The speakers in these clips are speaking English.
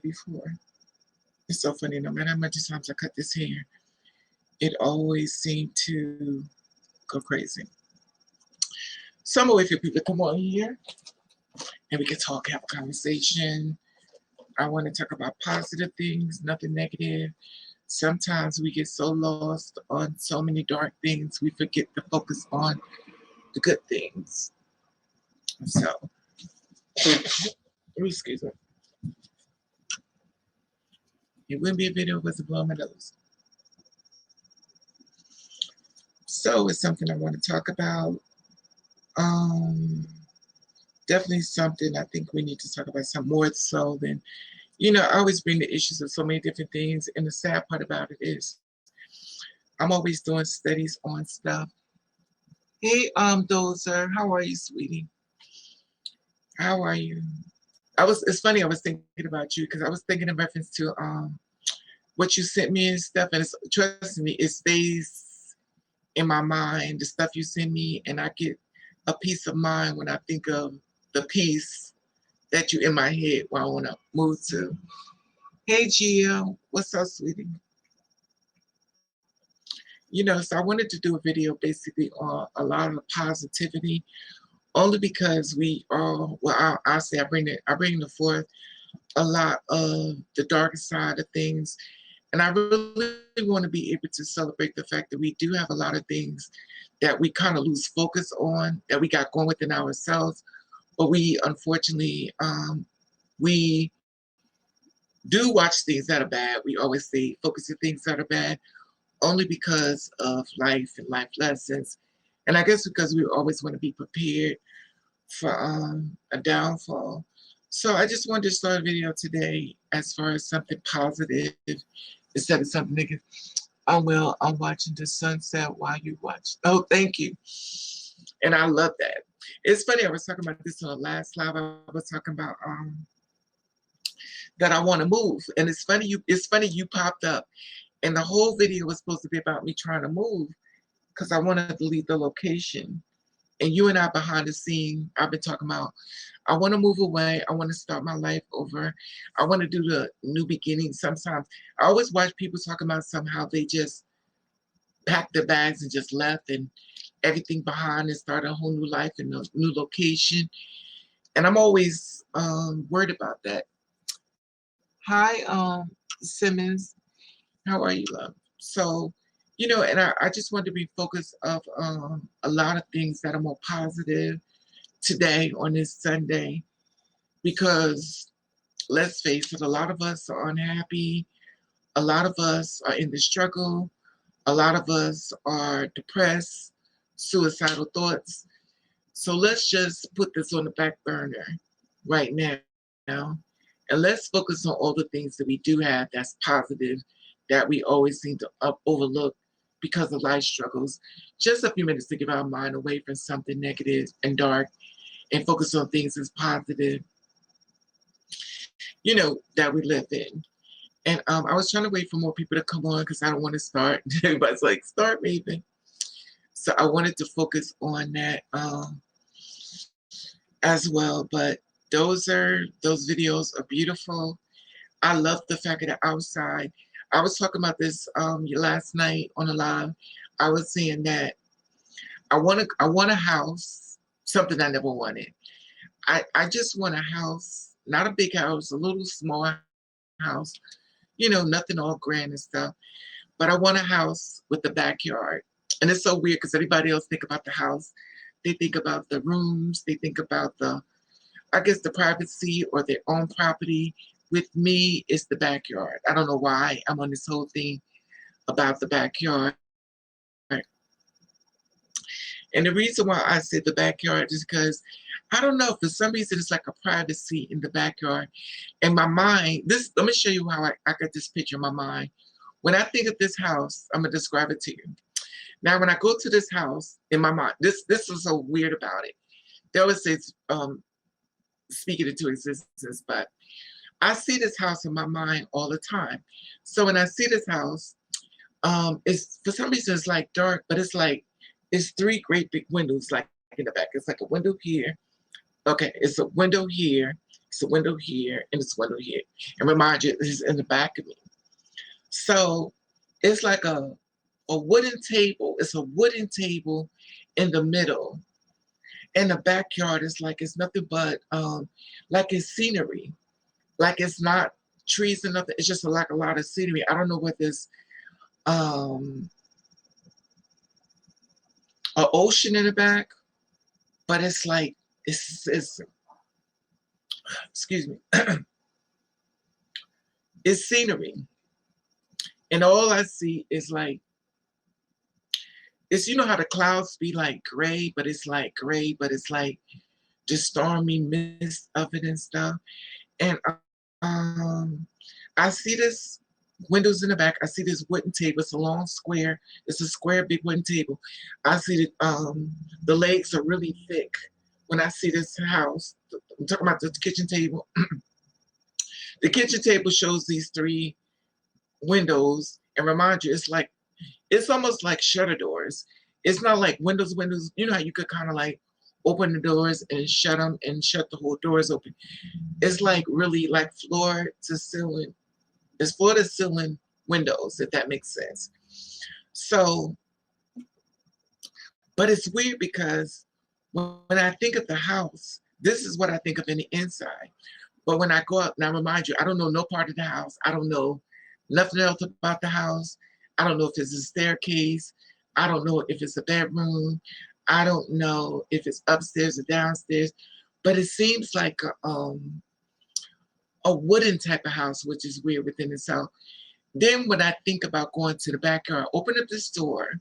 before. It's so funny, no matter how much times I cut this hair, it always seemed to go crazy. So I'm gonna wait for people to come on here and we can talk, have a conversation. I want to talk about positive things, nothing negative. Sometimes we get so lost on so many dark things, we forget to focus on the good things. So, excuse me. It wouldn't be a video if it wasn't blowing my nose. So it's something I want to talk about. Definitely something I think we need to talk about some more so than, I always bring the issues of so many different things. And the sad part about it is I'm always doing studies on stuff. Hey, Dozer, how are you, sweetie? How are you? It's funny, I was thinking about you because I was thinking in reference to what you sent me and stuff, and trust me, it stays in my mind, the stuff you send me, and I get a peace of mind when I think of the peace that you in my head where I want to move to. Hey, Gio, what's up, sweetie? So I wanted to do a video basically on a lot of positivity, only because we all, well, I'll say I bring the forth a lot of the darker side of things. And I really want to be able to celebrate the fact that we do have a lot of things that we kind of lose focus on, that we got going within ourselves. But we, unfortunately, we do watch things that are bad. We always say focus on things that are bad, only because of life and life lessons. And I guess because we always want to be prepared for a downfall. So I just wanted to start a video today as far as something positive instead of something negative. I'm watching the sunset while you watch. Oh, thank you. And I love that. It's funny, I was talking about this on the last live. I was talking about that I want to move. And it's funny you popped up. And the whole video was supposed to be about me trying to move because I wanted to leave the location. And you and I behind the scene, I've been talking about, I want to move away. I want to start my life over. I want to do the new beginning. Sometimes I always watch people talking about somehow they just packed their bags and just left and everything behind and started a whole new life in a new location. And I'm always worried about that. Hi, Simmons. How are you, love? So, and I just want to be focused of a lot of things that are more positive today on this Sunday, because let's face it, a lot of us are unhappy. A lot of us are in the struggle. A lot of us are depressed, suicidal thoughts. So let's just put this on the back burner right now. And let's focus on all the things that we do have that's positive, that we always seem to overlook because of life struggles. Just a few minutes to give our mind away from something negative and dark and focus on things that's positive, that we live in. And I was trying to wait for more people to come on because I don't want to start. Everybody's like, start, Raven. So I wanted to focus on that as well. But those videos are beautiful. I love the fact of the outside. I was talking about this last night on a live. I was saying that I want a house, something I never wanted. I just want a house, not a big house, a little small house, nothing all grand and stuff. But I want a house with a backyard. And it's so weird because everybody else think about the house. They think about the rooms. They think about the privacy or their own property. With me, it's the backyard. I don't know why I'm on this whole thing about the backyard. And the reason why I said the backyard is because, I don't know, for some reason it's like a privacy in the backyard. In my mind, let me show you how I got this picture in my mind. When I think of this house, I'm going to describe it to you. Now, when I go to this house, in my mind, this is so weird about it. They always say, speak it into existence, but I see this house in my mind all the time. So when I see this house, it's for some reason it's like dark, but it's three great big windows like in the back. It's like a window here. Okay, it's a window here. It's a window here, and it's a window here. And remind you, this is in the back of me. So it's like a wooden table. It's a wooden table in the middle. And the backyard is like it's nothing but like it's scenery. Like it's not trees and nothing. It's just like a lot of scenery. I don't know what this an ocean in the back, but it's like it's excuse me. It's scenery. And all I see is like it's, you know how the clouds be like gray, but it's like gray, but it's like just stormy mist of it and stuff. And I see this windows in the back. I see this wooden table. It's a long square. It's a square, big wooden table. I see that the legs are really thick. When I see this house, I'm talking about the kitchen table. The kitchen table shows these 3 windows, and remind you, it's almost like shutter doors. It's not like windows. You know how you could kind of like open the doors and shut them and shut the whole doors open. It's like really like floor to ceiling. It's floor to ceiling windows, if that makes sense. So, but it's weird because when I think of the house, this is what I think of in the inside. But when I go up, now remind you, I don't know no part of the house. I don't know nothing else about the house. I don't know if it's a staircase. I don't know if it's a bedroom. I don't know if it's upstairs or downstairs. But it seems like a wooden type of house, which is weird within itself. Then when I think about going to the backyard, open up this door.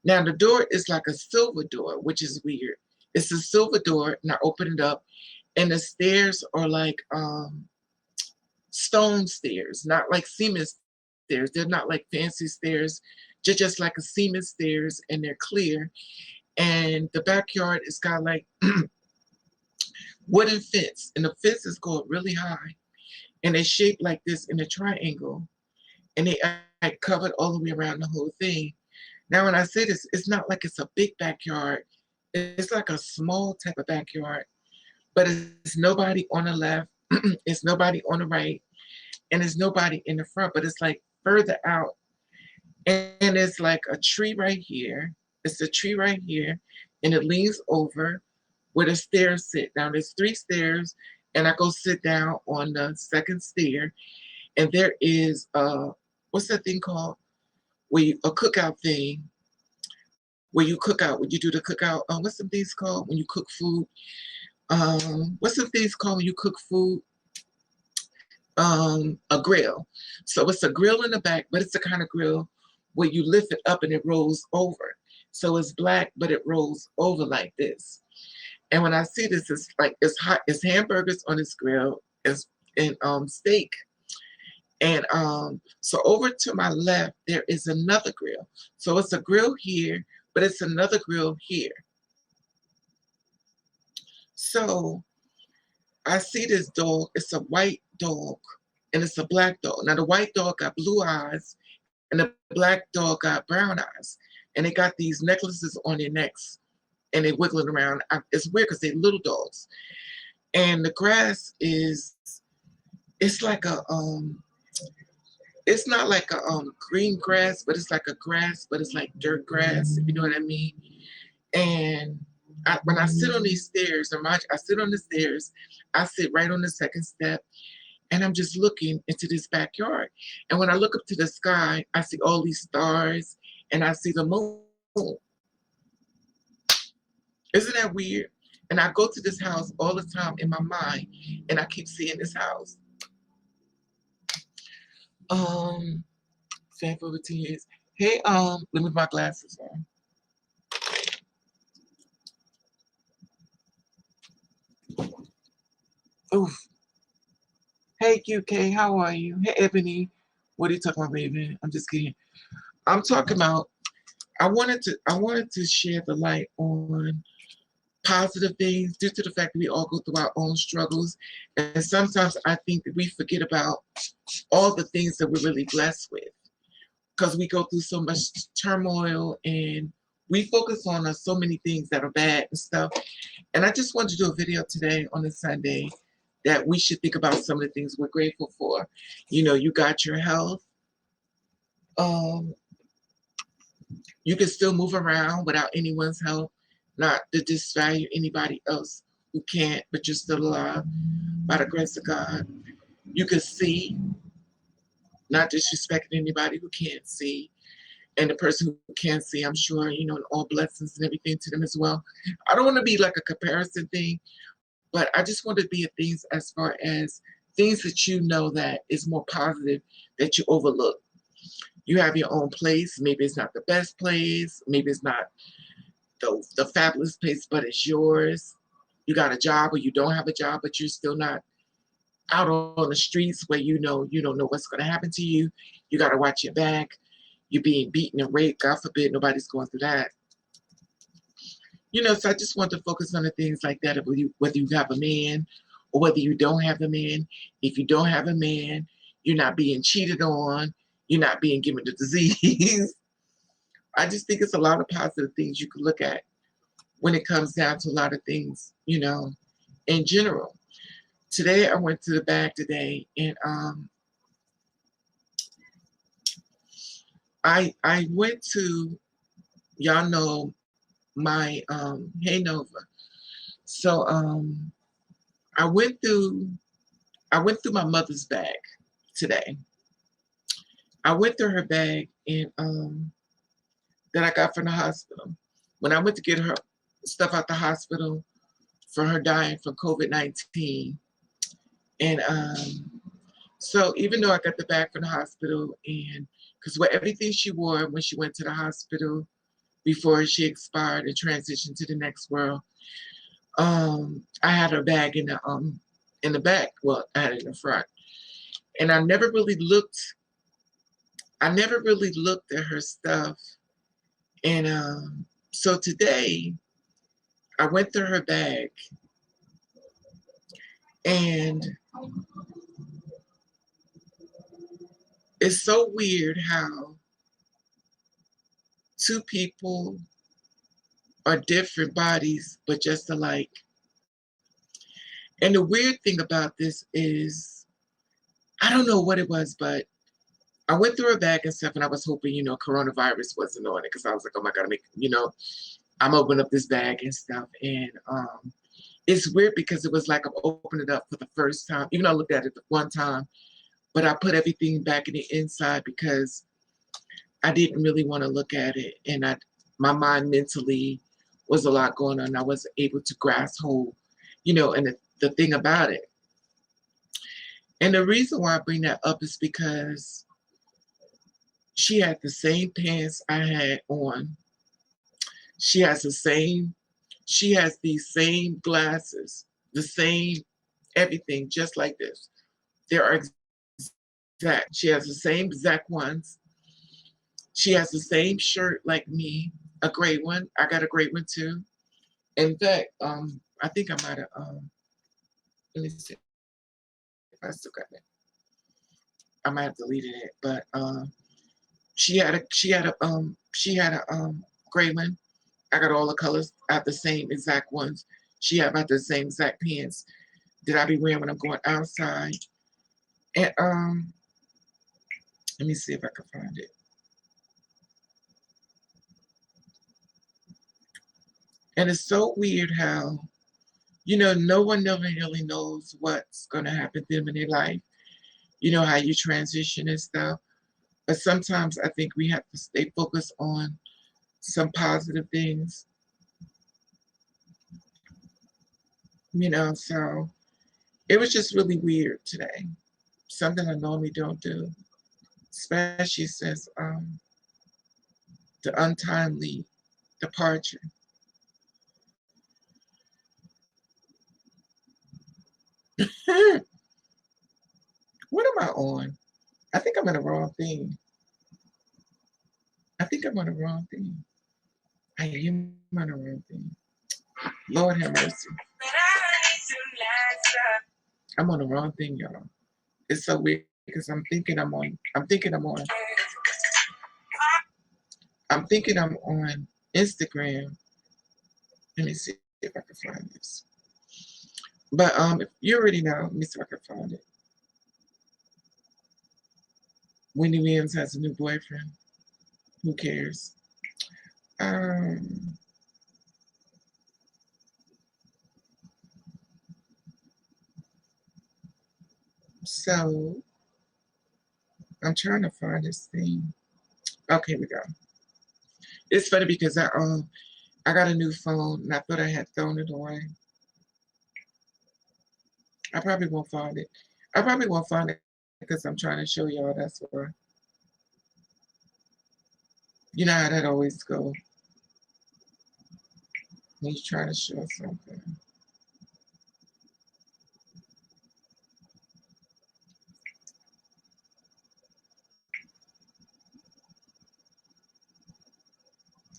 Now the door is like a silver door, which is weird. It's a silver door, and I open it up, and the stairs are like stone stairs, not like cement stairs. They're not like fancy stairs, just like a cement stairs, and they're clear. And the backyard is got like wooden fence, and the fence is going really high, and it's shaped like this in a triangle, and they are covered all the way around the whole thing. Now, when I say this, it's not like it's a big backyard. It's like a small type of backyard, but it's nobody on the left, it's nobody on the right, and there's nobody in the front, but it's like further out. And it's like a tree right here. It's a tree right here, and it leans over where the stairs sit. Now, there's 3 stairs, and I go sit down on the second stair, and there is what's that thing called? A cookout thing, where you cook out, when you do the cookout. What's some things called when you cook food? What's some things called when you cook food? A grill. So it's a grill in the back, but it's the kind of grill where you lift it up and it rolls over. So it's black, but it rolls over like this. And when I see this, it's like it's hot. It's hamburgers on this grill, and steak. And so over to my left, there is another grill. So it's a grill here, but it's another grill here. So I see this dog. It's a white dog, and it's a black dog. Now the white dog got blue eyes, and the black dog got brown eyes. And they got these necklaces on their necks, and they wiggling around. It's weird because they're little dogs. And the grass it's like a it's not like a green grass, but it's like a grass, but it's like dirt grass, if you know what I mean. And when I sit on these stairs, I sit on the stairs, I sit right on the second step, and I'm just looking into this backyard. And when I look up to the sky, I see all these stars, and I see the moon. Isn't that weird? And I go to this house all the time in my mind, and I keep seeing this house. Fan for 10 years. Hey, let me put my glasses on. Oof. Hey, QK, how are you? Hey, Ebony. What are you talking about, baby? I'm just kidding. I'm talking about, I wanted to share the light on positive things due to the fact that we all go through our own struggles. And sometimes I think that we forget about all the things that we're really blessed with, because we go through so much turmoil and we focus on so many things that are bad and stuff. And I just wanted to do a video today on a Sunday that we should think about some of the things we're grateful for. You know, you got your health. Um, you can still move around without anyone's help, not to disvalue anybody else who can't, but you're still alive by the grace of God. You can see, not disrespecting anybody who can't see. And the person who can't see, I'm sure, you know, and all blessings and everything to them as well. I don't want to be like a comparison thing, but I just want to be at things as far as things that you know that is more positive that you overlook. You have your own place. Maybe it's not the best place. Maybe it's not the fabulous place, but it's yours. You got a job or you don't have a job, but you're still not out on the streets where you don't know what's going to happen to you. You got to watch your back. You're being beaten and raped. God forbid nobody's going through that. You know, so I just want to focus on the things like that, whether you have a man or whether you don't have a man. If you don't have a man, you're not being cheated on. You're not being given the disease. I just think it's a lot of positive things you can look at when it comes down to a lot of things, you know, in general. Today, I went to the bag today, and I went to, y'all know, my Hey Nova. So I went through my mother's bag today. I went through her bag and that I got from the hospital. When I went to get her stuff out the hospital for her dying from COVID-19. And so even though I got the bag from the hospital, and because everything she wore when she went to the hospital before she expired and transitioned to the next world, I had her bag in the back. Well, I had it in the front. And I never really looked at her stuff. And so today I went through her bag, and it's so weird how two people are different bodies but just alike. And the weird thing about this is, I don't know what it was, but I went through her bag and stuff, and I was hoping, you know, coronavirus wasn't on it, because I was like, oh my God, I'm opening up this bag and stuff. And it's weird because it was like I'm opening it up for the first time, even though I looked at it the one time, but I put everything back in the inside because I didn't really want to look at it. And my mind mentally was a lot going on. I wasn't able to grasp hold, you know, and the thing about it. And the reason why I bring that up is because she had the same pants I had on. She has these same glasses, the same everything, just like this. They are exact. She has the same exact ones. She has the same shirt like me, a gray one. I got a gray one too. In fact, I think I might have, let me see if I still got it. I might have deleted it, but she had a gray one. I got all the colors. I have the same exact ones. She had about the same exact pants that I be wearing when I'm going outside. And let me see if I can find it. And it's so weird how, you know, no one really knows what's going to happen to them in their life. You know, how you transition and stuff. But sometimes I think we have to stay focused on some positive things. You know, so it was just really weird today. Something I normally don't do, especially since the untimely departure. What am I on? I think I'm on the wrong thing. I think I'm on the wrong thing. I am on the wrong thing. Lord have mercy. I'm on the wrong thing, y'all. It's so weird because I'm thinking I'm on Instagram. Let me see if I can find this. But if you already know, let me see if I can find it. Wendy Williams has a new boyfriend. Who cares? Um, so I'm trying to find this thing. Okay, we go. It's funny because I got a new phone and I thought I had thrown it away. I probably won't find it. I probably won't find it because I'm trying to show y'all. That's why. You know how that always go when you're trying to show something.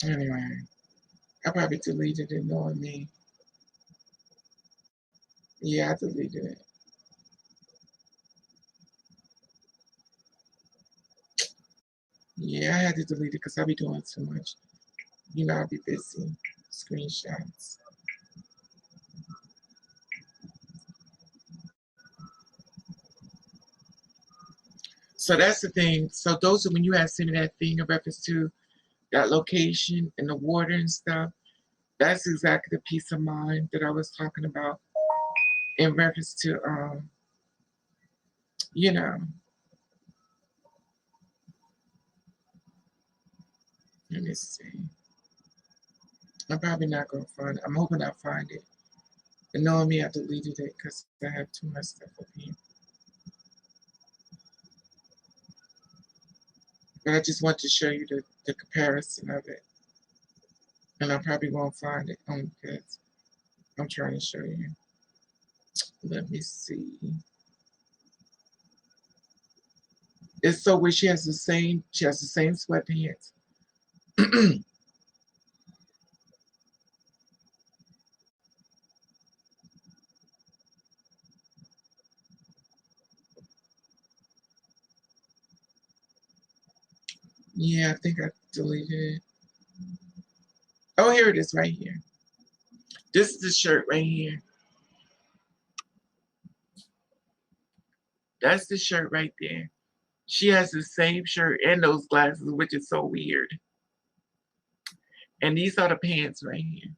Anyway, I probably deleted it knowing me. Yeah, I deleted it. Yeah, I had to delete it because I be doing too much. You know, I'll be busy. Screenshots. So that's the thing. So those are when you had sent me that thing in reference to that location and the water and stuff. That's exactly the peace of mind that I was talking about in reference to you know, let me see. I'm probably not gonna find it. I'm hoping I find it. And knowing me, I deleted it because I have too much stuff up here. But I just want to show you the comparison of it. And I probably won't find it only because I'm trying to show you. Let me see. It's so weird. She has the same sweatpants. Yeah, I think I deleted it. Oh, here it is right here. This is the shirt right here. That's the shirt right there. She has the same shirt and those glasses, which is so weird. And these are the pants right here.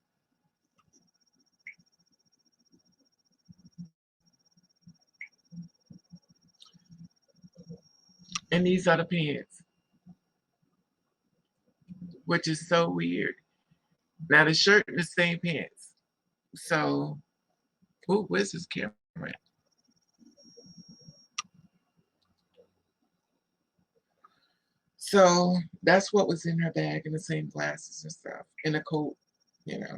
And these are the pants, which is so weird. Now the shirt and the same pants. So, ooh, where's this camera at? So that's what was in her bag, and the same glasses and stuff, and a coat, you know.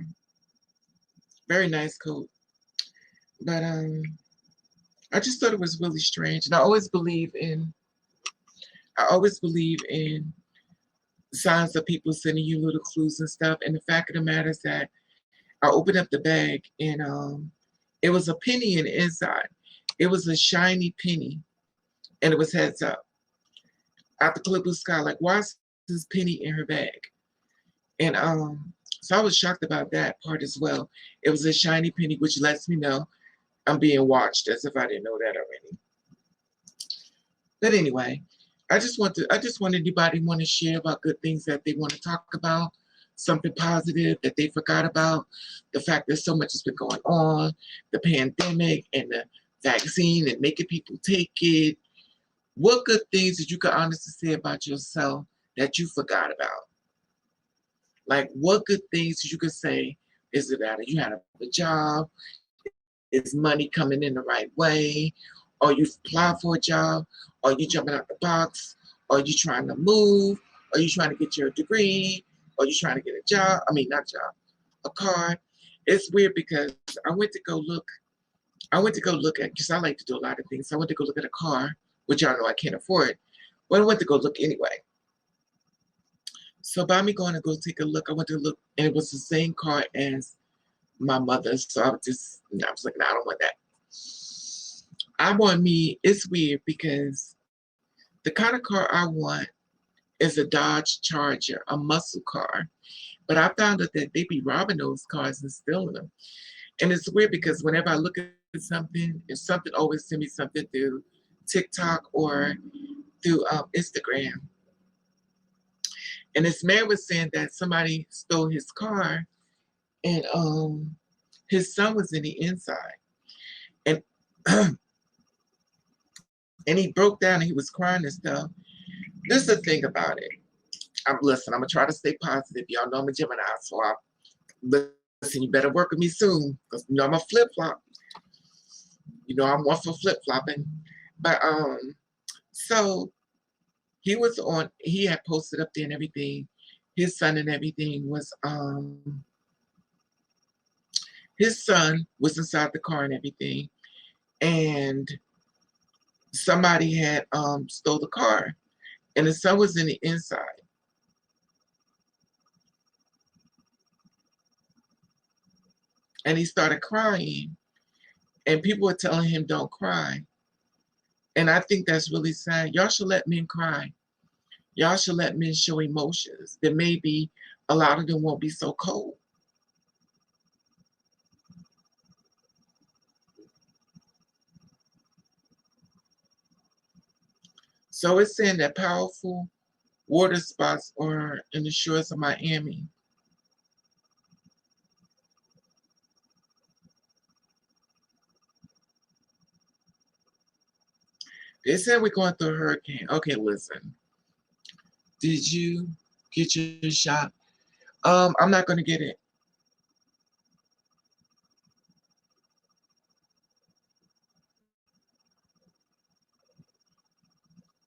Very nice coat. But I just thought it was really strange. And I always believe in signs of people sending you little clues and stuff. And the fact of the matter is that I opened up the bag and it was a penny in the inside. It was a shiny penny and it was heads up. Out the clear blue sky, like why is this penny in her bag? And so I was shocked about that part as well. It was a shiny penny, which lets me know I'm being watched, as if I didn't know that already. But anyway, I just want anybody want to share about good things that they want to talk about, something positive that they forgot about, the fact that so much has been going on, the pandemic and the vaccine and making people take it. What good things did you could honestly say about yourself that you forgot about? Like what good things you could say is about it? You had a job, is money coming in the right way? Are you applying for a job? Are you jumping out the box? Are you trying to move? Are you trying to get your degree? Are you trying to get a job? I mean, not job, a car. It's weird because I went to go look. I went to go look at, because I like to do a lot of things. So I went to go look at a car, which y'all know I can't afford. But I went to go look anyway. So by me going to go take a look, I went to look, and it was the same car as my mother's. So I was like, no, I don't want that. I want me, it's weird because the kind of car I want is a Dodge Charger, a muscle car. But I found out that they be robbing those cars and stealing them. And it's weird because whenever I look at something, if something always send me something through TikTok or through Instagram. And this man was saying that somebody stole his car and his son was in the inside. And and he broke down and he was crying and stuff. This is the thing about it. I'm gonna try to stay positive. Y'all know I'm a Gemini, so listen, you better work with me soon. Because you know I'm a flip-flop. You know I'm one for flip-flopping. But so he had posted up there and everything. His son and everything was his son was inside the car and everything. And somebody had stole the car. And the son was in the inside. And he started crying. And people were telling him, don't cry. And I think that's really sad. Y'all should let men cry. Y'all should let men show emotions. Then maybe a lot of them won't be so cold. So it's saying that powerful water spots are in the shores of Miami. They said we're going through a hurricane. Okay, listen. Did you get your shot? I'm not going to get it.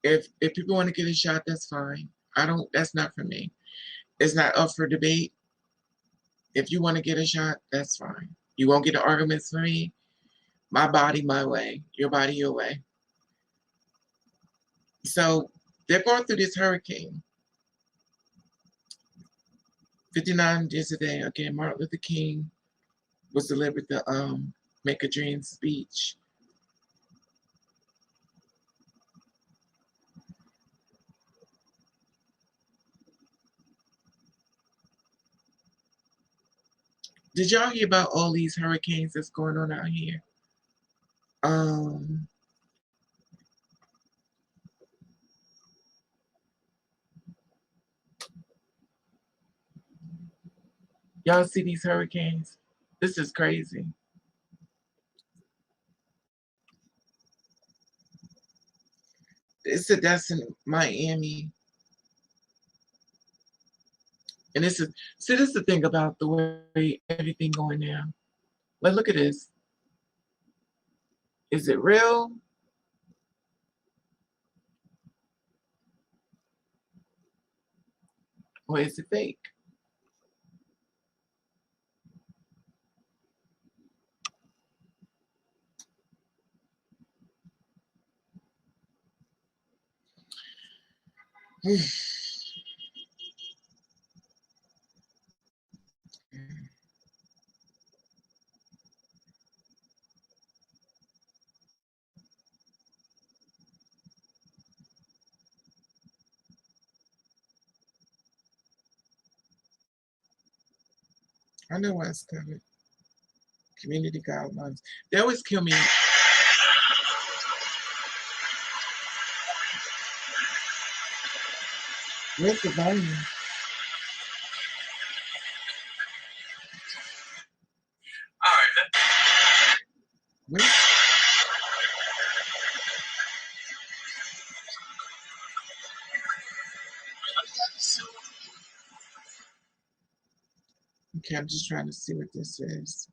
If people want to get a shot, that's fine. That's not for me. It's not up for debate. If you want to get a shot, that's fine. You won't get an arguments for me. My body, my way. Your body, your way. So they're going through this hurricane. 59 years a day. Again, Martin Luther King was delivered the Make a Dream speech. Did y'all hear about all these hurricanes that's going on out here? Y'all see these hurricanes? This is crazy. It said that's in Miami. And this is, see, this is the thing about the way everything going now. Like, look at this. Is it real? Or is it fake? I know why it's covered. Community guidelines. They always kill me. Where's the volume? Where? Okay, I'm just trying to see what this is.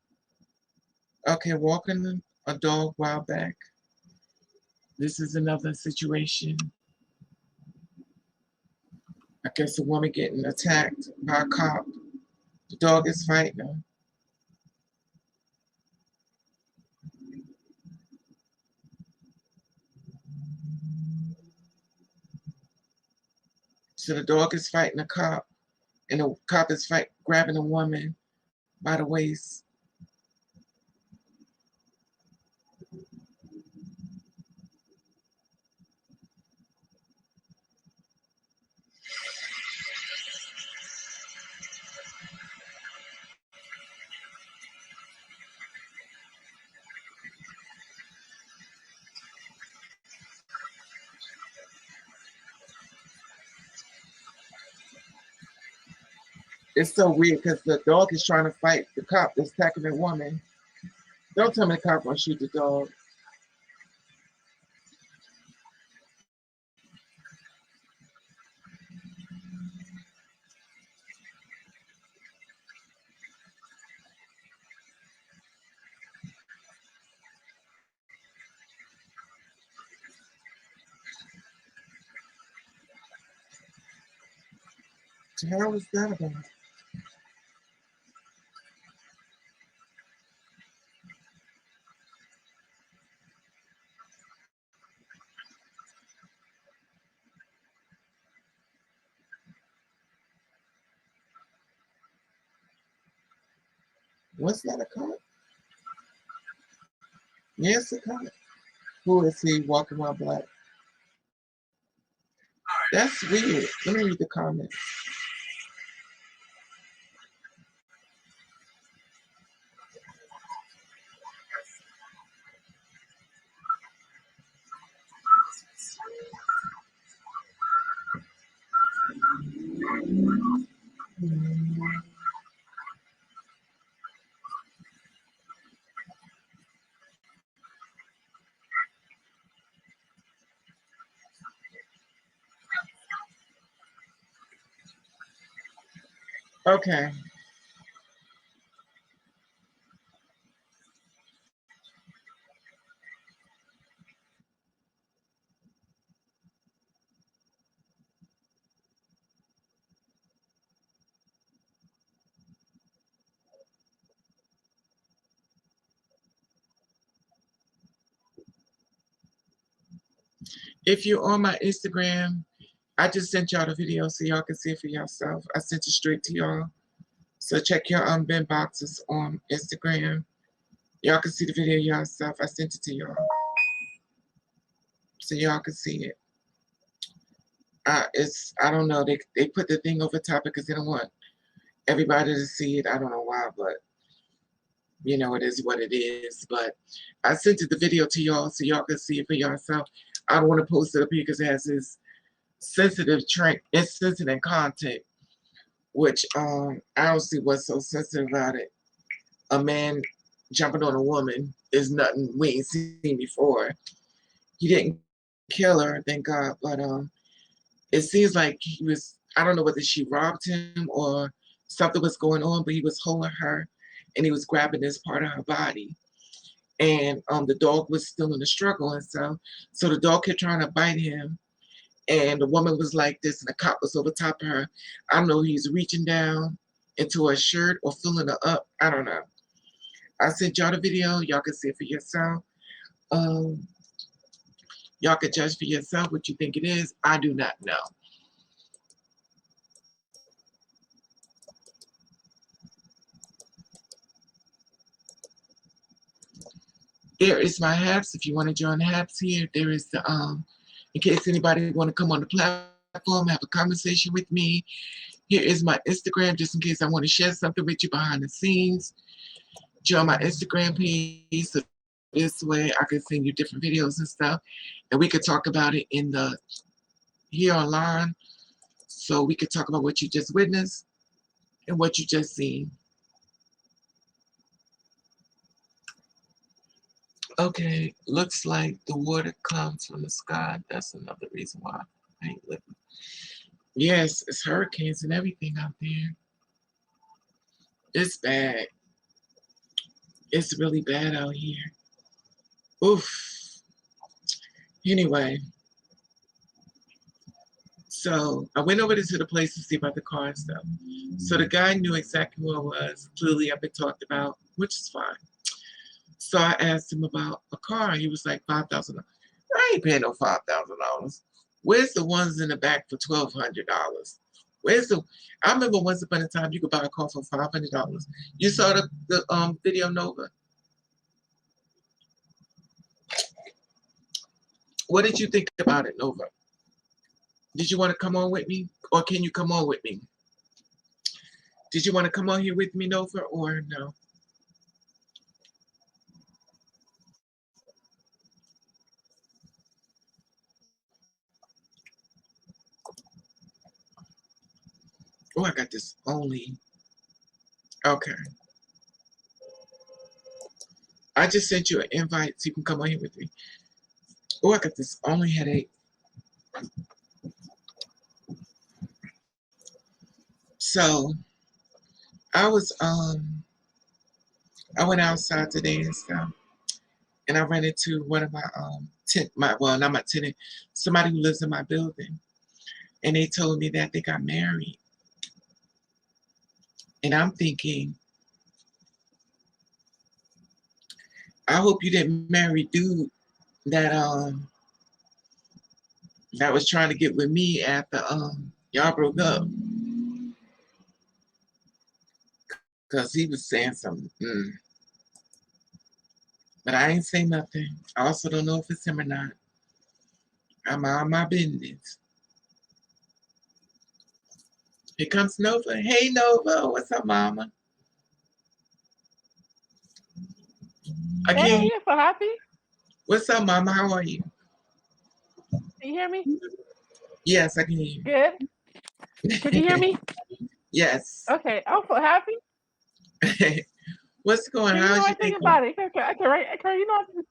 Okay, walking a dog while back. This is another situation. I guess a woman getting attacked by a cop. The dog is fighting her. So the dog is fighting a cop, and the cop is grabbing a woman by the waist. It's so weird because the dog is trying to fight the cop that's attacking the woman. Don't tell me the cop gonna shoot the dog. What the hell is that about? What's that, a cop? Yes, a cop. Who is he walking around black? That's weird. Let me read the comments. Okay. If you're on my Instagram, I just sent y'all the video so y'all can see it for yourself. I sent it straight to y'all. So check your bin boxes on Instagram. Y'all can see the video yourself. I sent it to y'all. So y'all can see it. I don't know, they put the thing over top because they don't want everybody to see it. I don't know why, but you know, it is what it is. But I sent it the video to y'all so y'all can see it for yourself. I don't want to post it up here because it has this sensitive content, which I don't see what's so sensitive about it. A man jumping on a woman is nothing we ain't seen before. He didn't kill her, thank God, but it seems like he was, I don't know whether she robbed him or something was going on, but he was holding her and he was grabbing this part of her body. And the dog was still in the struggle and stuff. So the dog kept trying to bite him. And the woman was like this and the cop was over top of her. I don't know, he's reaching down into her shirt or filling her up. I don't know. I sent y'all the video. Y'all can see it for yourself. Um, y'all can judge for yourself what you think it is. I do not know. There is my Haps. If you want to join the Haps here, there is the in case anybody want to come on the platform, have a conversation with me. Here is my Instagram, just in case I want to share something with you behind the scenes. Join my Instagram page, so this way I can send you different videos and stuff, and we could talk about it in the here online. So we could talk about what you just witnessed and what you just seen. Okay, looks like the water comes from the sky. That's another reason why I ain't living. Yes, it's hurricanes and everything out there. It's bad. It's really bad out here. Oof. Anyway, so I went over to the place to see about the car and stuff. So the guy knew exactly who I was. Clearly, I've been talked about, which is fine. So I asked him about a car. He was like $5,000. I ain't paying no $5,000. Where's the ones in the back for $1,200? Where's the? I remember once upon a time you could buy a car for $500. You saw the video, Nova. What did you think about it, Nova? Did you want to come on with me, or can you come on with me? Did you want to come on here with me, Nova, or no? Oh, I got this only. Okay. I just sent you an invite so you can come on here with me. Oh, I got this only headache. So I was I went outside today and stuff, and I ran into one of my well, not my tenant, somebody who lives in my building, and they told me that they got married, and I'm thinking, I hope you didn't marry dude that that was trying to get with me after y'all broke up, cause he was saying something. But I ain't say nothing. I also don't know if it's him or not. I'm on my business. Here comes Nova. Hey Nova, what's up, mama? I Hey, can't. you're so happy. What's up, mama? How are you? Can you hear me? Yes, I can hear Good. Can you hear you. me? Yes. Okay, I'm so happy. What's going? Cause you know How's I your day think going? about it. Okay, right. Okay, you know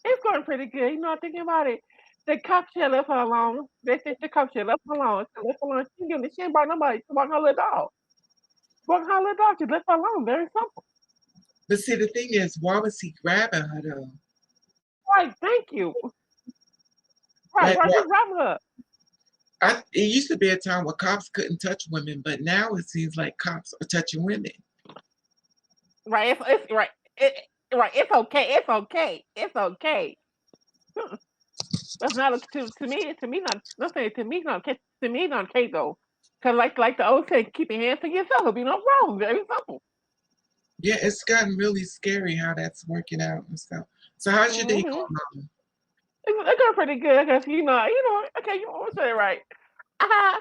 it's going pretty good. You know, I'm thinking about it. The cop should have left her alone. They said the cop should have left her alone. She left her alone. She ain't brought nobody. She brought her little dog. Brought her little dog. She left her alone. Very simple. But see, the thing is, why was he grabbing her though? Right. Thank you. Right. Like, Right. He what? grabbed her. It used to be a time where cops couldn't touch women, but now it seems like cops are touching women. Right. It's right. It, right. It's okay. It's okay. It's okay. That's not to me. To me, not nothing. To me, not to me, not okay though. Cause like the old say, keep your hands to yourself. It'll be no wrong. Very simple. Yeah, it's gotten really scary how that's working out and stuff. So how's your day Mm-hmm. going on? It's going pretty good. Cause okay, you want to say it right. I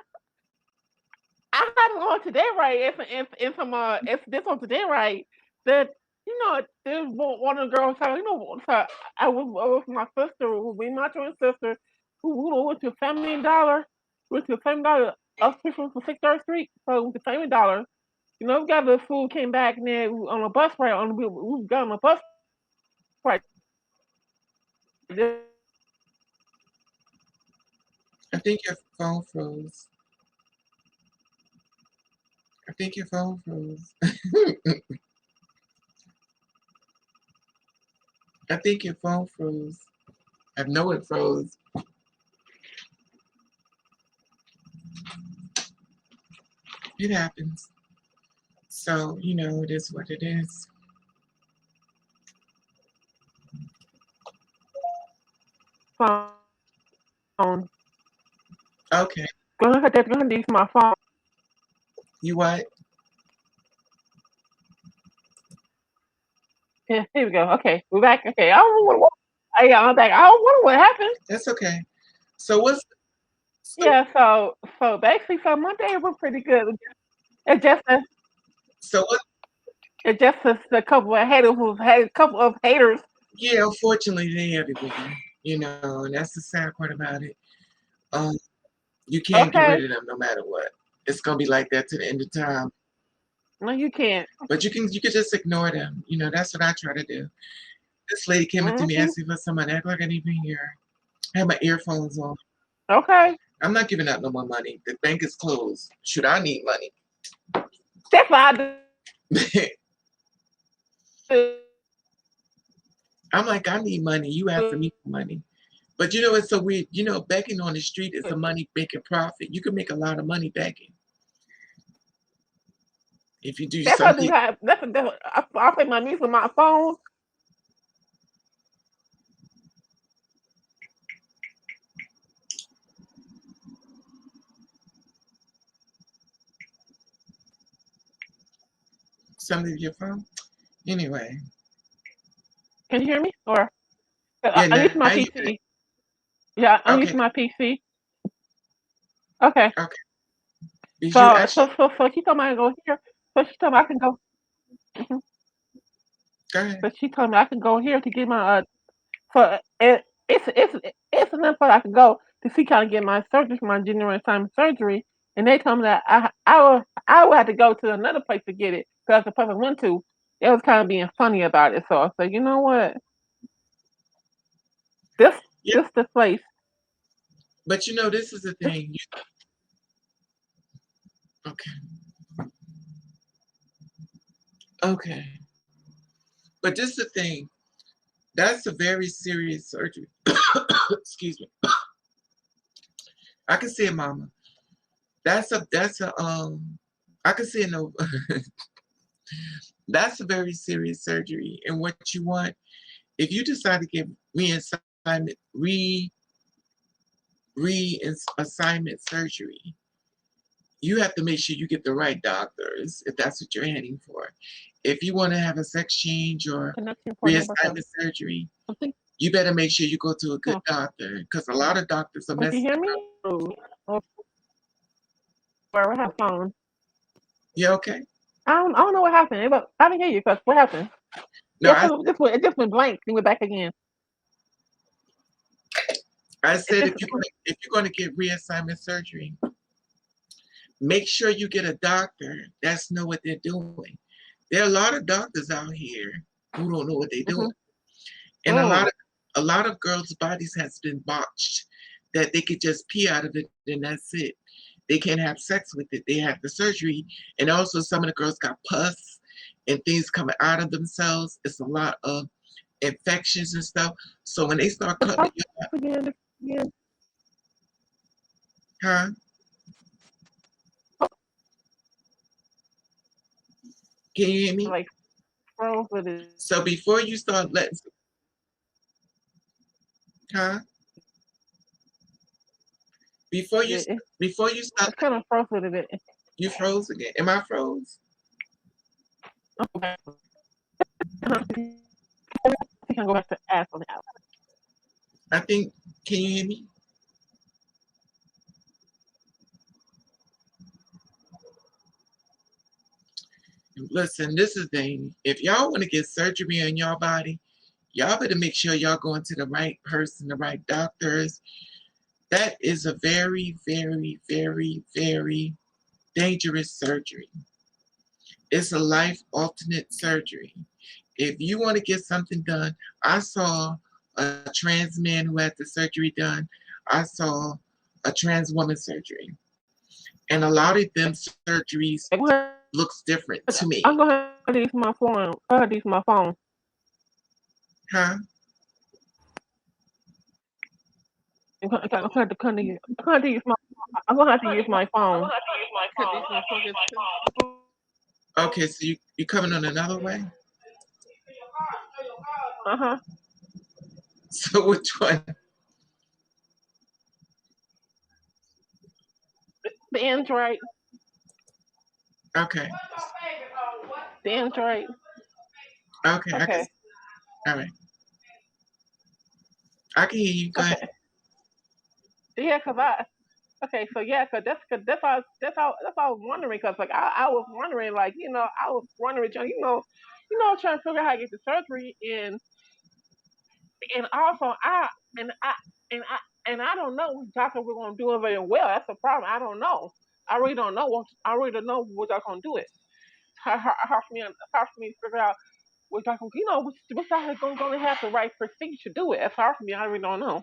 I had it on today right. If some if this on today right, that there's one of the girls. So so I was with my sister, with my twin sister, who went to Family Dollar, went to Family Dollar, official for 6th Street. So went to Family Dollar. We got the food, came back, and then on a bus ride, we got on a bus ride. I think your phone froze. I think your phone froze. I think your phone froze. I know it froze. It happens. So, it is what it is. Phone. Okay. Go ahead, that's gonna use my phone. You what? Here we go. Okay, we're back. Okay, I don't know what. Yeah, I'm back. I don't wonder what happened. That's okay. So what's so Yeah, so basically, so my day was pretty good. It just a, so what it just a couple of haters who had a couple of haters. yeah, unfortunately they everywhere, and that's the sad part about it. Um, you can't get rid Okay, of them no matter what. It's gonna be like that to the end of time. no, you can't. But you can just ignore them. That's what I try to do. This lady came up to me Hmm. asking for some money. Act like I didn't even hear her. I had my earphones on. Okay, I'm not giving out no more money. The bank is closed. Should I need money? that's what I do. I'm like, I need money. You asking me for money. But it's so weird. Begging on the street is a money making profit. You can make a lot of money begging if you do That's what I do. something. I play my music on my phone. Something with your phone. Anyway, Can you hear me? Or yeah, I'm using my now you can. PC. Yeah, I'm Okay, using my PC. Okay. okay. Did you So actually she told me I can go here. So she told me I can go. Mhm. go ahead? So she told me I can go here to get my so it's enough for I can go to see kind of get my surgery for my general assignment surgery. and they told me that I would have to go to another place to get it because the place I went to, it was kind of being funny about it. So I said, you know what, this Yeah, this the place. but you know, this is the This, thing. Okay, okay, but this is the thing. That's a very serious surgery. Excuse me. I can see it, Mama. That's a. I can see it. No, that's a very serious surgery. And what you want, if you decide to get reassignment, reassignment surgery, you have to make sure you get the right doctors if that's what you're heading for. If you want to have a sex change or connection for number seven. reassignment surgery, Something. you better make sure you go to a good Oh, doctor because a lot of doctors are don't you messing hear around. me? Oh, where I have phone. You okay? I don't know what happened, but I didn't hear you. Cause what happened? No, Yeah, cause it just went blank. Then went back again. I It said just if you're going to get reassignment surgery, make sure you get a doctor that's know what they're doing. There are a lot of doctors out here who don't know what they're doing, mm-hmm. and Mm. a lot of girls' bodies has been botched that they could just pee out of it and that's it. They can't have sex with it. They have the surgery, and also some of the girls got pus and things coming out of themselves. It's a lot of infections and stuff. So when they start cutting you up, Again, again. huh? Can you hear me? Like froze with it. So before you start letting, huh? Before you It, before you start, it's kind of froze with it. you froze again. Am I froze? Okay. You can go back to ask on the out. I think. Can you hear me? Listen, this is the thing. If y'all want to get surgery on your body, y'all better make sure y'all going to the right person, the right doctors. That is a very, very, very, very dangerous surgery. It's a life alternate surgery. If you want to get something done, I saw a trans man who had the surgery done. I saw a trans woman surgery. And a lot of them surgeries looks different to I'm me. gonna have to use my phone. I have to use my phone. Huh? I'm gonna have to come to you. I'm gonna have to use my. I'm gonna have to use my phone. Cause these motherfuckers. Okay, so you coming on another way? Uh-huh. So which one? The Android. Okay. The Android. Okay, I can Okay. all right. I can hear you. Go ahead. Okay. Yeah, cause I. Okay, so yeah, that's how I was wondering. Cause like I was wondering, like I was wondering, trying to figure out how to get the surgery, and also and I I don't know what doctor we're gonna do it very well. That's the problem. I don't know. I really don't know what doctor gonna do it. Hard for me to figure out what doctor. Which doctor gonna have the right procedure to do it. It's hard for me. I really don't know.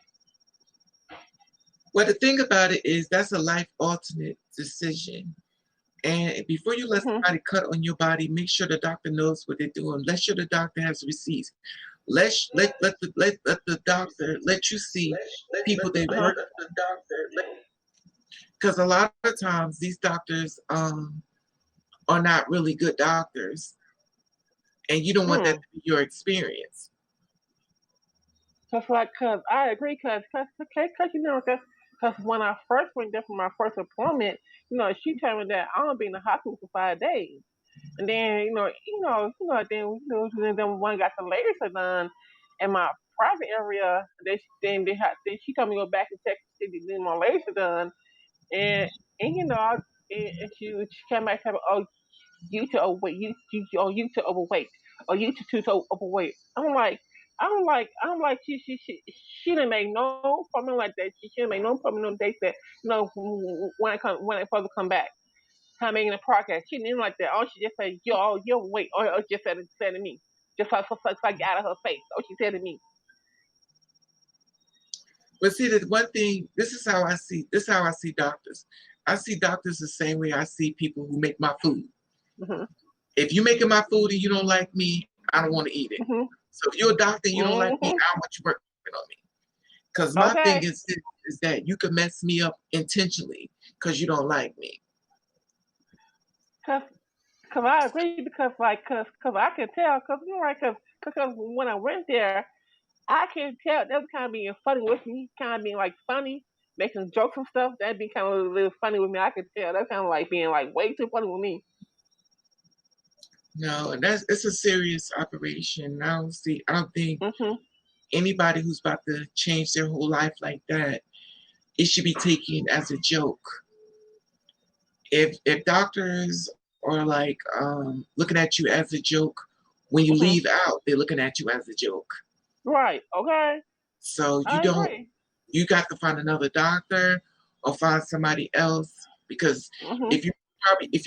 Well, the thing about it is that's a life alternate decision. And before you let Hmm. somebody cut on your body, make sure the doctor knows what they're doing. Let sure the doctor has receipts. Let the doctor let you see people they Uh-huh. work, because a lot of times these doctors are not really good doctors, and you don't want that Hmm. to be your experience. Cause I agree, cause cause when I first went there for my first appointment, she told me that I'm gonna be in the hospital for 5 days, and then then one got the laser done in my private area. Then she told me to go back to Texas City to get my laser done, and and she came back and said, "Oh, you too overweight, you too overweight, or you too overweight." I'm like. She didn't make no appointment like that. She didn't make no appointment no dates that when it's supposed to come back. Time making a podcast. She didn't like that. Oh, she just said, yo, wait. Or just said to me. Just like out of her face. Oh, she said to me. But see, the one thing, this is how I see doctors. I see doctors the same way I see people who make my food. Mm-hmm. If you're making my food and you don't like me, I don't want to eat it. Mm-hmm. So if you're a doctor and you don't like me, I want you working on me. Because my thing is that you can mess me up intentionally because you don't like me. Cause I agree because I can tell because when I went there I can tell that was kind of being funny with me, kind of being like funny, making jokes and stuff. That'd be kind of a little funny with me. I could tell that's kind of like being like way too funny with me. No, it's a serious operation. I don't think anybody who's about to change their whole life like that, it should be taken as a joke. If doctors are like looking at you as a joke, when you leave out, they're looking at you as a joke. Right. Okay. So you got to find another doctor or find somebody else because if you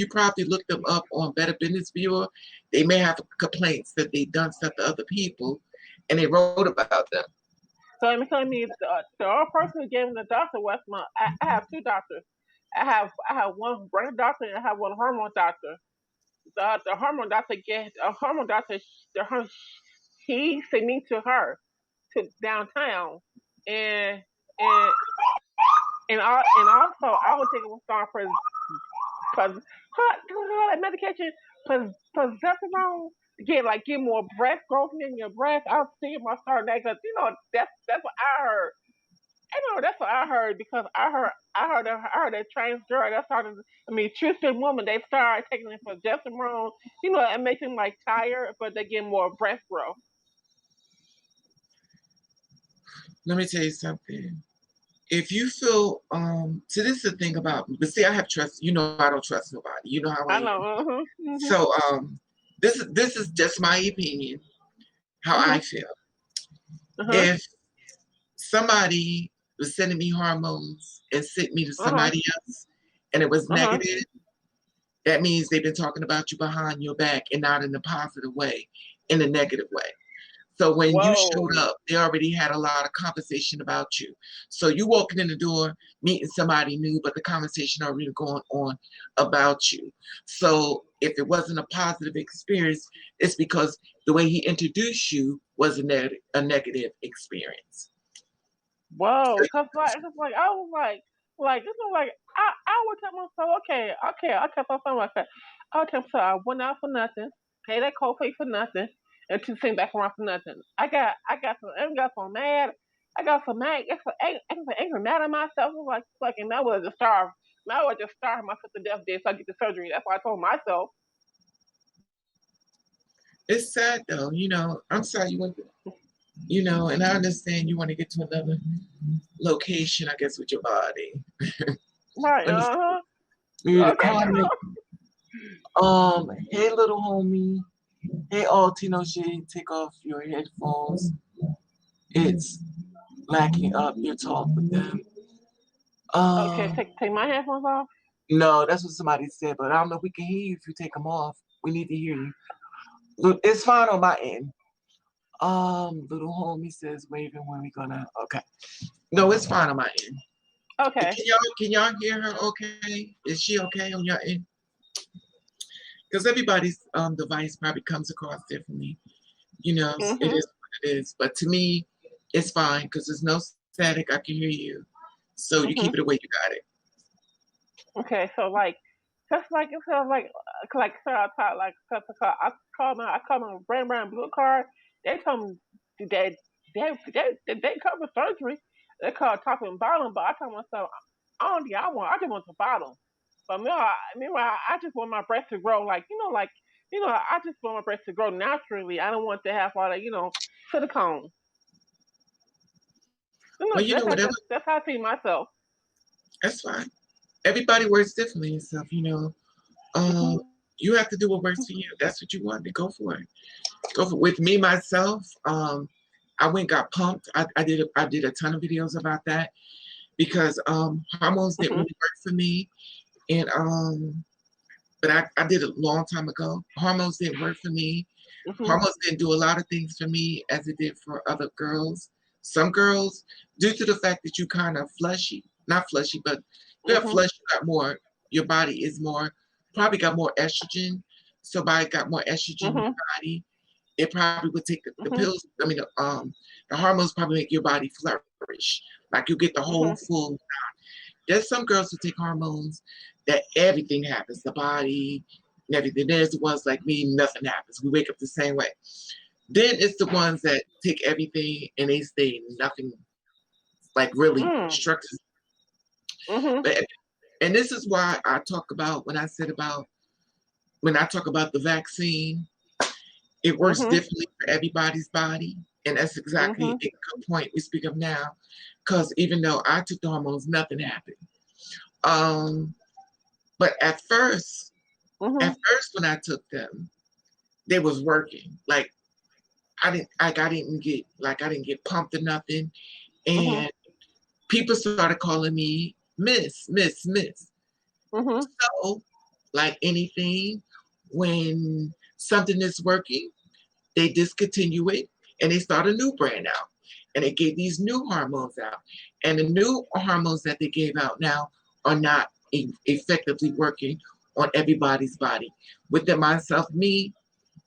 probably look them up on Better Business Bureau, they may have complaints that they've done stuff to other people and they wrote about them. So let me tell you, the other person who gave me the doctor was I have two doctors. I have one brain doctor and I have one hormone doctor. The hormone doctor he sent me to her to downtown and also I was taking one for medication progesterone get more breast growth in your breast. I was thinking about starting that because that's what I heard. That's what I heard because I heard that trans girl that started. Tristan woman they started taking it for progesterone. It makes them like tired, but they get more breast growth. Let me tell you something. If you feel so this is the thing about me, but see, I have trust. I don't trust nobody. You know how I know. So this is just my opinion, how I feel. If somebody was sending me hormones and sent me to somebody else and it was negative, that means they've been talking about you behind your back and not in a positive way, in a negative way. So when you showed up, they already had a lot of conversation about you. So you walking in the door, meeting somebody new, but the conversation already going on about you. So if it wasn't a positive experience, it's because the way he introduced you was a negative experience. Whoa, cause I was like this is like I would tell myself, okay, I kept myself like that. I tell myself I went out for nothing, pay that co-pay for nothing, and to sing back around for nothing. I got so mad. I got so mad. I got so angry, mad at myself. I was like fucking, I would just starve. I would just starve myself to death so I get the surgery. That's what I told myself. It's sad though, I'm sorry you went through, and I understand you want to get to another location, I guess, with your body. Right, Hey little homie. Hey Altino Shade, take off your headphones. It's lacking up your talk with them. Okay, take my headphones off? No, that's what somebody said, but I don't know if we can hear you if you take them off. We need to hear you. Look, it's fine on my end. Little homie says waving when we gonna okay. No, it's fine on my end. Okay. Can y'all hear her okay? Is she okay on your end? Because everybody's device probably comes across differently. It is what it is. But to me, it's fine because there's no static. I can hear you. So you keep it the way you got it. Okay, so just like it feels like I called my brand blue card. They told me they cover surgery. They call it top and bottom, but I told myself I just want the bottom. But meanwhile, I just want my breast to grow I just want my breast to grow naturally. I don't want to have all that silicone. That's how I see myself. That's fine. Everybody works differently and stuff, You have to do what works for you. That's what you want to go for it. With me, myself, I went and got pumped. I did a ton of videos about that because hormones didn't Mhm. really work for me. And but I did it a long time ago. Hormones didn't work for me. Mhm. Hormones didn't do a lot of things for me as it did for other girls. Some girls, due to the fact that you kind of fleshy, not fleshy, but you have Mhm. flesh, you got more, your body is more, probably got more estrogen. So by it got more estrogen in your Mhm. body, it probably would take the Mhm. pills. I mean, the hormones probably make your body flourish. Like you get the whole Mhm. full. There's some girls who take hormones that everything happens, the body and everything. There's the ones like me, nothing happens. We wake up the same way. Then it's the ones that take everything and they stay nothing, like really Mm. structures. Mhm. But and this is why I talk about when I talk about the vaccine, it works Mhm. differently for everybody's body. And that's exactly Mhm. a good point we speak of now. Because even though I took the hormones, nothing happened. Um, but Mhm. at first when I took them, they was working. Like I didn't get pumped or nothing. Mhm. And people started calling me Miss. Mhm. So like anything, when something is working, they discontinue it and they start a new brand out. And they gave these new hormones out. And the new hormones that they gave out now are not effectively working on everybody's body. Within myself, me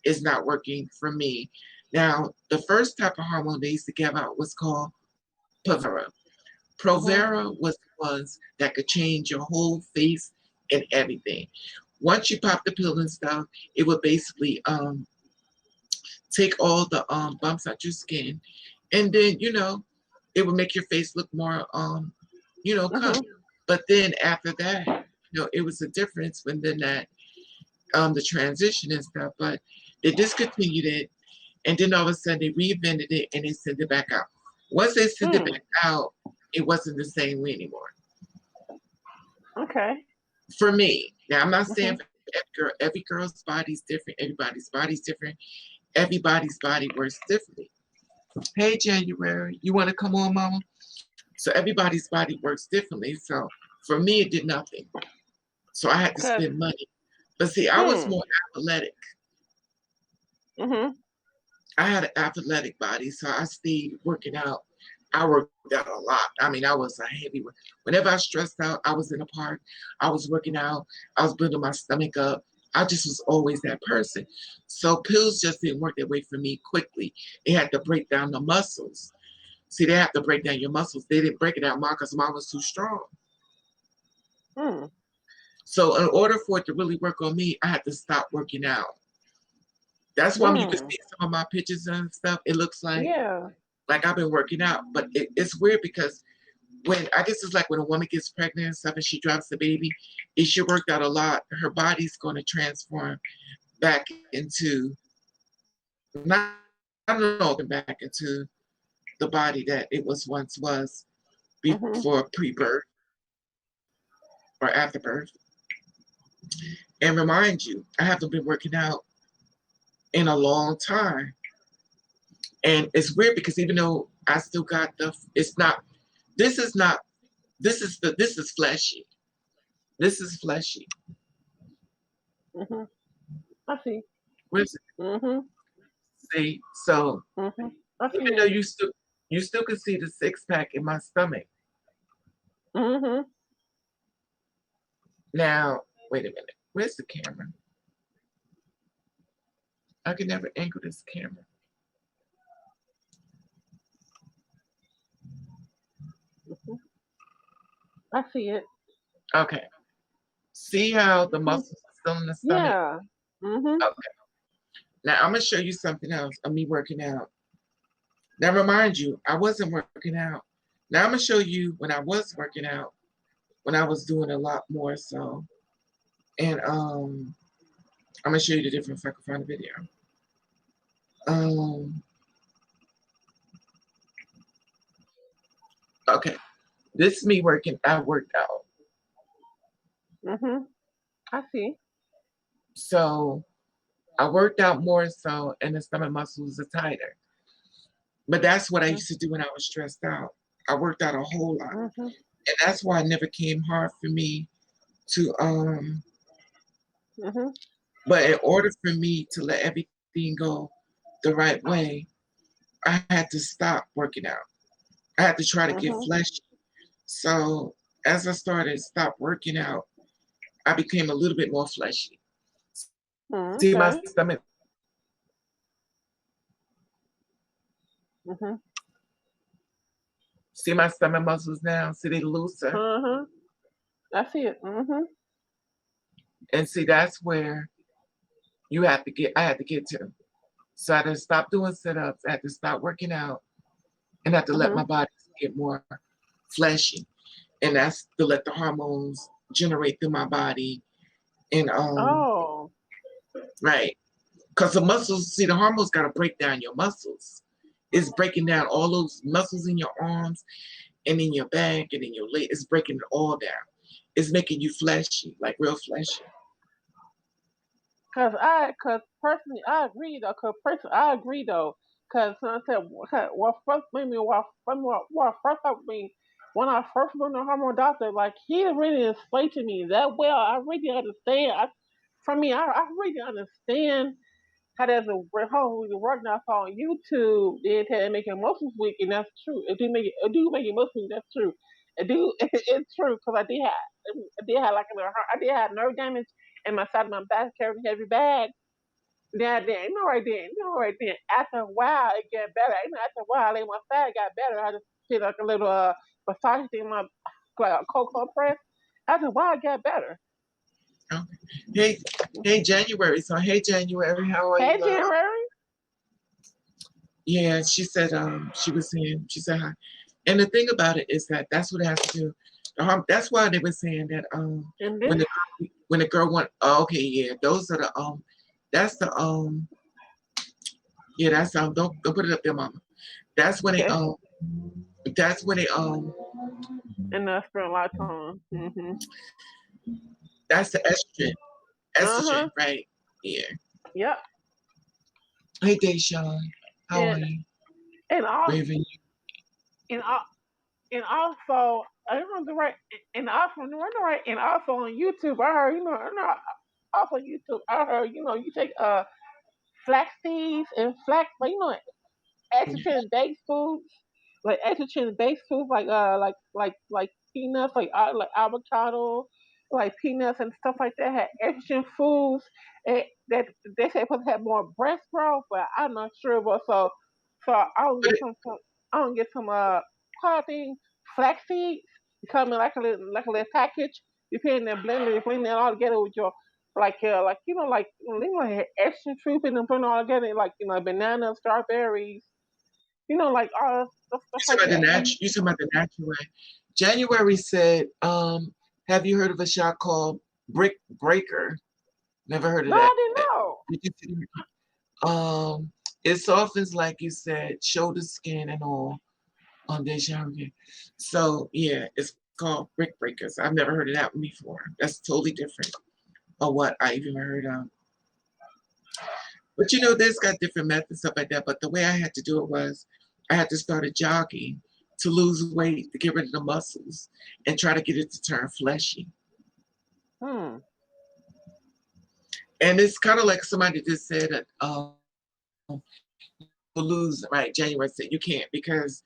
is not working for me. Now, the first type of hormone they used to give out was called Provera. Mhm. Provera was the ones that could change your whole face and everything. Once you pop the pill and stuff, it would basically take all the bumps out your skin, and then it would make your face look more Mhm. cut. But then after that, it was a difference when then that the transition and stuff. But they discontinued it, and then all of a sudden they reinvented it and they sent it back out. Once they sent it Mm. back out, it wasn't the same way anymore. Okay. For me, now I'm not saying Mhm. for every girl's body's different, everybody's body's different, everybody's body works differently. Hey, January, you want to come on, Mama? So everybody's body works differently. So for me, it did nothing. So I had to Cause. spend money. But see, I was Hmm. more athletic. Mhm. I had an athletic body, so I stayed working out. I worked out a lot. I mean, I was a heavy work. Whenever I stressed out, I was in the park. I was working out. I was building my stomach up. I just was always that person. So pills just didn't work that way for me quickly. They had to break down the muscles. See, they have to break down your muscles. They didn't break it down mine because mine was too strong. Hmm. So in order for it to really work on me, I had to stop working out. That's why you can Mm. see some of my pictures and stuff. It looks Yeah. like I've been working out, but it's weird because when I guess it's like when a woman gets pregnant and stuff and she drops the baby, if she worked out a lot, her body's going to transform back into not I don't know back into the body that it was once was Mhm. before pre-birth or after birth. And remind you, I haven't been working out in a long time. And it's weird because even though I still got it's not, this is not, this is fleshy. This is fleshy. Mhm. I see. Where's it? Mhm. See? So Mhm. I see even though it. you still can see the six pack in my stomach. Mhm. Now, wait a minute. Where's the camera? I can never angle this camera. Mhm. I see it. Okay. See how the Mhm. muscles are still in the stomach? Yeah. Mhm. Okay. Now I'm gonna show you something else of me working out. Now remind you, I wasn't working out. Now I'm gonna show you when I was working out, when I was doing a lot more so. And I'm gonna show you the difference if I can find a video. Um okay. This is me working, I worked out. Mhm. I see. So I worked out more so and the stomach muscles are tighter. But that's what I used to do when I was stressed out. I worked out a whole lot. Mm-hmm. And that's why it never came hard for me to Mm-hmm. but in order for me to let everything go the right way, I had to stop working out. I had to try to get Mm-hmm. fleshy. So as I started stop working out, I became a little bit more fleshy. See my Okay. stomach, Mm-hmm. see my stomach muscles now. See they looser, Uh-huh. I see it. Mm-hmm. and see that's where you have to get. I had to get to. So I had to stop doing sit-ups. I had to stop working out, and I had to let Mm-hmm. my body get more fleshy. And that's to let the hormones generate through my body. And Oh. right, because the muscles, see, the hormones got to break down your muscles. It's breaking down all those muscles in your arms and in your back and in your leg. It's breaking it all down. It's making you fleshy, like real fleshy. Cause personally, I agree though. I agree though. Cause I said, what first made me, what first helped me when I first went to the hormone doctor, like he really explained to me that well. I really understand. I really understand how there's a how we work now. I saw on YouTube, they tell make your muscles weak, and that's true. It do make your muscles weak. That's true. It do. It's true because I did have like I did have nerve damage in my side of my back, carrying heavy bags. Then, right then. After a while, it get better. After a while, like my side got better. I just did like a little massage thing in my like a cold press. After a while, it got better. Okay. Hey, hey, January. So, hey, January, how are you, Hey, love? January. Yeah, she said, she was saying, she said hi. And the thing about it is that that's what it has to do. That's why they were saying that And when this. the girl went, oh, okay, yeah, those are the that's the yeah, that's don't put it up there, mama. That's when they Okay. that's when they And I spent a lot of time. that's the estrogen, Uh huh. right? Yeah. Yep. Hey, Deshawn, how are And you? and all Raven, and all and also I remember right and also on YouTube I heard also YouTube I heard you take flax seeds and flax but estrogen based foods like estrogen based foods like peanuts like avocado like peanuts and stuff like that had estrogen foods that they say supposed to have more breast growth but I'm not sure but so but I don't get some thing flax seeds come in like a little package you put it in the blender you blend it all together with your like extra fruit and then put it all together like bananas strawberries like all stuff you like talking about that. you talking about the natural way. January said, have you heard of a shot called Brick Breaker? Never heard of No, I that. didn't know. Did you see? It softens like you said, shoulder skin and all on Deja Vu. So yeah, it's called Brick Breakers. I've never heard of that one before. That's totally different of what I even heard of. But there's got different methods, stuff like that. But the way I had to do it was I had to start jogging to lose weight, to get rid of the muscles, and try to get it to turn fleshy. Hmm. And it's kind of like somebody just said that to lose, right? January said you can't because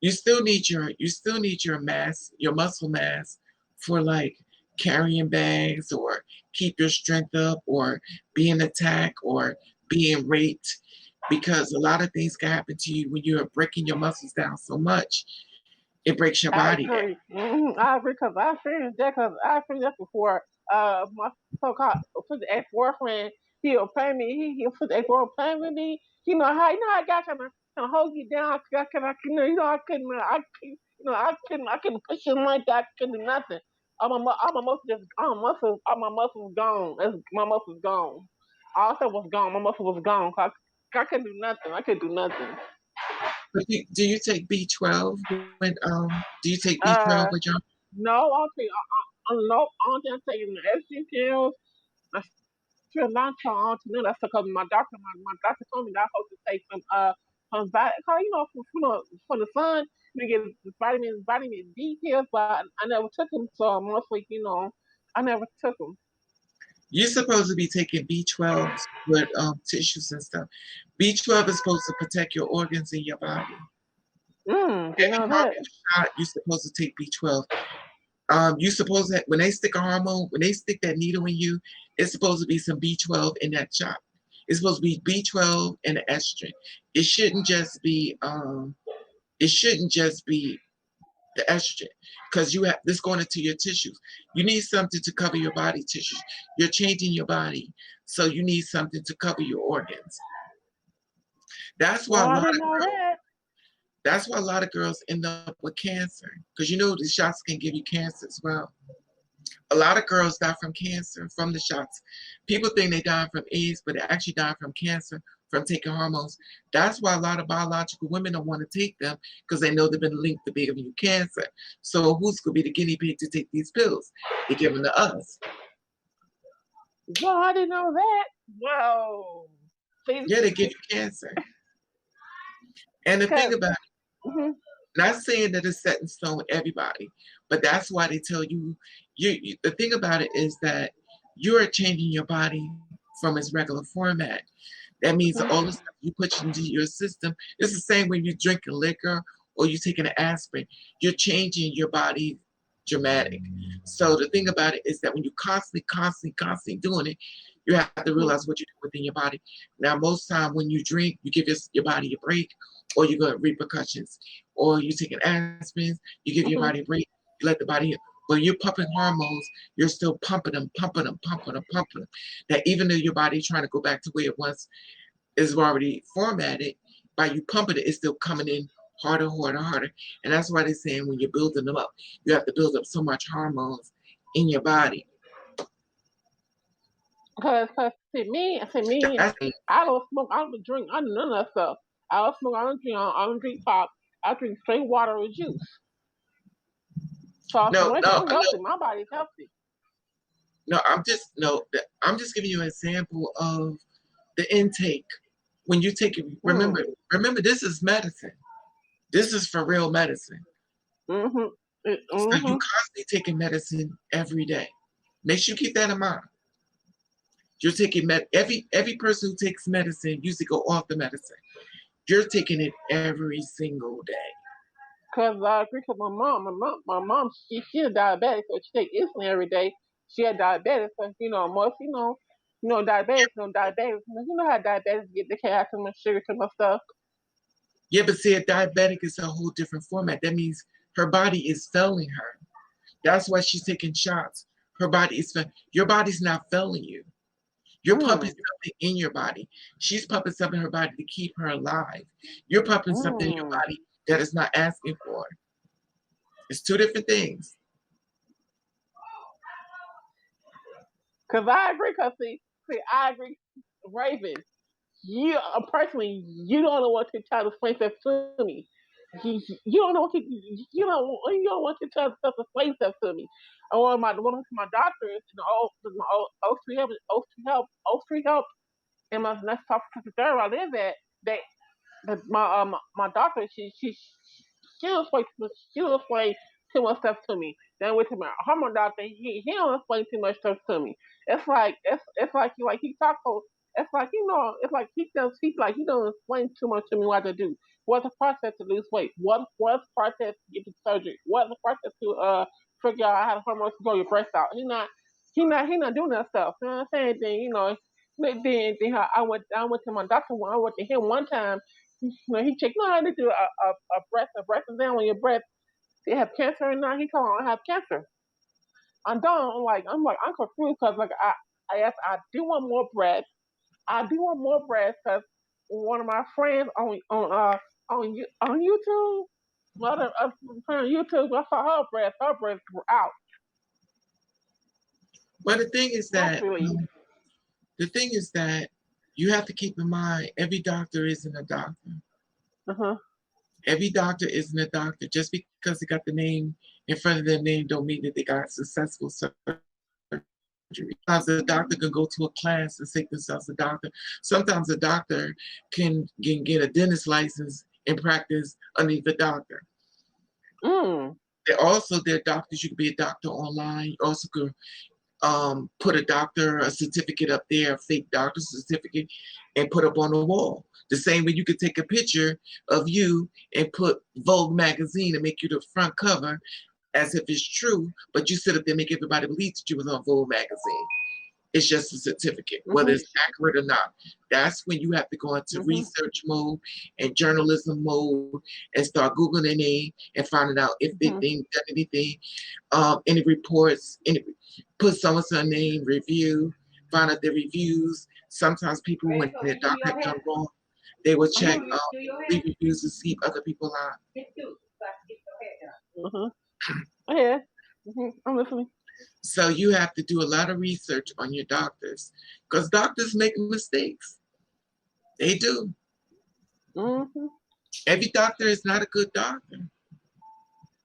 you still need your mass, your muscle mass for like carrying bags or keep your strength up or being attacked or being raped because a lot of things can happen to you when you're breaking your muscles down so much it breaks your I body down. agree. I agree because I experienced that before. My so-called ex boyfriend, he'll play me. He'll put the ex boyfriend playing with me. I got kind of hold you down. I couldn't push him like that. I couldn't do nothing. All my muscles gone. My muscles gone. All stuff was gone. My muscle was gone. I couldn't do nothing. I couldn't do nothing. But do you take B12 when do you take B12 Uh, with your no, I don't think no, I don't think I'm taking the estrogen pills. I feel long term. I don't know that's because my doctor told me that I'm supposed to take some you know, from the sun, you get vitamin D pills, but I never took them. So mostly, you know, I never took them. You're supposed to be taking B12 with tissues and stuff. B12 is supposed to protect your organs in your body. You know that. Shot, you're supposed to take B12. You supposed that when they stick a hormone, when they stick that needle in you, it's supposed to be some B12 in that shot. It's supposed to be B12 and estrogen. It shouldn't just be the estrogen, because you have this going into your tissues. You need something to cover your body tissues. You're changing your body, so you need something to cover your organs. That's why I didn't know that. That's why a lot of girls end up with cancer, because you know the shots can give you cancer as well. A lot of girls die from cancer from the shots. People think they die from AIDS, but they actually die from cancer from taking hormones. That's why a lot of biological women don't want to take them, because they know they've been linked to giving you cancer. So who's going to be the guinea pig to take these pills? They give them to us. Well, I didn't know that. Whoa. Yeah, they give you cancer. And the thing about it, not saying that it's set in stone with everybody, but that's why they tell you, the thing about it is that you are changing your body from its regular format. That means all the stuff you put into your system, it's the same when you're drinking liquor or you're taking an aspirin. You're changing your body dramatic. So the thing about it is that when you constantly doing it, you have to realize what you do within your body. Now, most time when you drink, you give your body a break, or you got repercussions. Or you take an aspirin, you give your body a break, you let the body. When you're pumping hormones, you're still pumping them. That even though your body trying to go back to where it once is already formatted, by you pumping it, it's still coming in harder. And that's why they're saying when you're building them up, you have to build up so much hormones in your body. Because to me, I don't smoke, I don't drink, I do none of that stuff. I don't smoke, I don't drink pop. I drink straight water or juice. So I'm healthy. My body's healthy. No, I'm just giving you an example of the intake. When you take it, remember, this is medicine. This is for real medicine. So you're constantly taking medicine every day. Make sure you keep that in mind. You're taking every person who takes medicine usually go off the medicine. You're taking it every single day. Because I agree with my mom, she's a diabetic, so she takes insulin every day. She had diabetes, so diabetes, you know how diabetics get, they can't have too much sugar, too much stuff. Yeah, but see, a diabetic is a whole different format. That means her body is failing her. That's why she's taking shots. Her body is your body's not failing you. You're pumping something in your body. She's pumping something in her body to keep her alive. You're pumping something in your body that is not asking for it. It's two different things. Because I agree, I agree, Raven. You personally, you don't know what to try to explain stuff to me. You don't know what to, you don't want to try to explain stuff to me. Or one of my doctors, Oak Street Health, and my next top there I live at, my doctor, she'll explain too much stuff to me. Then with my hormone doctor, he don't explain too much stuff to me. It's like he talk for, it's like he don't explain too much to me what to do. What's the process to lose weight? What's the process to get to surgery? What's the process to figure out how the hormones to grow your breast out? He not doing that stuff. You know what I'm saying? Then I went to my doctor. I went to him one time. He checked. No, I need to do a breast exam on your breast. They have cancer or not? He told me I have cancer. I'm done. I'm confused because I do want more breast. I do want more breast because one of my friends on YouTube, mother on YouTube, I saw her breasts. Her breasts were out. But the thing is that you have to keep in mind every doctor isn't a doctor. Every doctor isn't a doctor. Just because they got the name in front of their name don't mean that they got successful surgery. Sometimes the doctor can go to a class and say themselves a doctor. Sometimes a doctor can get a dentist license and practice underneath the doctor. Mm. They're doctors. You can be a doctor online. You also could put a certificate up there, a fake doctor certificate, and put up on the wall. The same way you could take a picture of you and put Vogue magazine and make you the front cover as if it's true, but you sit up there and make everybody believe that you was on Vogue magazine. It's just a certificate, whether it's accurate or not. That's when you have to go into research mode and journalism mode and start Googling their name and finding out if they think done anything, any reports, put someone's name, review, find out their reviews. Sometimes people, when their doctor had done wrong, they will check leave reviews to see if other people are. Yeah. I'm listening. So you have to do a lot of research on your doctors because doctors make mistakes. They do. Every doctor is not a good doctor.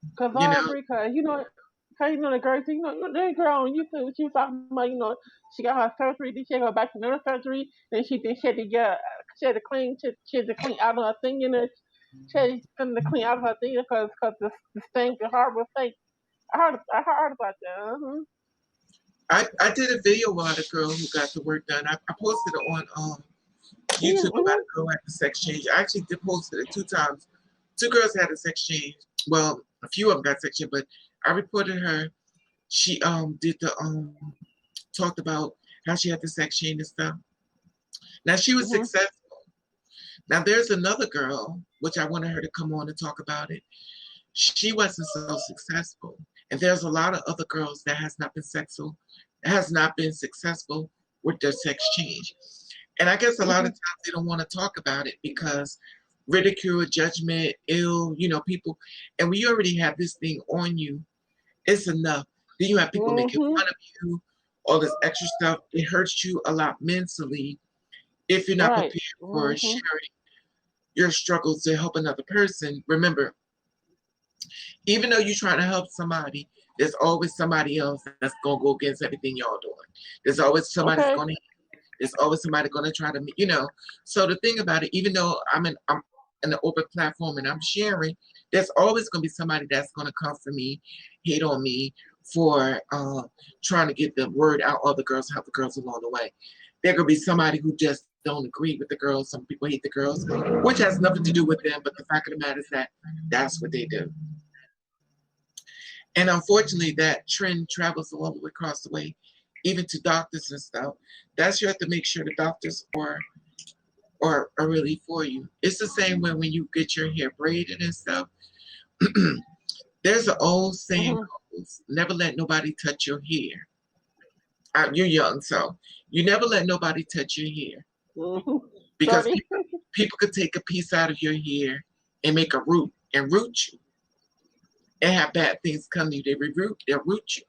Because I agree, because the girl, that girl on YouTube, she was talking about, she got her surgery, then she had to go back to another surgery, then she had to clean out of her thing, and she had to clean out of her thing because the stink, the horrible thing. I heard about that. I did a video about a girl who got the work done. I posted it on YouTube about a girl at the sex change. I actually did posted it 2 times. 2 girls had a sex change. Well, a few of them got sex change, but I reported her. She did the talked about how she had the sex change and stuff. Now she was successful. Now there's another girl, which I wanted her to come on and talk about it. She wasn't so successful. And there's a lot of other girls that has not been successful with their sex change. And I guess a lot of times they don't want to talk about it because ridicule, judgment, people. And when you already have this thing on you, it's enough. Then you have people making fun of you, all this extra stuff. It hurts you a lot mentally if you're not prepared for sharing your struggles to help another person. Remember, even though you're trying to help somebody, there's always somebody else that's gonna go against everything y'all doing. There's always somebody there's always somebody gonna try to, So the thing about it, even though I'm in an open platform and I'm sharing, there's always gonna be somebody that's gonna come for me, hate on me for trying to get the word out. Other girls help the girls along the way. There could be somebody who just don't agree with the girls. Some people hate the girls, which has nothing to do with them. But the fact of the matter is that that's what they do. And unfortunately, that trend travels all the way across the way, even to doctors and stuff. You have to make sure the doctors are really for you. It's the same way when you get your hair braided and stuff. There's an old saying goes, never let nobody touch your hair. You're young, so you never let nobody touch your hair. Because people could take a piece out of your hair and make a root and root you. And have bad things come to you. They'll root you.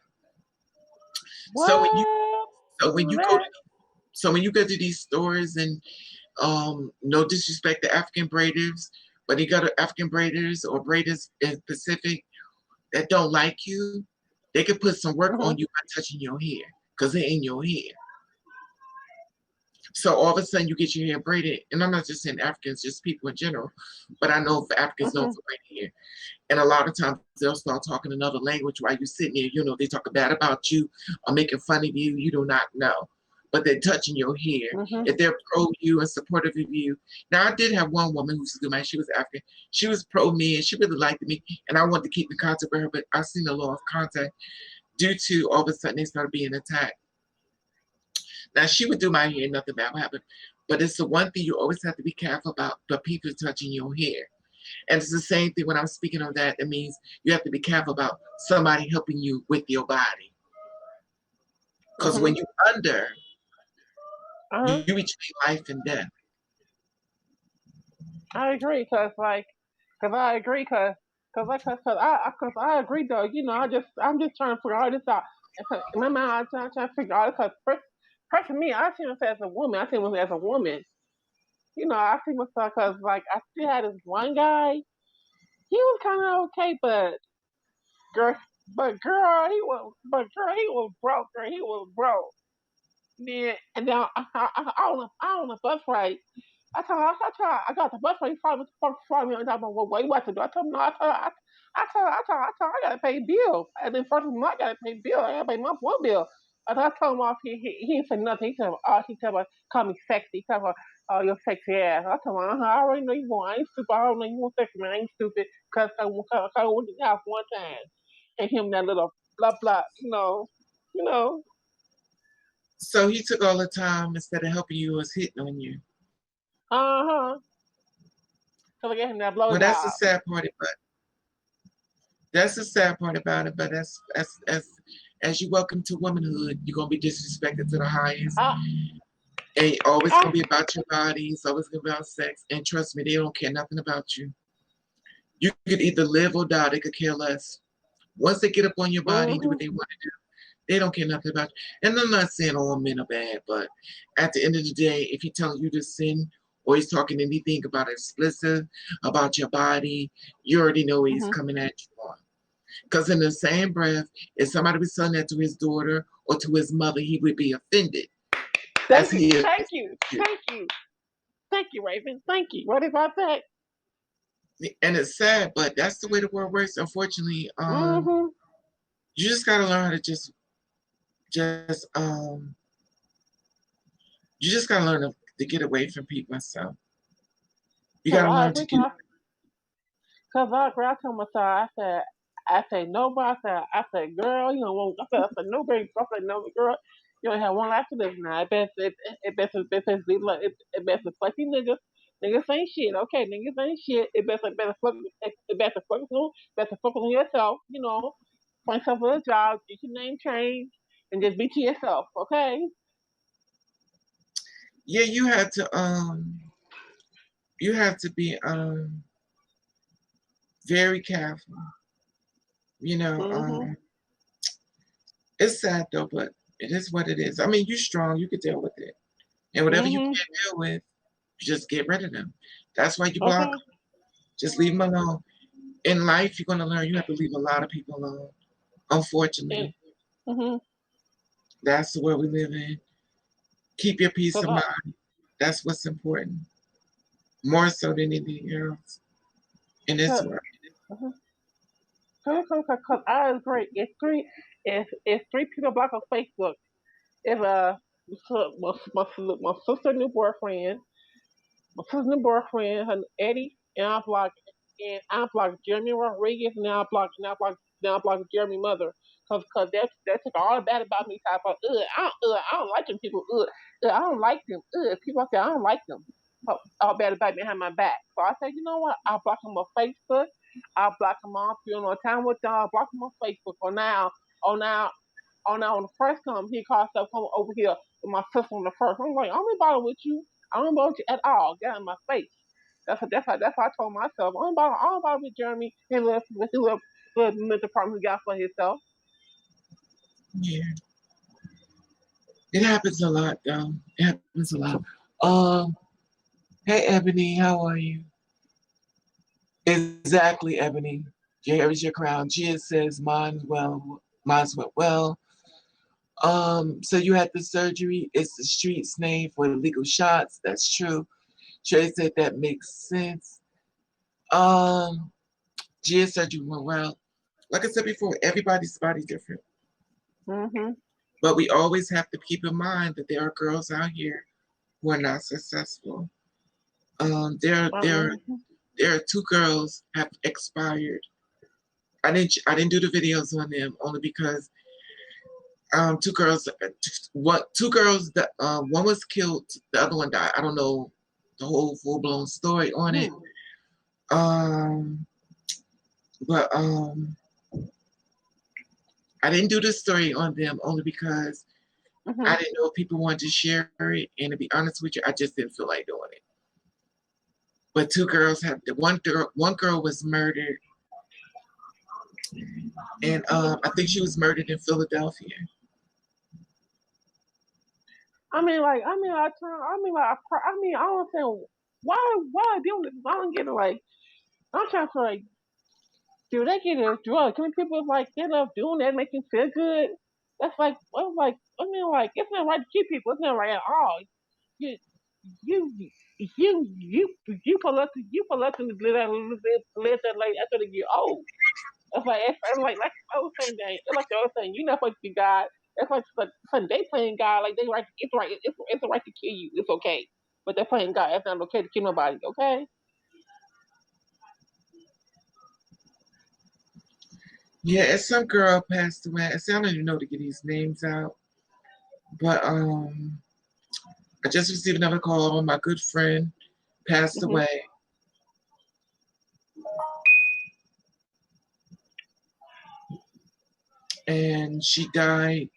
So when you go to these stores and no disrespect to African braiders, but you got African braiders or braiders in Pacific that don't like you, they can put some work on you by touching your hair because they're in your hair. So all of a sudden you get your hair braided, and I'm not just saying Africans, just people in general, but I know for Africans known for braiding hair. And a lot of times they'll start talking another language while you're sitting there. They talk bad about you or making fun of you. You do not know. But they're touching your hair. If they're pro you and supportive of you. Now, I did have one woman who's a good man. She was African. She was pro me and she really liked me. And I wanted to keep in contact with her, but I seen a lot of contact due to all of a sudden they started being attacked. Now, she would do my hair, nothing bad would happen. But it's the one thing you always have to be careful about, the people touching your hair. And it's the same thing when I'm speaking on that. It means you have to be careful about somebody helping you with your body. Because when you're under, you between life and death. I agree, cause I agree, cause I agree though. I'm just trying to figure all this out. In my mind, I'm trying to figure out, cause first for me, I see myself as a woman. I see myself as a woman. I see myself because I still had this one guy. He was kind of okay, but girl, he was broke, girl. He was broke. Then and then I on the bus ride. I got the bus ride. He me and I about what you about to do. I told him no. I gotta pay bills. And then first of all, I gotta pay bill. I gotta pay my one bill. I told him off. He didn't say nothing. He said, call me sexy. He said, oh, you're sexy ass. I told him, I already know you want. I ain't stupid. I already know you want sexy man. I ain't stupid. Cause I went to the house one time and him that little blah blah. You know. So he took all the time instead of helping you, was hitting on you. Uh-huh. So I get him that Well, that's the blowjob. sad part about it. That's the sad part about it. But as you welcome to womanhood, you're gonna be disrespected to the highest. I, And always I, gonna be about your body. It's always gonna be about sex. And trust me, they don't care nothing about you. You could either live or die. They could care less. Once they get up on your body, do mm-hmm, what they want to do. They don't care nothing about you. And I'm not saying all men are bad, but at the end of the day, if he's telling you to sin or he's talking anything about explicit, about your body, you already know he's mm-hmm. coming at you on. Because in the same breath, if somebody was telling that to his daughter or to his mother, he would be offended as Thank you, he is thank you, you. thank you, thank you, Raven. Thank you. What about that? And it's sad, but that's the way the world works. Unfortunately, Mm-hmm. you just gotta learn how to just you just gotta learn to get away from people and stuff. You Cause gotta I learn to agree. get Cause I agree. I told myself, I said no, but I said, girl, I said no, baby, I said no, girl, you only have one life to live now. It best to fuck these niggas. Niggas ain't shit, okay? Niggas ain't shit. Better focus on yourself. Find yourself a job, get your name changed, and just be to yourself, okay? yeah, you have to be very careful. You know, Mhm. it's sad though, but it is what it is. I mean, you're strong, you can deal with it. And whatever you Mhm. can't deal with, you just get rid of them. That's why you block Okay. them. Just leave them alone. In life, you're gonna learn you have to leave a lot of people alone. And Unfortunately, mhm. that's the world we live in. Keep your peace Cause of mind. That's what's important. More so than anything else in this cause, world. mhm. Cause I agree. If three people block on Facebook, if my sister new boyfriend, her Eddie, and I blocked Jeremy Rodriguez, and now I blocked Jeremy mother, cause that took all bad about me. So I thought, I don't like them people. I don't like them. People out there, I don't like them. All bad about behind my back. So I said, you know what? I'll block them on Facebook. I'll block them on feeling no time with them. I'll block them on Facebook. Or now, on the first time he called stuff come over here with my sister on the first. I'm like, I don't bother with you. I don't bother with you at all. Get out of my face. That's what I told myself. I don't bother with Jeremy. His little mental problem he got for himself. Yeah, it happens a lot, though. It happens a lot. Um, hey, Ebony, how are you? Exactly, Ebony. Here is your crown. Gia says, mine's went well. So you had the surgery. It's the streets name for illegal shots. That's true. Trey said that makes sense. Um, Gia surgery went well. Like I said before, everybody's body different. Mm-hmm. But we always have to keep in mind that there are girls out here who are not successful. Um, there, there, Mm-hmm. there are two girls have expired. I didn't do the videos on them only because two girls, two girls that one was killed, the other one died. I don't know the whole full blown story on it. Mm-hmm. Um, but I didn't do the story on them only because Mm-hmm. I didn't know if people wanted to share it. And to be honest with you, I just didn't feel like doing it. But two girls have the one girl was murdered, and I think she was murdered in Philadelphia. I don't understand why doing this. I don't get it. Like, I'm trying to like. dude, they get a drug. How many people like they love doing that, make you feel good? That's like, I'm like, I mean, like, it's not right to keep people. It's not right at all. You, you, you for letting to live that late after they get old. That's like, like I was saying that, it's like the other thing. You're not supposed to be God. That's like something they playing God. Like they right, it's right, it's a right to kill you. It's okay, but they're playing God. It's not okay to kill nobody. Okay. Yeah, and some girl passed away. I see, I don't even know to get these names out, but I just received another call. My good friend passed Mhm. away, and she died.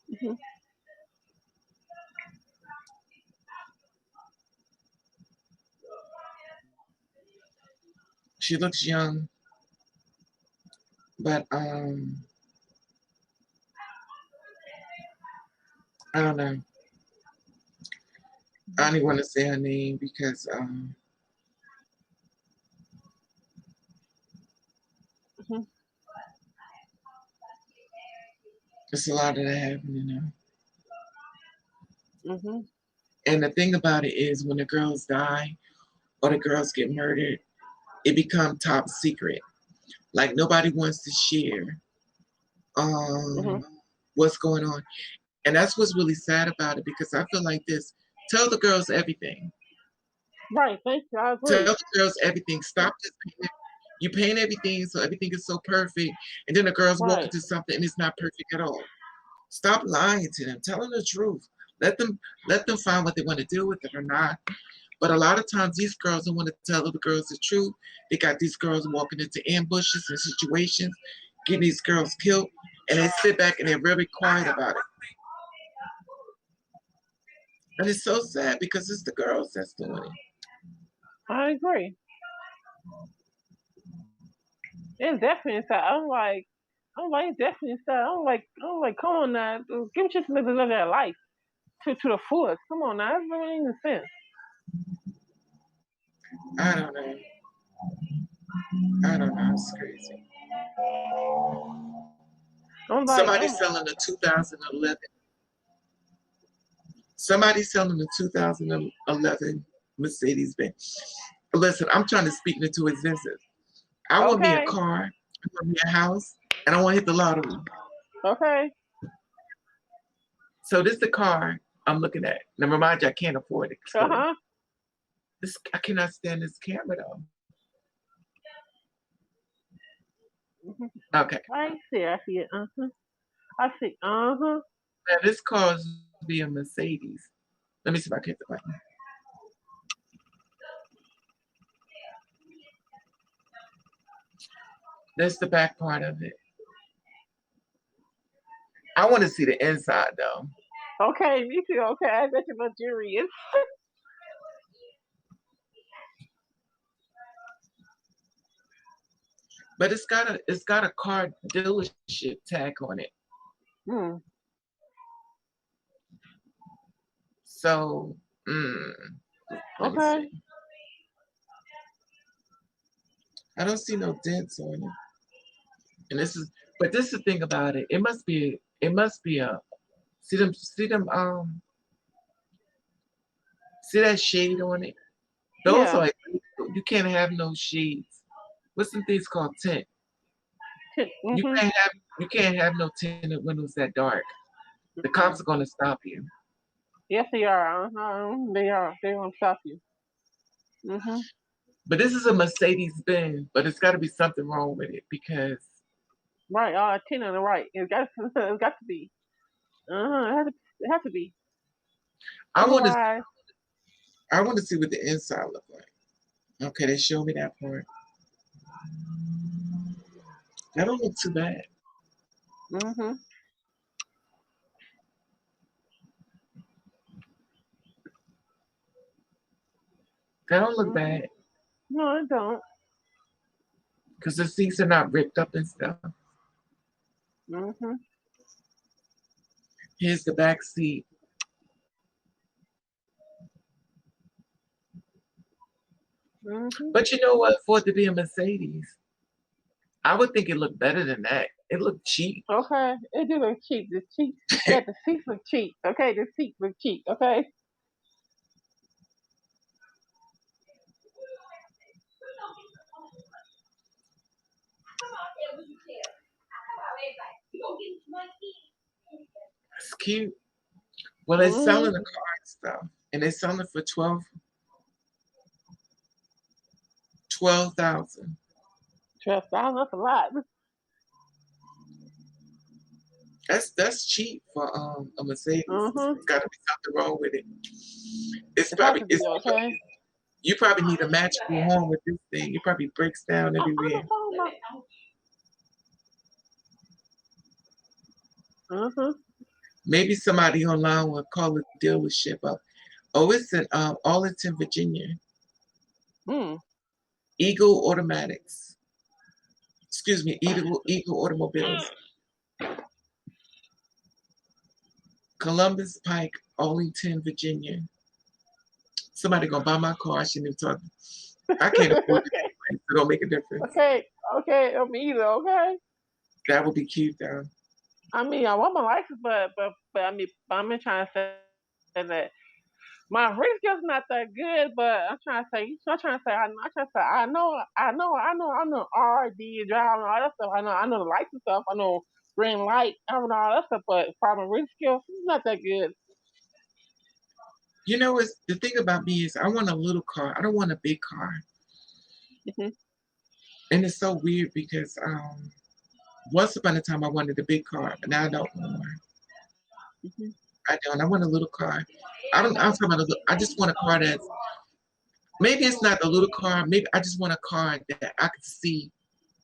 Mhm. She looks young, but I don't know. I don't even want to say her name because Mhm. there's a lot of that happening. Mhm. And the thing about it is, when the girls die or the girls get murdered, it becomes top secret. Like nobody wants to share Mhm. um, what's going on. And that's what's really sad about it because I feel like this. Tell the girls everything. Right. Thank you. I Tell agree. the girls everything. Stop this painting. You paint everything so everything is so perfect. And then the girls walk Right. into something and it's not perfect at all. Stop lying to them. Tell them the truth. Let them find what they want to do with it or not. But a lot of times these girls don't want to tell the girls the truth. They got these girls walking into ambushes and situations, getting these girls killed, and they sit back and they're very quiet about it. And it's so sad because it's the girls that's doing it. I agree. It's definitely sad. I'm like, definitely sad. Come on now. Give just live their life to the fullest. Come on now. That's really in sense. I don't know. I don't know. It's crazy. I'm like, Somebody's selling a 2011. Somebody's selling a 2011 Mercedes Benz. Listen, I'm trying to speak into existence. I want me a okay, car, I want me a house, and I want to hit the lottery. okay, So this is the car I'm looking at. Now remind you, I can't afford it uh fully. huh. This I cannot stand this camera though. Mm-hmm. Okay. I see it. Uh huh. I see. Uh huh. Now this car is via Mercedes. Let me see if I can hit the button. That's the back part of it. I want to see the inside though. Okay, me too. Okay, I bet you're luxurious. But it's got a car dealership tag on it. Hmm. So let me Okay. see. I don't see no dents on it. And this is the thing about it. It must be a see that shade on it? Those are Yeah. like you can't have no shades. What's some things called tint? You Mhm. can't have you can't have no tinted windows that dark. The cops are gonna stop you. Yes, they are. They are. They won't stop you. Mhm. But this is a Mercedes Benz, but it's gotta be something wrong with it because Right. 10 on the right. It's got. It's got to be. It has to. It has to be. I want to Otherwise. I want to see what the inside look like. Okay, they show me that part. That don't look too bad. Mhm. That don't look Mhm. bad No, I don't. because the seats are not ripped up and stuff. Mhm. Here's the back seat. Mhm. But you know what? For it to be a Mercedes, I would think it looked better than that. It looked cheap. Okay. It do look cheap. The cheap. Yeah, the seats look cheap. Okay, the seats look cheap. Okay. It's cute. Well, they're Mhm. selling the car and stuff, and they're selling it for 12,000. $12,000. That's a lot. That's cheap for a Mercedes. Mhm. It's got to be something wrong with it. It's It has probably to be it's okay. you probably need a magical horn with this thing. It probably breaks down I'm on everywhere. the phone. Mhm. Maybe somebody online will call the dealership up. Oh, it's in Arlington, Virginia. Mm. Eagle Automatics. Excuse me, Eagle Automobiles. Columbus Pike, Arlington, Virginia. Somebody gonna buy my car. I shouldn't even talk. I can't afford it anyway, so it don't make a difference. Okay. Okay. Me either. Okay. That would be cute though. I mean, I want my license, but I mean, I'm trying to say that my risk is not that good. But I'm trying to say, I know RD drive and all that stuff. I know the license stuff. I know green light, I know all that stuff. But for my risk skills, it's not that good. You know, it's the thing about me is I want a little car. I don't want a big car. Mhm. And it's so weird because once upon a time I wanted a big car, but now I don't want one. Mhm. I don't. I want a little car. I'm talking about I just want a car that's maybe it's not the little car. Maybe I just want a car that I can see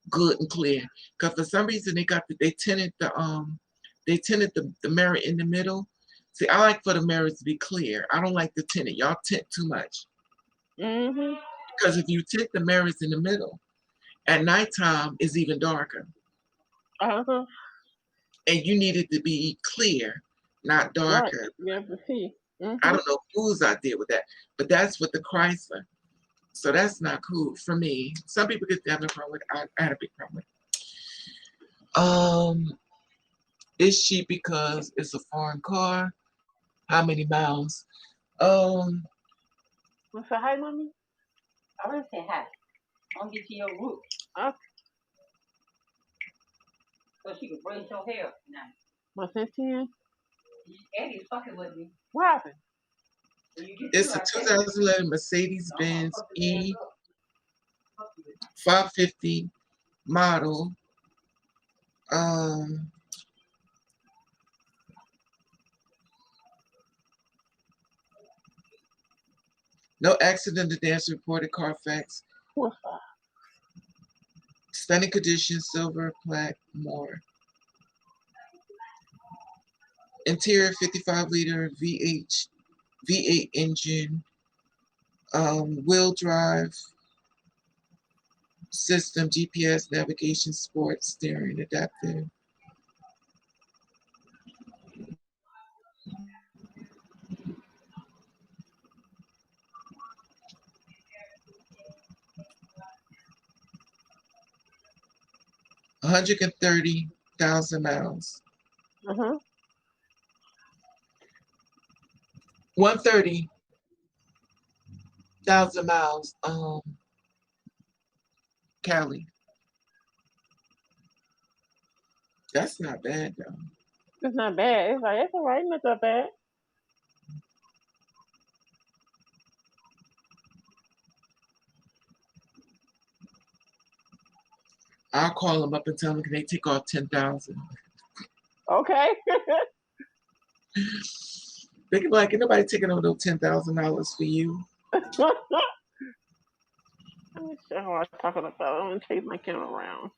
good and clear. Because for some reason they tinted the mirror in the middle. See, I like for the mirrors to be clear. I don't like the tinted. Y'all tint too much. Mhm. Because if you tint the mirrors in the middle, at nighttime it's even darker. Uh huh. And you need it to be clear, not Right. darker. You have to see. I Mhm. don't know who's out there with that, but that's with the Chrysler. So that's not cool for me. Some people get that no problem with. I had a big problem with. It's cheap because it's a foreign car. How many miles? Um, Wanna say hi, mommy? I want to say hi. I want to get to your root Uh, so she can braid your hair now. my 15. Eddie's fucking with me. What happened? When you get it's through, a I tell you. 2011 I'm gonna Mercedes-Benz fuck his ass E up. Fuck you. 550 model. Um, no accident or damage reported. Carfax. What's up? Stunning condition, silver plaque, more. Interior 55-liter V8 engine, wheel drive system, GPS navigation, sports steering, adaptive. $130,000 miles. Uh huh. 130,000 miles. Cali. That's not bad though. It's not bad. It's like it's alright. Not that bad. I'll call them up and tell them can they take off 10,000. Okay. They can be like, ain't nobody taking on those $10,000 for you. Let me show what I'm talking about. I'm gonna change my camera around.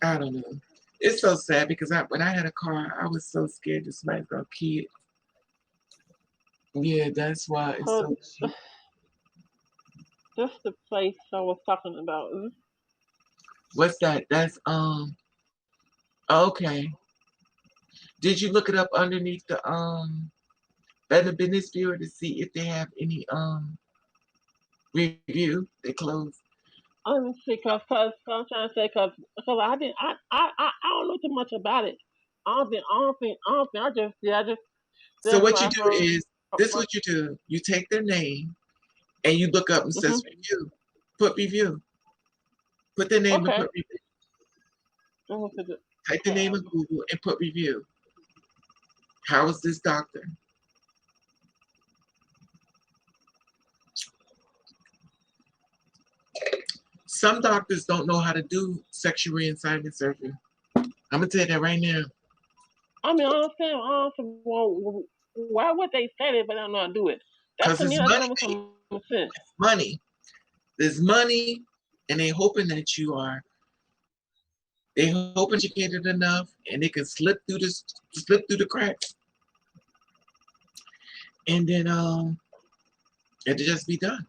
I don't know. It's so sad because when I had a car, I was so scared that somebody's gonna key it. Yeah, that's why it's So so cheap. just the place I was talking about. What's that? That's okay. Did you look it up underneath the Better Business Bureau to see if they have any review. They closed. Let me see, cause I'm trying to say, cause I don't know too much about it. I just So that's what you my do from. is this: is what you do. You take their name and you look up and says Mm-hmm. review. Put review. Put their name and Okay. put review. Let me see Type the name in Google and put review. How is this doctor? Some doctors don't know how to do sexual reassignment surgery. I'm gonna tell you that right now. I mean, I understand. Well, why would they say it but they don't know how to do it? That Because to me, it's that money. doesn't make some sense. Money. There's money, and they hoping that you are. They hoping educated enough, and they can slip through the cracks, and then it'll just be done.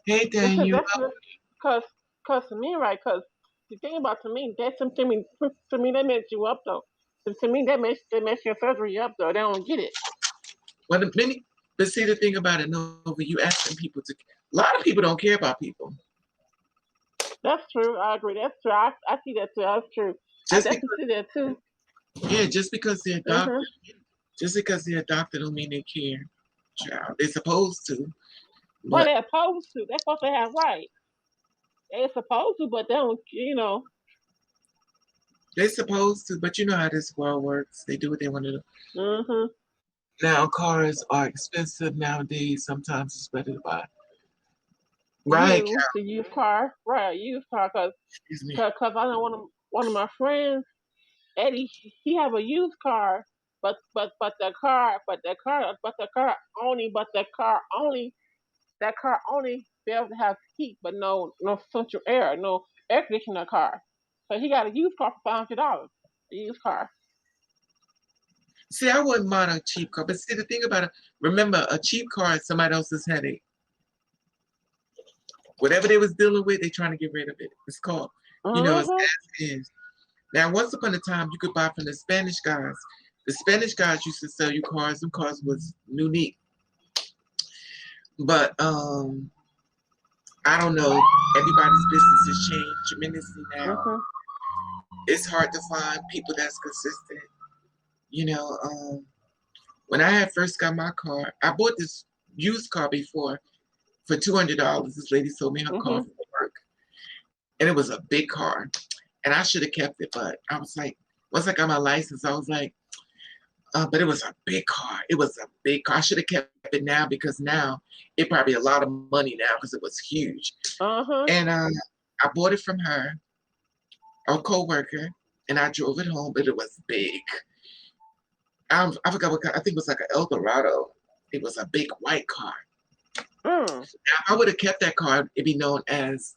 Hey, Daniel. Cause to me, right? Cause the thing about to me, to me that mess you up though. To me that mess your surgery up though. They don't get it. Well, but see the thing about it, Nova, you asking people to. A lot of people don't care about people. That's true. I agree. That's true. I see that too. That's true. I definitely see that too. Yeah, just because they're a doctor, Mm-hmm. just because they're a doctor don't mean they care. Child, they're supposed to. Well, But they're supposed to. They're supposed to have right. They're supposed to, but they don't. they're supposed to. But you know how this world works. They do what they want to do. Mm-hmm. Now cars are expensive nowadays. Sometimes it's better to buy. Right, The used car, right? Used car, excuse me. cause I know one of my friends, Eddie, he have a used car, but the car only be able to have heat, but no central air, no air conditioner car. So he got a used car for $500. A used car. See, I wouldn't mind a cheap car, but see the thing about it. Remember, a cheap car is somebody else's headache. Whatever they was dealing with, they trying to get rid of it. It's called, it's Mm-hmm. as is. Now, once upon a time, you could buy from the Spanish guys. The Spanish guys used to sell you cars. Them cars was unique. But I don't know. Everybody's business has changed tremendously now. Mm-hmm. It's hard to find people that's consistent. When I had first got my car, I bought this used car before for $200. This lady sold me her car Mm-hmm. for work, and it was a big car, and I should have kept it, but I was like, once I got my license, I was like, but it was a big car. It was a big car. I should have kept it now because now it probably a lot of money now because it was huge. Uh-huh. And I bought it from her, a co-worker, and I drove it home, but it was big. I forgot what car. I think it was like an Eldorado. It was a big white car. Mm. Now, if I would have kept that car, it'd be known as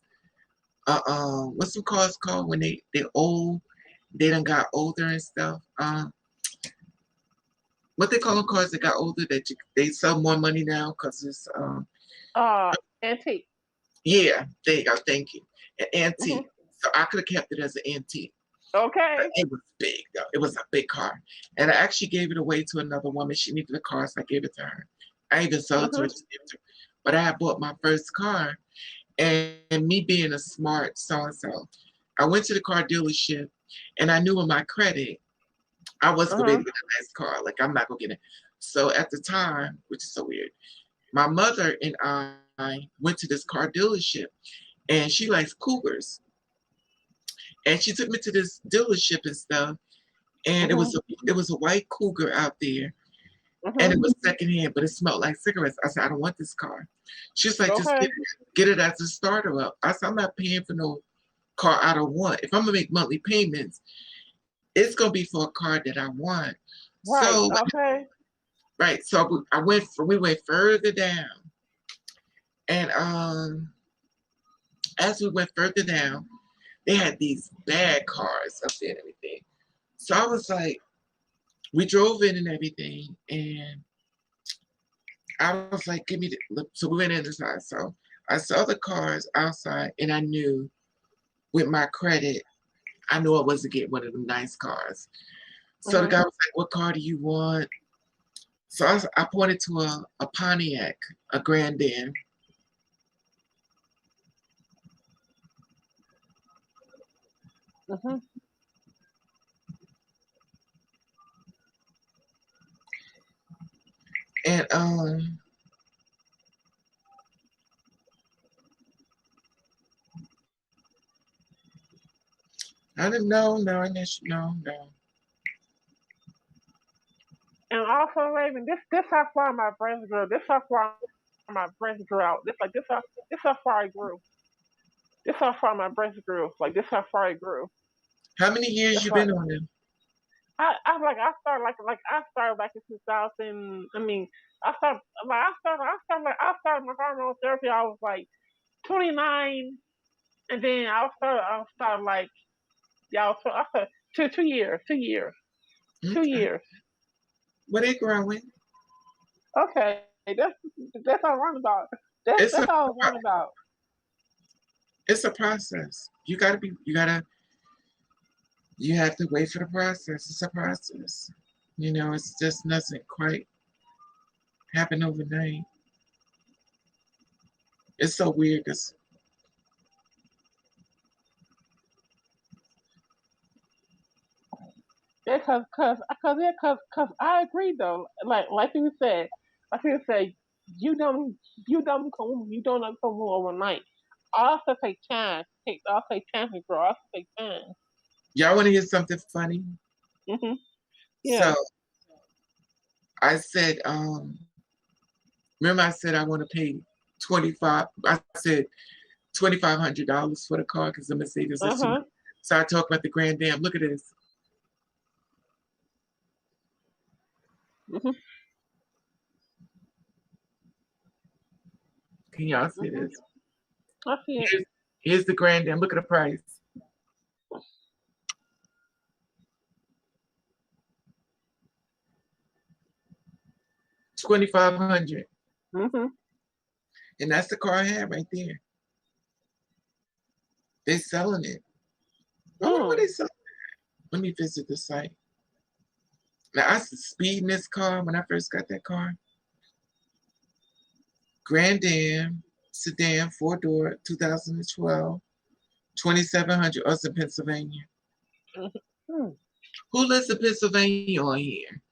what's some cars called when they're old, they done got older and stuff. What they call them cars that got older that they sell more money now because it's Antique. yeah, there you go, thank you. An antique. Mm-hmm. So I could have kept it as an antique. Okay. But it was big though. It was a big car. And I actually gave it away to another woman. She needed a car, so I gave it to her. I even sold it to her, just gave it to her. But I had bought my first car, and me being a smart so-and-so, I went to the car dealership and I knew with my credit, I wasn't gonna be able to get a nice car. Like I'm not gonna get it. So at the time, which is so weird, my mother and I went to this car dealership, and she likes Cougars. And she took me to this dealership and stuff, and it was a white Cougar out there, and it was secondhand, but it smelled like cigarettes. I said, I don't want this car. She was like, just get it as a starter up. I said, I'm not paying for no car I don't want. If I'm gonna make monthly payments, it's gonna be for a car that I want. Right. So right. So we went further down. And as we went further down, they had these bad cars up there and everything. So I was like, we drove in and everything, and I was like, give me the look. So we went inside. So I saw the cars outside, and I knew with my credit, I knew I wasn't getting one of them nice cars. So the guy was like, what car do you want? So I pointed to a Pontiac, a Grand Am. Mhm. And I didn't know, no, I didn't no, no. And also, Raven, this how far my breast grew. This how far my breast grew out. This how far I grew. This how far my breast grew. Like this how far I grew. How many years That's you like been on them? I started I started back in 2000. I mean, I started my hormone therapy. I was like 29, and then I started like y'all. So I started 2 years, 2 years, two Okay. years. Well, they growing. Okay, that's all I'm wrong about. It's a That's all I'm wrong about. it's a process. You have to wait for the process. It's a process. You know, it's just doesn't quite happen overnight. It's so weird because Yeah, cause I agree though. Like you said, you don't you don't come overnight. Also take chance. Also take chances, bro. Also take chance. y'all want to hear something funny. Mhm. So Yeah. I said, remember I said I want to pay 25. I said $2,500 for the car because the Mercedes Uh is too. huh. So I talked about the Grand Dam. Look at this. Mhm. Can y'all see Mhm. this? I see it. Here's the Grand Dam. Look at the price. 2,500. Mhm. And that's the car I had right there. They're selling it. I wonder what Mm. they selling. Let me visit the site. Now I was speeding this car when I first got that car. Grand Am sedan, 4-door, 2012, 2,700, us in Pennsylvania. Mhm. Mm. Who lives in Pennsylvania on here?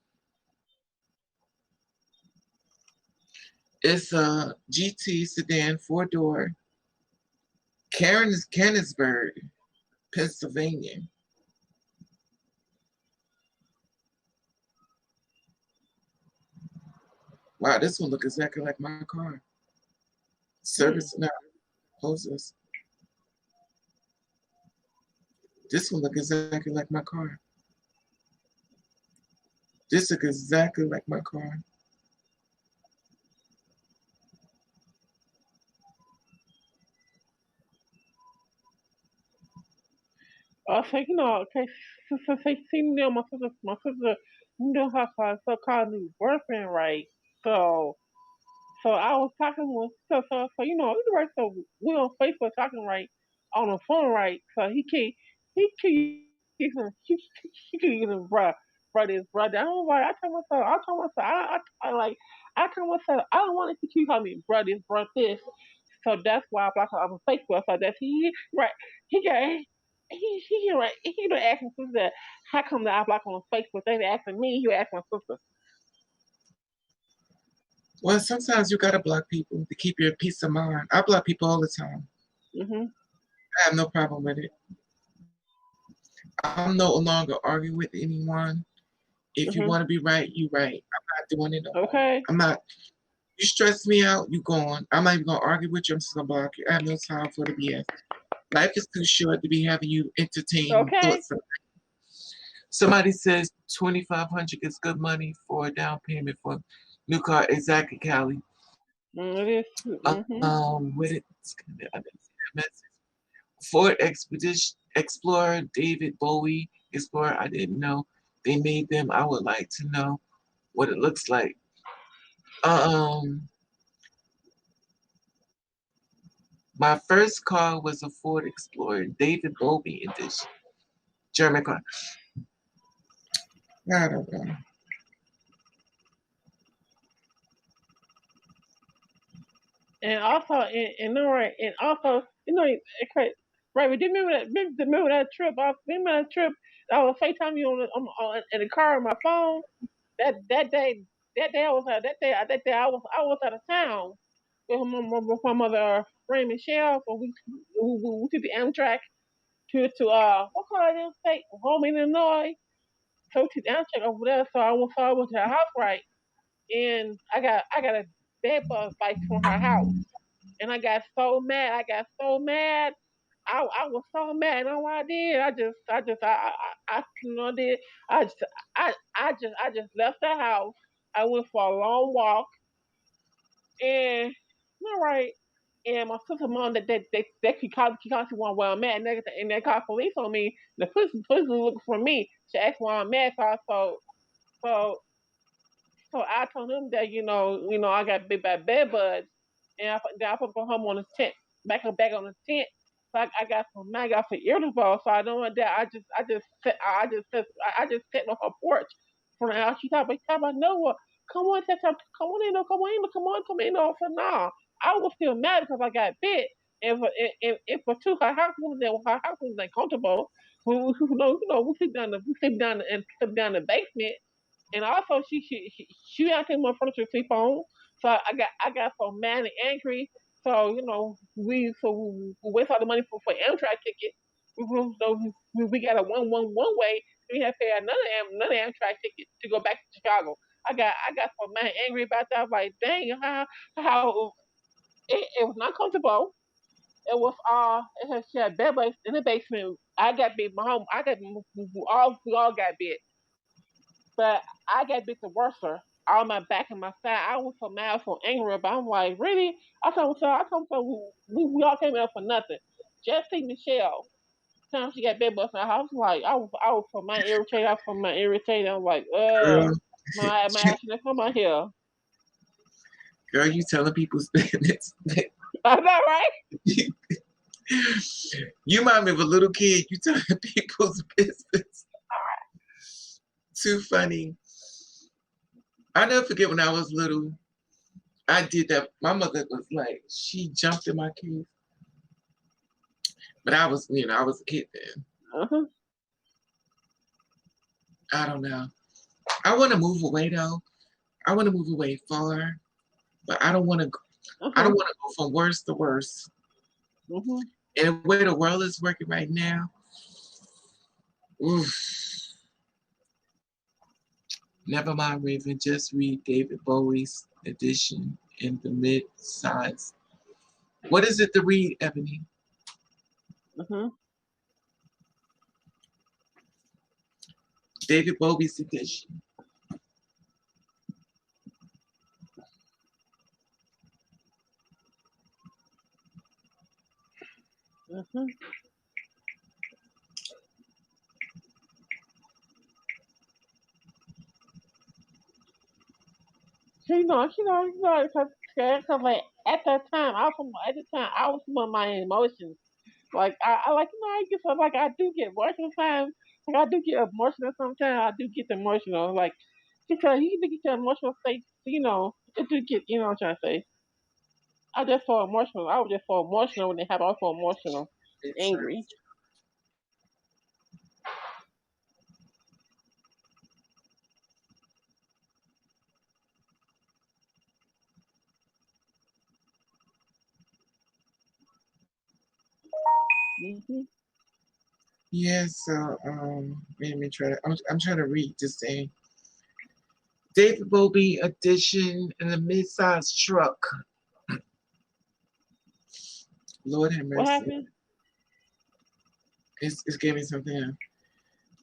It's a GT sedan, 4-door, Canonsburg, Pennsylvania. Wow, this one looks exactly like my car. Mm. Service now, hoses. This one looks exactly like my car. This looks exactly like my car. Also, okay, my sister, her so-called new boyfriend, right? So, so I was talking with, right, so we on Facebook talking, right, on the phone, right? So he keep using this brother. I was like, I told myself, I don't want to keep calling me brother, this. So that's why I blocked her on Facebook. So that's right. He got right. He been asking sister, how come that I block on Facebook? They been asking me, you asking my sister. Well, sometimes you gotta block people to keep your peace of mind. I block people all the time. Mhm. I have no problem with it. I'm no longer arguing with anyone. If you Mhm. want to be right, you right. I'm not doing it no more. Okay. I'm not. You stress me out, you gone. I'm not even gonna argue with you. I'm just gonna block you. I have no time for the BS. Life is too short to be having you entertain Okay. thoughts. Somebody says 2,500 is good money for a down payment for a new car. Exactly, Callie. It is. Mhm. With it, Ford Expedition Explorer, David Bowie Explorer. I didn't know they made them. I would like to know what it looks like. Um, my first car was a Ford Explorer, David Bowie edition, German car. I don't know. And also, and all right, and also, okay. Right, but do you remember that trip? Remember that trip? I was FaceTime you in the car on my phone. That day, I was out of town with my mother, friend Michelle. So we took the Amtrak to what call it? State home in Illinois. So we took the Amtrak over there. So I went to her house, right, and I got a bed bug bite from her house, and I got so mad. I was so mad. You know what I did? You know, did I just, I just left the house. I went for a long walk, and all right. And my sister, mom, that she called me where I'm at, and they called police on me. The police was looking for me. She asked why I'm at, so so I told them that I got bit by bed bugs, and I put my home on the tent, back on the tent. So I got some irritable. So I don't want that. I just sat on her porch for an hour. She talked about no what. Come on, come on in, come on in, come in. I said no. I was still mad because I got bit. And for two, her house was uncomfortable. We sleep down the basement, and also she got too much furniture to sleep on. So I got so mad and angry. So we waste all the money for Amtrak ticket. We got a one way. We have to pay another Amtrak ticket to go back to Chicago. I got so mad and angry about that. I was like, dang, how it was not comfortable. It was she had bed bugs in the basement. I got bit. My home. I got we all got bit. But I got bit the worser on my back and my side. I was so mad, so angry about. I'm like, really? I told so we all came out for nothing. Just see Michelle. Time she got bed busted, I was like, I was so mad irritated. I was so mad irritated. I'm like, Girl, my action come out here. girl, you telling people's business. I know, right? You remind me of a little kid. You telling people's business. Too funny. I never forget when I was little. I did that. My mother was like, she jumped in my case. But I was a kid then. Uh-huh. I don't know. I want to move away though. I want to move away far, but I don't want to. I don't want to go from worse to worse. Mm-hmm. And the way the world is working right now, oof. Never mind, Raven. Just read David Bowie's edition in the mid-size. What is it to read, Ebony? Mm-hmm. David Bowie's edition. Mm-hmm. Because like at that time, I was from my emotions. Like I like I guess like I do get emotional sometimes. Like I do get emotional sometimes. I do get emotional. Like because you can get your emotional state. It do get. What I'm trying to say. I just so emotional. I was just so emotional when it happened. I was so emotional and angry. Mm-hmm. Yeah, so let me try. I'm trying to read this thing. David Bowie edition in a mid-sized truck. Lord have What mercy. happened? It's giving something else.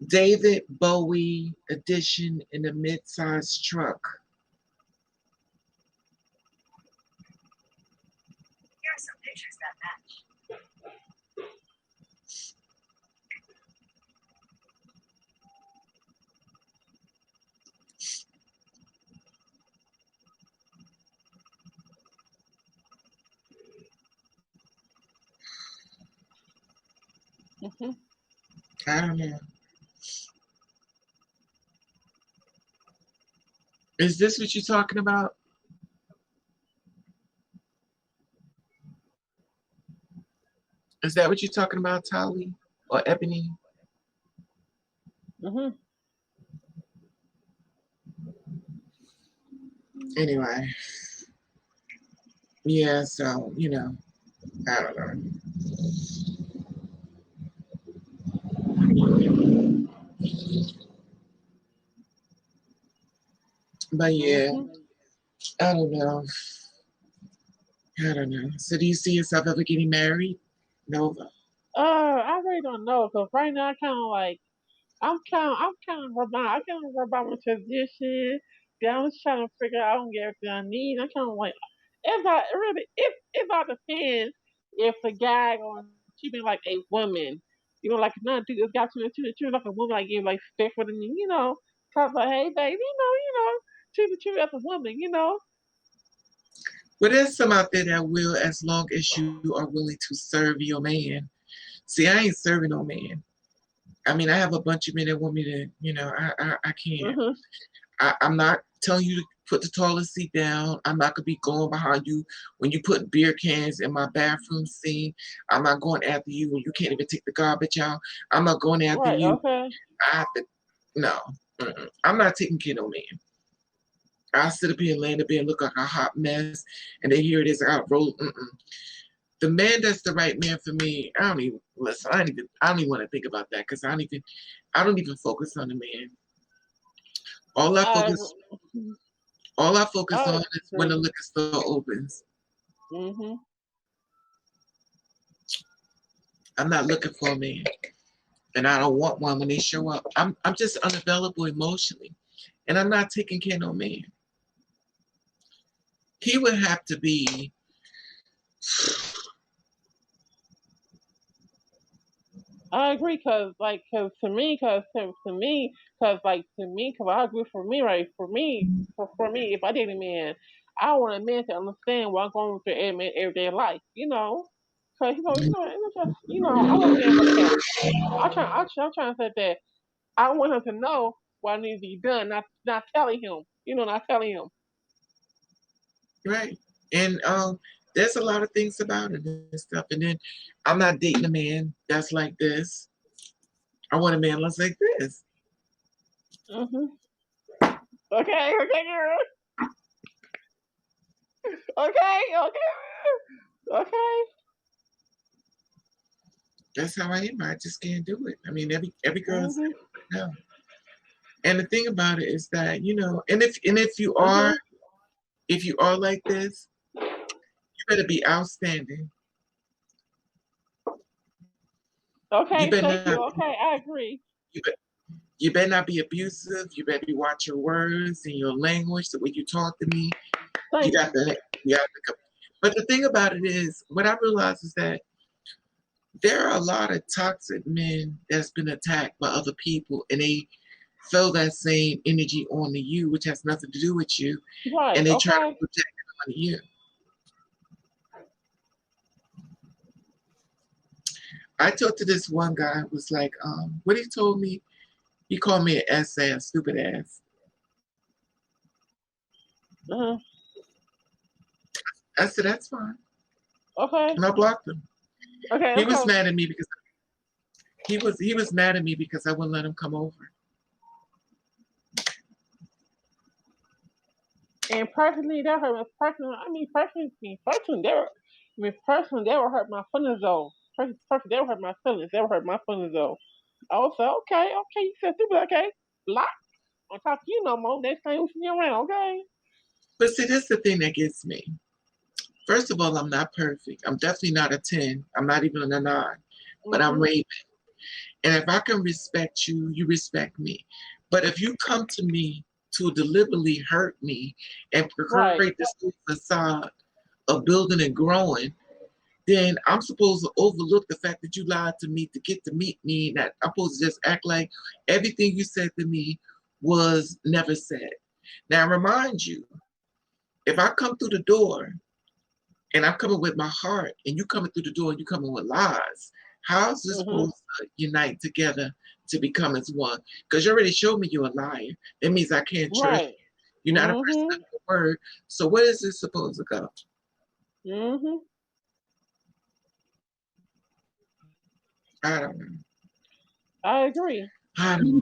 David Bowie edition in a mid-sized truck. Here are some pictures that match. Mm-hmm. I don't know. Is this what you're talking about? Is that what you're talking about, Tali or Ebony? Mm-hmm. Anyway, yeah. So I don't know. But yeah, Mm-hmm. I don't know. I don't know. So do you see yourself ever getting married? Nova. I really don't know because right now I kind of like I'm kind of about my position. Yeah, I'm just trying to figure out I don't get everything I need. I'm kind of like it all depends if the guy going to be like a woman. Like not do this guy to like a woman like you like stick with me, Cause like, hey baby, treat you as a woman. But there's some out there that will, as long as you are willing to serve your man. See, I ain't serving no man. I mean, I have a bunch of men that want me to, I can't. Mhm. I'm not telling you to put the toilet seat down. I'm not gonna be going behind you when you put beer cans in my bathroom sink. I'm not going after you when you can't even take the garbage out. I'm not going after Right. you. Okay. I have to. No, I'm not taking care of no man. I sit up here and lay in the bed and look like a hot mess, and then here it is. I roll. The man that's the right man for me. I don't even listen. I don't even want to think about that because I don't even focus on the man. All I I focus, all I focus I on is when the agree. liquor store opens. Mhm. I'm not looking for a man, and I don't want one when they show up. I'm just unavailable emotionally, and I'm not taking care of no man. He would have to be. I agree, cause I agree for me, right? For me, if I date a man, I want a man to understand what I'm going through in my everyday life. Cause it's just I want a man with care. I'm trying to say that I want him to know what needs to be done, not telling him, not telling him. Right. And there's a lot of things about it and stuff. And then I'm not dating a man that's like this. I want a man that's like this. Mhm. Okay, okay, girl. Okay, okay, okay. That's how I am. I just can't do it. I mean, every girl's Mhm. no. And the thing about it is that and if Mhm. you are like this, you better be outstanding. You Okay, better thank not you. Okay, I agree. you better, you better not be abusive. You better be watch your words and your language, the way you talk to me. You Thank got you. the you got the. But the thing about it is, what I realize is that there are a lot of toxic men that's been attacked by other people, and they feel that same energy onto you, which has nothing to do with you, Right. and they try to Okay. project it on you. I talked to this one guy who was like, what he told me, he called me an ass, stupid ass. Uh-huh. I said, that's fine. Okay. And I blocked him. Okay. He was Okay. mad at me because he was mad at me because I wouldn't let him come over. And personally, that hurt my personally. Personally, that would hurt my feelings though. Personally, that would hurt my feelings. That would hurt my feelings though. I was like, okay, okay, you said stupid, okay, block. I'll talk to you no more. Next time you see me around, okay. But see, that's the thing that gets me. First of all, I'm not perfect. I'm definitely not a 10. I'm not even a 9. But I'm Mhm. Raven. And if I can respect you, you respect me. But if you come to me to deliberately hurt me and Right. create this facade of building and growing, then I'm supposed to overlook the fact that you lied to me to get to meet me. That I'm supposed to just act like everything you said to me was never said. Now, I remind you, if I come through the door and I'm coming with my heart, and you coming through the door and you coming with lies, how's this Mhm. supposed to unite together to become as one? Because you already showed me you're a liar. That means I can't trust Right. you. You're not a person of Mhm. your word. So, where is this supposed to go? Mhm. I don't know. I agree. I don't know.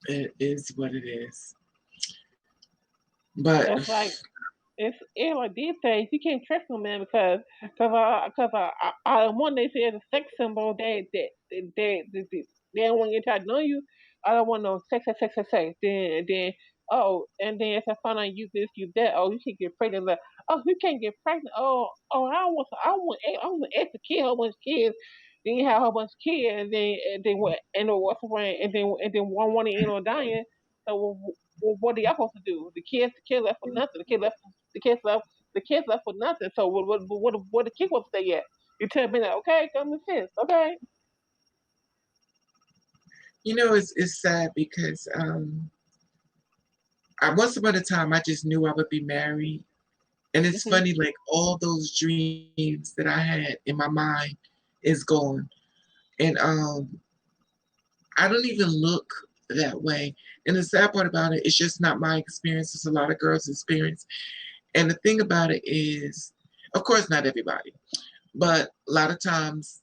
It is what it is. But It's like it's like these days you can't trust no man because one they say it's a sex symbol they don't want to get to know you. I don't want no sex. Then and then if I find out you this you that you can get pregnant. Like, you can't get pregnant. I want extra kid, a whole bunch of kids. Then you have a whole bunch of kids, and then what? And then what's around? And then one end up dying. So what are y'all supposed to do? The kid left for nothing. The kids left the kids left with nothing. So what the kid wants to stay at? You tell me that, okay, come to sense, okay? it's sad because once upon a time I just knew I would be married. And it's Hmm. funny, like all those dreams that I had in my mind is gone. And I don't even look that way. And the sad part about it, it's just not my experience. It's a lot of girls' experience. And the thing about it is, of course, not everybody, but a lot of times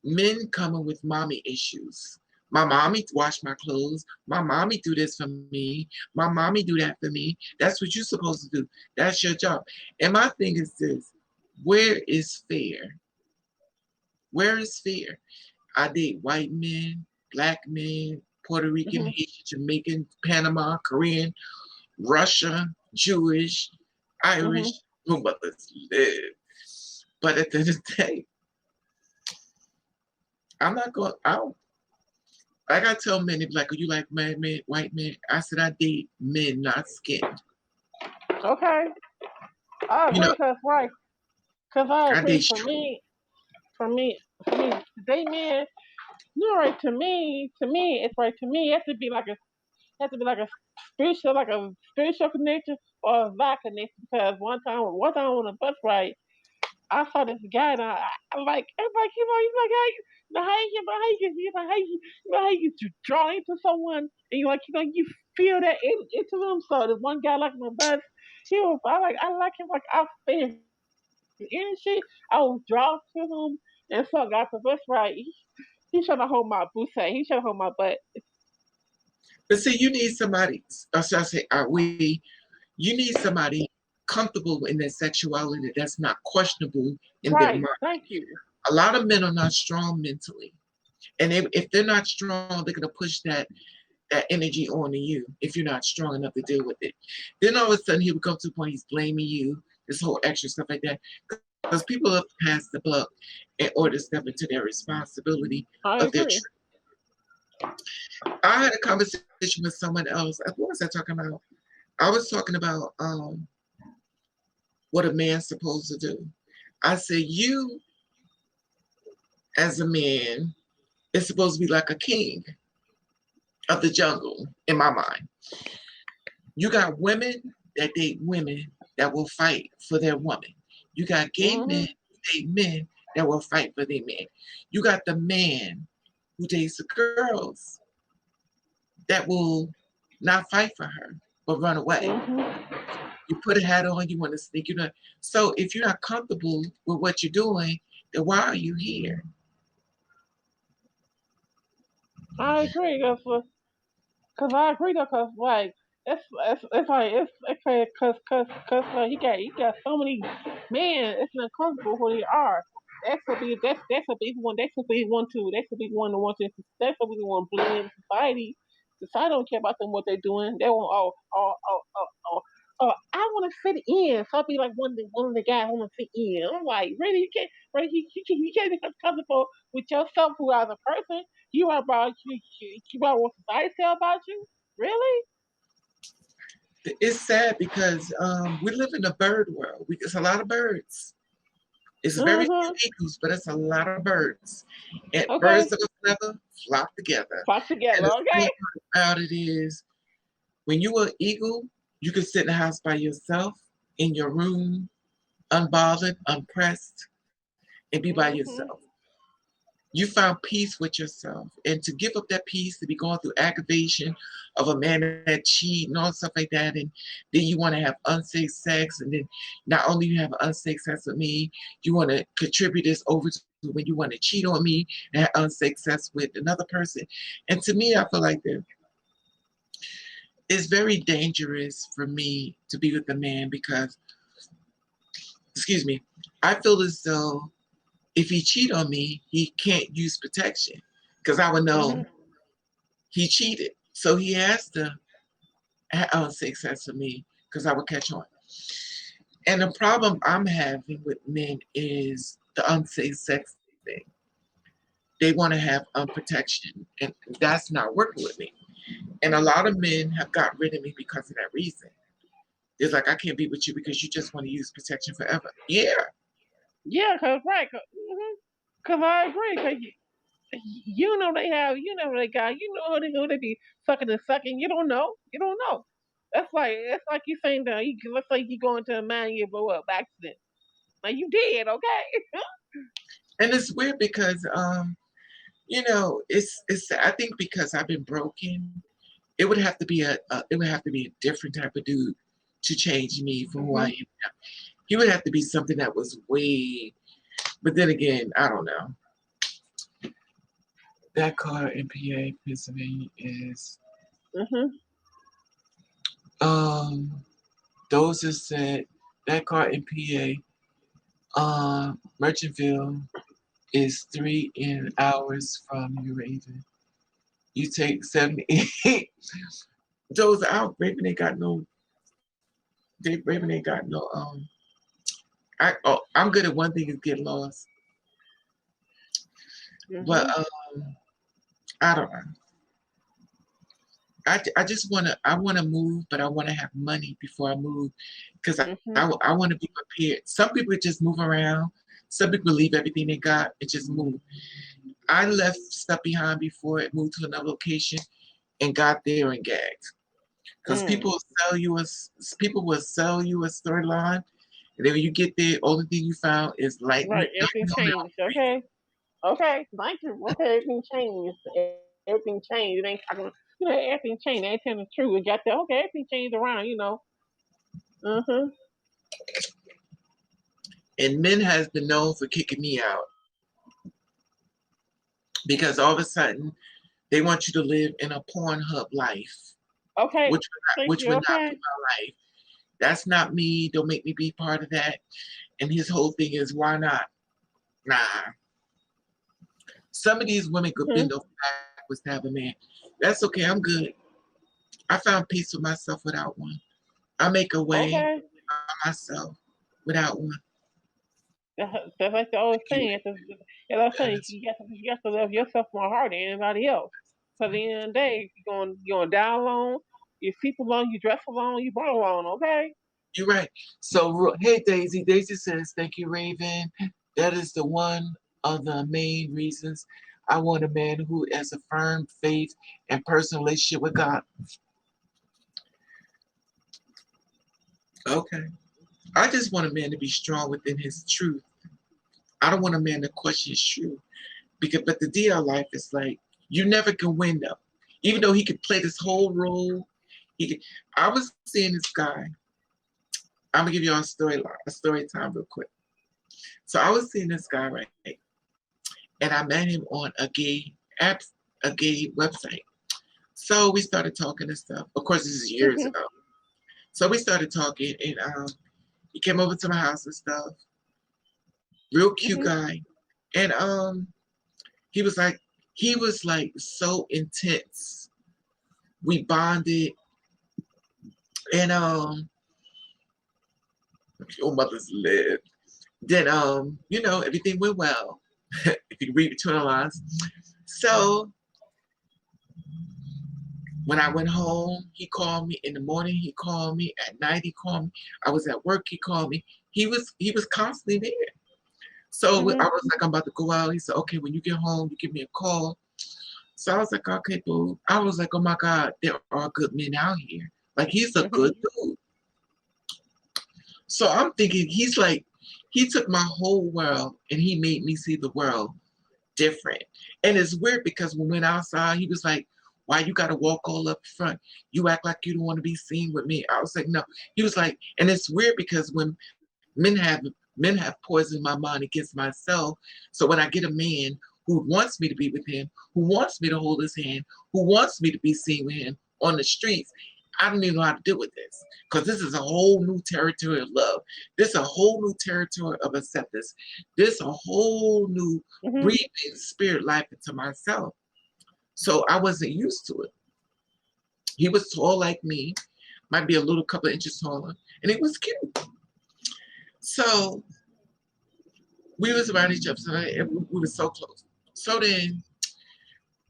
men coming with mommy issues. My mommy wash my clothes. My mommy do this for me. My mommy do that for me. That's what you're supposed to do. That's your job. And my thing is this: where is fair? Where is fair? I date white men, black men, Puerto Rican, Hmm. Haitian, Jamaican, Panama, Korean, Russia, Jewish, Hmm. Irish. Oh, but let's live. But at the end of the day, I'm not going. I gotta tell men, they be like, "Are you like man, white men?" I said, "I date men, not skin." Okay, I You know, agree, cause I I agree. date strong. For me, today, man, you're right. It's right. To me, it has to be like a spiritual connection or a vibe connection. Because one time on a bus ride, I saw this guy, and I'm like, he's like, hey, how you draw into someone, and you feel that into them. So there's one guy like my bus, I like him, like I feel his energy, I was drawn to him, and so I got the bus ride. He trying to hold my butt, he trying to hold my butt. But see, you need somebody, or should I say, you need somebody comfortable in their sexuality that's not questionable in their Right, mind. thank you. A lot of men are not strong mentally. And if they're not strong, they're gonna push that energy onto you if you're not strong enough to deal with it. Then all of a sudden he would come to the point he's blaming you, this whole extra stuff like that. Because people have passed the buck in order to step into their responsibility I of their agree. truth. I had a conversation with someone else. What was I talking about? I was talking about what a man's supposed to do. I said, you as a man is supposed to be like a king of the jungle in my mind. You got women that date women that will fight for their woman. You got gay men Mhm. who date men that will fight for their men. You got the man who dates the girls that will not fight for her but run away. Mhm. You put a hat on, you want to sneak, you know. So if you're not comfortable with what you're doing, then why are you here? I agree. Cause I agree though. Cause like cause he got so many men. It's not comfortable who they are. That's a big one. That's a big one too. That's a big one to want to. That's a big one blend in society. Society don't care about them what they're doing. They want I want to fit in. So I'll be like one of the guys want to fit in. I'm like, really? You can't, really? You can't be comfortable with yourself who as a person. You are about you about what society say about you. Really? It's sad because we live in a bird world. It's a lot of birds. It's very few Mm-hmm. eagles, but it's a lot of birds. And Okay. birds of a feather flock together. Talk And together. the Okay. sad part about it is when you are eagle, you can sit in the house by yourself in your room, unbothered, unpressed, and be by Mm-hmm. yourself. you found peace with yourself, and to give up that peace, to be going through aggravation of a man that cheat and all stuff like that, and then you want to have unsafe sex, and then not only you have unsafe sex with me, you want to contribute this over to when you want to cheat on me and have unsafe sex with another person. And to me, I feel like that it's very dangerous for me to be with a man because, excuse me, I feel as though if he cheat on me, he can't use protection because I would know he cheated. So he has to have unsafe sex with me because I would catch on. And the problem I'm having with men is the unsafe sex thing. They want to have protection, and that's not working with me. And a lot of men have got rid of me because of that reason. It's like, I can't be with you because you just want to use protection forever. Yeah. Yeah, cause right, cause I agree. Cause you know they have, you know they got, you know who they be sucking and sucking. You don't know. You don't know. It's like you saying that. Let's say you go into a mine, you blow up accident. Now you did, okay? And it's weird because you know, it's I think because I've been broken, it would have to be a different type of dude to change me from who I am now. He would have to be something that was way, but then again, I don't know. That car in PA, Pennsylvania is those that said that car in PA, Merchantville is 3 hours from you, Raven. You take 78. Those out, Raven ain't got no. Raven ain't got no. I'm good at one thing is get lost, but I don't know. I just I want to move, but I want to have money before I move because I want to be prepared. Some people just move around. Some people leave everything they got and just move. I left stuff behind before it moved to another location and got there and gagged. Because people will sell you a storyline, and then when you get there, only thing you found is light. Right, everything changed. Okay, thank you. Okay, everything changed. Everything changed. It ain't talking. You know, everything changed. They ain't telling the truth. We got there. Okay, everything changed around. You know. And men has been known for kicking me out because all of a sudden they want you to live in a Pornhub life. Okay. Which would not be my life. That's not me. Don't make me be part of that. And his whole thing is, why not? Nah. Some of these women could bend over backwards to have a man. That's okay. I'm good. I found peace with myself without one. I make a way by myself without one. That's like the old saying. You got to love yourself more hard than anybody else. So at the end of the day, you're gonna die alone. You sleep alone. You dress alone. You burn alone. Okay. You're right. So hey, Daisy. Daisy says, "Thank you, Raven. That is the one of the main reasons I want a man who has a firm faith and personal relationship with God." Okay. I just want a man to be strong within his truth. I don't want a man to question his truth. But the DL life is like, you never can win though. Even though he could play this whole role, I was seeing this guy. I'm gonna give you a story time real quick. So I was seeing this guy, right? And I met him on a gay website. So we started talking and stuff. Of course, this is years ago. So we started talking, and he came over to my house and stuff. Real cute guy. And he was like so intense. We bonded. And your mother's live. Then you know, everything went well. If you read between the lines. So when I went home, he called me in the morning, he called me at night, he called me. I was at work, he called me. He was constantly there. So I was like, I'm about to go out. He said, okay, when you get home, you give me a call. So I was like, okay, boo. I was like, oh my God, there are good men out here. Like, he's a good dude. So I'm thinking, he's like, he took my whole world and he made me see the world different. And it's weird because when we went outside, he was like, why you gotta walk all up front? You act like you don't want to be seen with me. I was like, no. He was like, and it's weird because when men have poisoned my mind against myself. So when I get a man who wants me to be with him, who wants me to hold his hand, who wants me to be seen with him on the streets, I don't even know how to deal with this, because this is a whole new territory of love. This is a whole new territory of acceptance. This is a whole new breathing spirit life into myself. So I wasn't used to it. He was tall like me, might be a little couple of inches taller, and he was cute. So we was around each other, and we were so close. So then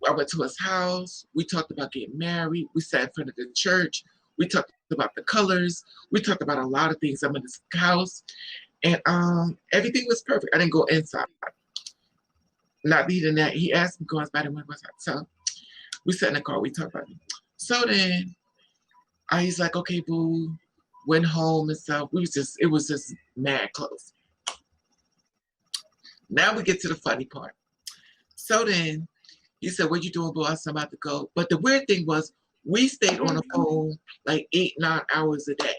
I went to his house. We talked about getting married. We sat in front of the church. We talked about the colors. We talked about a lot of things. I'm in his house, and everything was perfect. I didn't go inside. Not needing that. He asked me to go inside and went inside. So we sat in the car. We talked about it. So then he's like, okay, boo. Went home and stuff. It was just mad close. Now we get to the funny part. So then he said, what you doing, boo? I said, I'm about to go. But the weird thing was, we stayed on the phone like 8-9 hours a day.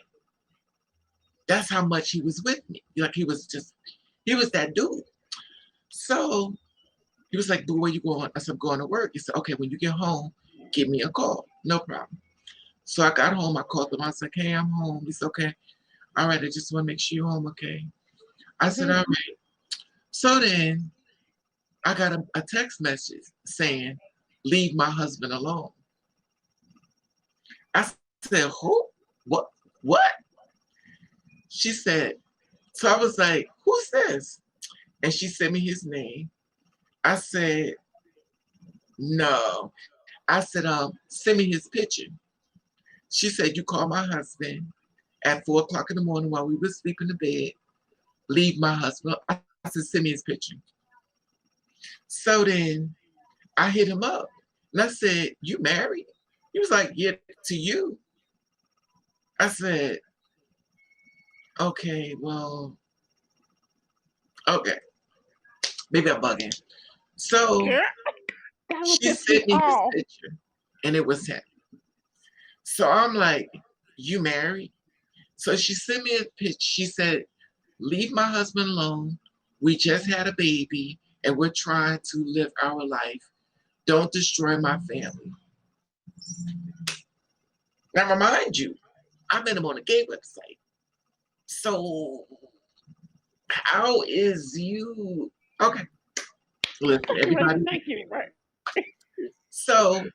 That's how much he was with me. Like he was that dude. So he was like, boo, where you going? I said, I'm going to work. He said, okay, when you get home, give me a call. No problem. So I got home, I called him. I said, hey, I'm home. He said, okay. All right, I just want to make sure you're home, okay? I said, all right. So then I got a text message saying, leave my husband alone. I said, who? What? She said, so I was like, who's this? And she sent me his name. I said, no. I said, send me his picture. She said, you call my husband at 4 o'clock in the morning while we were sleeping in bed. Leave my husband. I said, send me his picture. So then I hit him up and I said, you married? He was like, yeah, to you. I said, okay, well, okay. Maybe I'm bugging. So she sent me his picture and it was him. So I'm like, you married? So she sent me a picture. She said, leave my husband alone. We just had a baby and we're trying to live our life. Don't destroy my family. Now remind you, I met him on a gay website. So how is you? Okay. Listen, everybody. Thank you. Right. So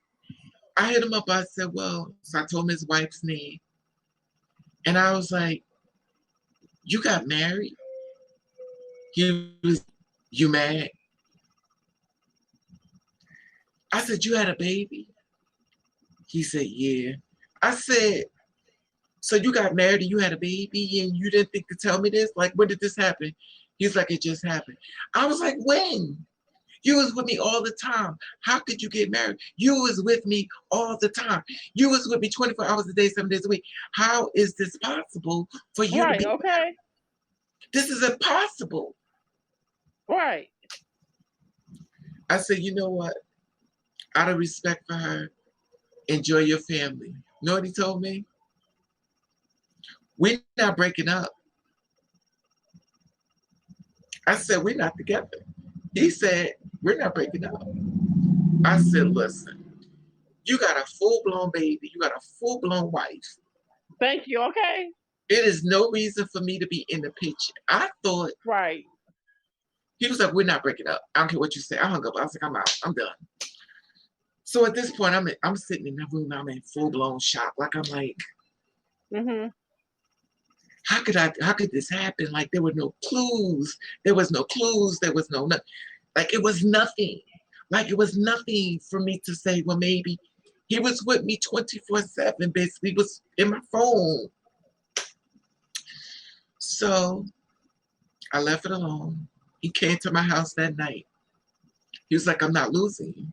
I hit him up. I said, well, so I told him his wife's name. And I was like, you got married? He was, you mad? I said, you had a baby? He said, yeah. I said, so you got married and you had a baby and you didn't think to tell me this? Like, when did this happen? He's like, it just happened. I was like, when? You was with me all the time. How could you get married? You was with me all the time. You was with me 24 hours a day, 7 days a week. How is this possible for you to be? Okay. This is impossible. Right. I said, you know what? Out of respect for her, enjoy your family. You know what he told me? We're not breaking up. I said, we're not together. He said, we're not breaking up. I said, listen, you got a full-blown baby. You got a full-blown wife. Thank you. Okay. It is no reason for me to be in the picture. I thought. Right. He was like, we're not breaking up. I don't care what you say. I hung up. I was like, I'm out. I'm done. So at this point, I'm sitting in the room. I'm in full-blown shock. Like, I'm like, how could this happen? Like, there were no clues. There was no clues. There was no, like, it was nothing. Like, it was nothing for me to say, well, maybe he was with me 24/7, basically. He was in my phone. So I left it alone. He came to my house that night. He was like, I'm not losing you.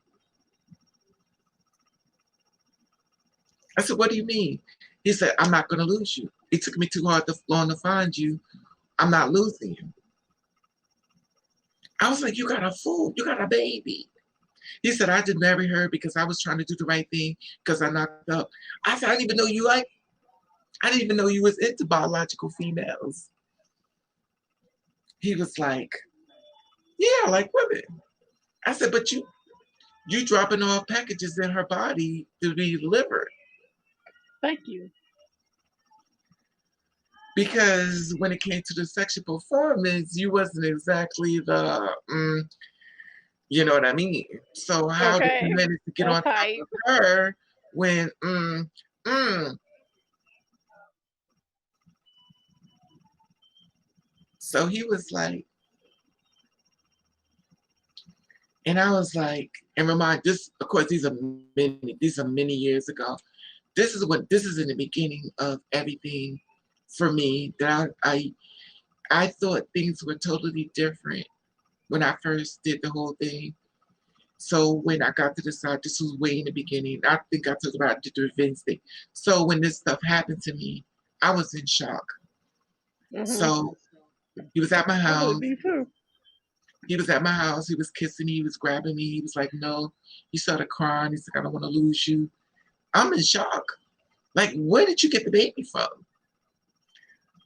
I said, what do you mean? He said, I'm not going to lose you. It took me too long to find you. I'm not losing you. I was like, you got a fool, you got a baby. He said, I did marry her because I was trying to do the right thing because I knocked up. I said, I didn't even know you like, I didn't even know you was into biological females. He was like, yeah, I like women. I said, but you dropping off packages in her body to be delivered. Thank you. Because when it came to the sexual performance, you wasn't exactly the, you know what I mean? So how did Okay. you manage to get on top Okay. of her when, mm. So he was like, and I was like, and remind this, of course, these are many years ago. This is in the beginning of everything for me that I thought things were totally different when I first did the whole thing. So when I got to the side, this was way in the beginning. I think I talked about the revenge thing. So when this stuff happened to me, I was in shock. So he was at my I house. would be too. He was at my house. He was kissing me. He was grabbing me. He was like, no. He started crying. He's like, I don't want to lose you. I'm in shock. Like, where did you get the baby from?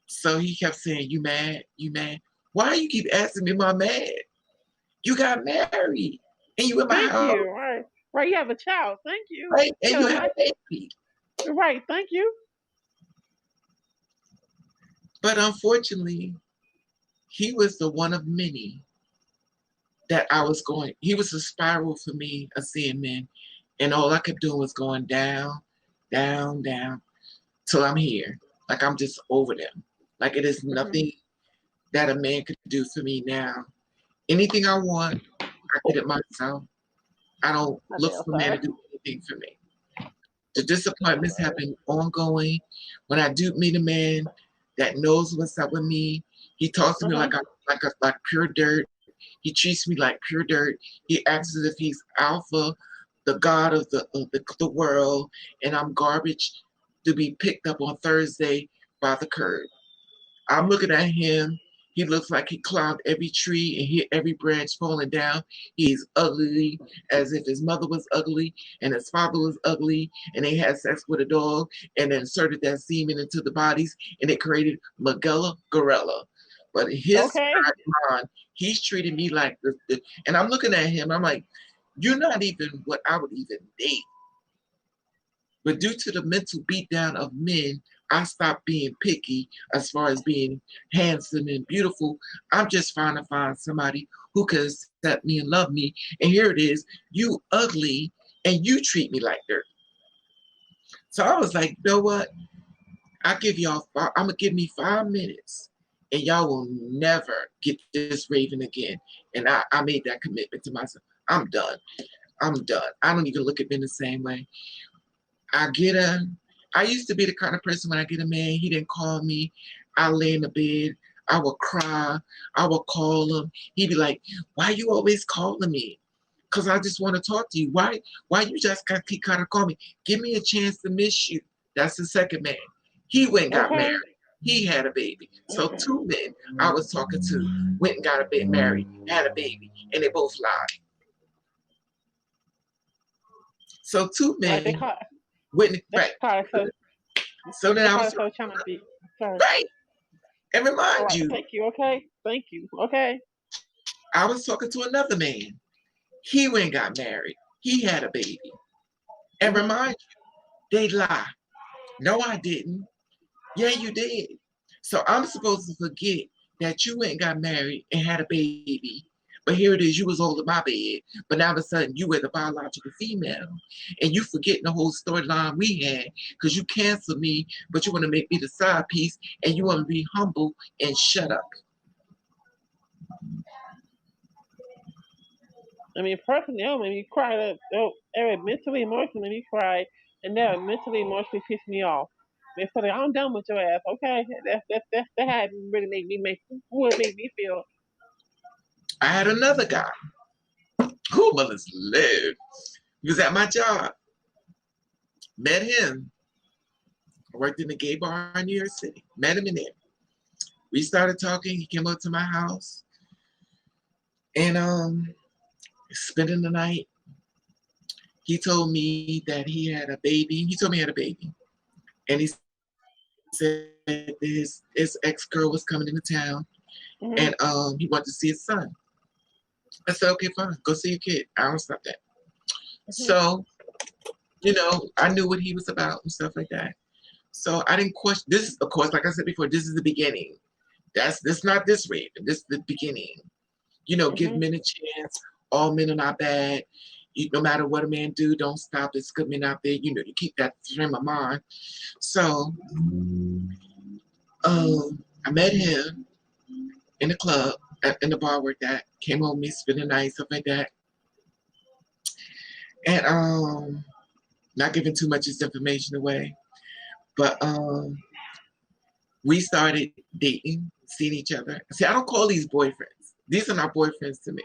So he kept saying, you mad? You mad? Why you keep asking me, am I mad? You got married. And you in my Thank house. you. Right. Right. You have a child. Thank you. Right? And Yeah, you have a baby. Right. Thank you. But unfortunately, he was the one of many that I was going. He was a spiral for me of seeing men. And all I kept doing was going down, down, down, till I'm here. Like I'm just over them. Like it is nothing that a man could do for me now. Anything I want, I get it myself. I don't look for a man to do anything for me. The disappointments have been ongoing. When I do meet a man that knows what's up with me, he talks to me like pure dirt. He treats me like pure dirt. He acts as if he's alpha, the god of the world, and I'm garbage to be picked up on Thursday by the curb. I'm looking at him. He looks like he climbed every tree and hit every branch falling down. He's ugly, as if his mother was ugly and his father was ugly, and they had sex with a dog and inserted that semen into the bodies, and it created Magella Gorilla. But his mind, he's treating me like this, and I'm looking at him. I'm like, you're not even what I would even date. But due to the mental beatdown of men, I stopped being picky as far as being handsome and beautiful. I'm just trying to find somebody who can accept me and love me. And here it is, you ugly, and you treat me like dirt. So I was like, you know what? I'm gonna give me 5 minutes, and y'all will never get this Raven again. And I made that commitment to myself. I'm done. I'm done. I don't even look at men the same way. I used to be the kind of person when I get a man, he didn't call me, I lay in the bed, I would cry, I would call him. He'd be like, why you always calling me? Because I just want to talk to you. Why you just keep kind of call me? Give me a chance to miss you. That's the second man. He went and got married. He had a baby. So 2 men I was talking to went and got a bit married, had a baby, and they both lied. So 2 men went right. So then I was right. And remind you. Thank you. Okay. Thank you. Okay. I was talking to another man. He went and got married. He had a baby. And remind you, they lie. No, I didn't. Yeah, you did. So I'm supposed to forget that you went and got married and had a baby. But here it is, you was holding my bed. But now all of a sudden, you were the biological female. And you forgetting the whole storyline we had because you canceled me, but you want to make me the side piece and you want to be humble and shut up. I mean, personally, it made me cry. It mentally, emotionally, made me cry. And that mentally, emotionally pissed me off. And so I'm done with your ass. Okay, that had really made me feel. I had another guy who was live. He was at my job. Met him. I worked in the gay bar in New York City. Met him in there. We started talking. He came up to my house. And spending the night, he told me that he had a baby. He told me he had a baby. And he said his ex-girl was coming into town, Mhm. and he wanted to see his son. I said, okay, fine, go see your kid. I don't stop that. So, you know, I knew what he was about and stuff like that. So I didn't question this. Of course, like I said before, this is the beginning. This not this rape. This is the beginning. You know, give Mhm. men a chance. All men are not bad. You, no matter what a man do, don't stop. There's good men out there. You know, you keep that frame of mind. So, I met him in the club, in the bar where that came home, me spend the night, stuff like that. And not giving too much of this information away, but we started dating, seeing each other. See, I don't call these boyfriends. These are not boyfriends to me.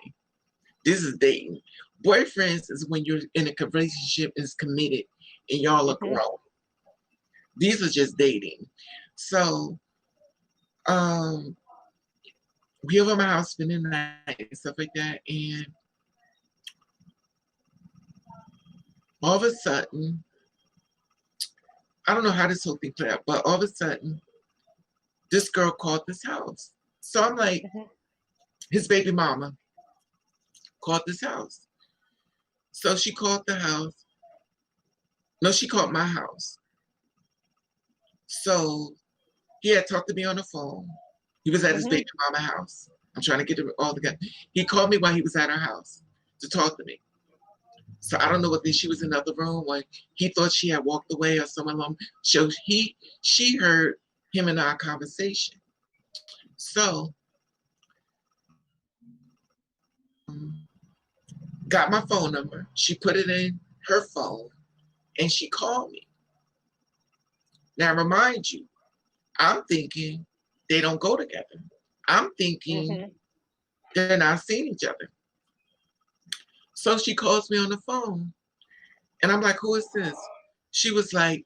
This is dating. Boyfriends is when you're in a relationship is committed and y'all are Mhm. grown. These are just dating. So we over at my house spending the night and stuff like that, and all of a sudden, I don't know how this whole thing played out, but all of a sudden, this girl called this house. So I'm like, Mhm. his baby mama called this house. So she called the house. No, she called my house. So he had talked to me on the phone. He was at his Mhm. baby mama house. I'm trying to get it all together. He called me while he was at her house to talk to me. So I don't know whether she was in the other room or he thought she had walked away or someone along. So she heard him and our conversation. So got my phone number. She put it in her phone and she called me. Now remind you, I'm thinking they don't go together. I'm thinking Mhm. they're not seeing each other. So she calls me on the phone and I'm like, who is this? She was like,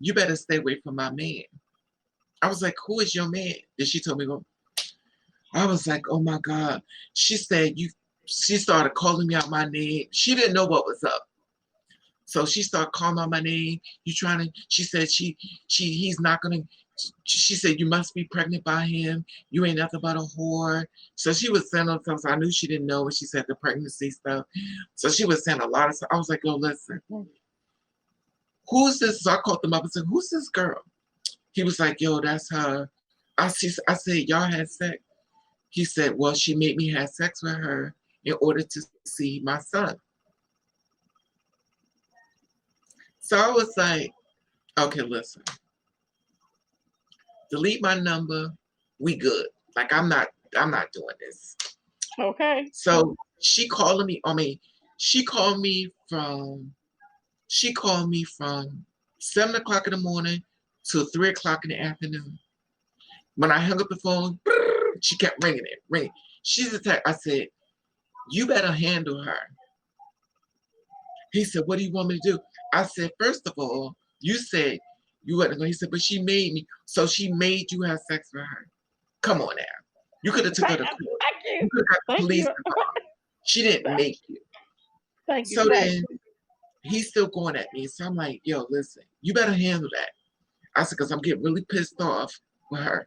you better stay away from my man. I was like, who is your man? Then she told me, well, I was like, oh my God. She said, she started calling me out my name. She didn't know what was up. So she started calling out my name. You trying to, she said, he's not going to, she said, you must be pregnant by him. You ain't nothing but a whore. So she was saying all stuff. So I knew she didn't know when she said the pregnancy stuff. So she was saying a lot of stuff. I was like, yo, listen, who's this? So I called them up and said, who's this girl? He was like, yo, that's her. I said, y'all had sex? He said, well, she made me have sex with her in order to see my son. So I was like, okay, listen, delete my number. We good. Like I'm not doing this. Okay. So she calling me, she called me from 7 o'clock in the morning to 3 o'clock in the afternoon. When I hung up the phone, she kept ringing. She's attacked. I said, you better handle her. He said, what do you want me to do? I said, first of all, you said you wasn't going. He said, but she made me. So she made you have sex with her. Come on now. You could have took her Thank, to court. thank You you. could have got the Thank police you. involved. She didn't make you. Thank you. So Thank then you. he's still going at me. So I'm like, yo, listen, you better handle that. I said, because I'm getting really pissed off with her.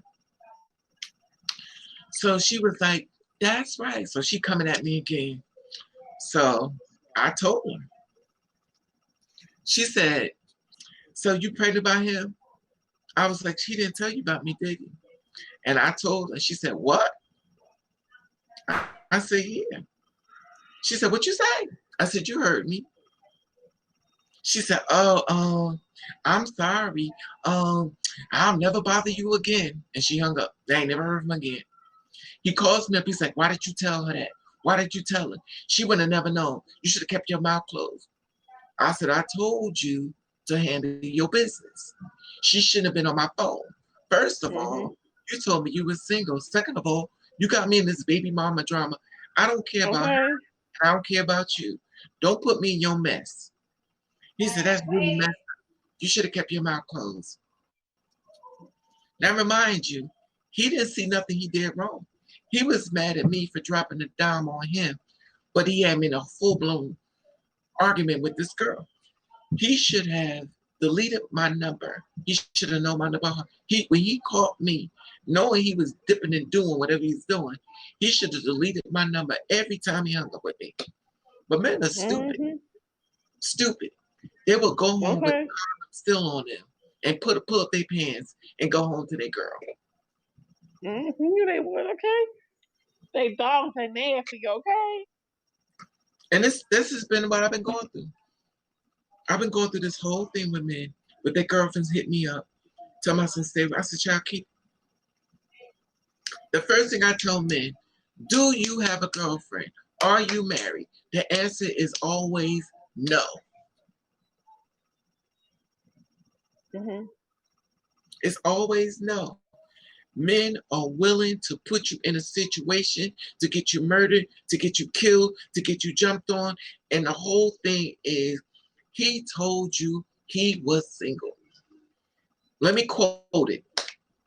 So she was like, that's right. So she coming at me again. So I told her. She said, so you pregnant by him? I was like, she didn't tell you about me, did he? And I told her. She said, what? I said, yeah. She said, what you say? I said, you heard me. She said, oh, I'm sorry. I'll never bother you again. And she hung up. They ain't never heard from him again. He calls me up. He's like, why did you tell her that? Why did you tell her? She would have never known. You should have kept your mouth closed. I said, I told you to handle your business. She shouldn't have been on my phone. First of all, you told me you were single. Second of all, you got me in this baby mama drama. I don't care about her. Okay. And I don't care about you. Don't put me in your mess. He said, that's really messed up. You should have kept your mouth closed. Now remind you, he didn't see nothing he did wrong. He was mad at me for dropping a dime on him, but he had me in a full-blown argument with this girl. He should have deleted my number. He should have known my number. When he called me, knowing he was dipping and doing whatever he's doing, he should have deleted my number every time he hung up with me. But men are stupid. Stupid. They will go home with Okay. still on them and pull up their pants and go home to their girl. They would, okay? They dogs, they nasty, okay? And this has been what I've been going through. I've been going through this whole thing with men, with their girlfriends hit me up, tell my son stay. I said, y'all keep. The first thing I tell men, do you have a girlfriend? Are you married? The answer is always no. It's always no. Men are willing to put you in a situation to get you murdered, to get you killed, to get you jumped on. And the whole thing is, he told you he was single. Let me quote it.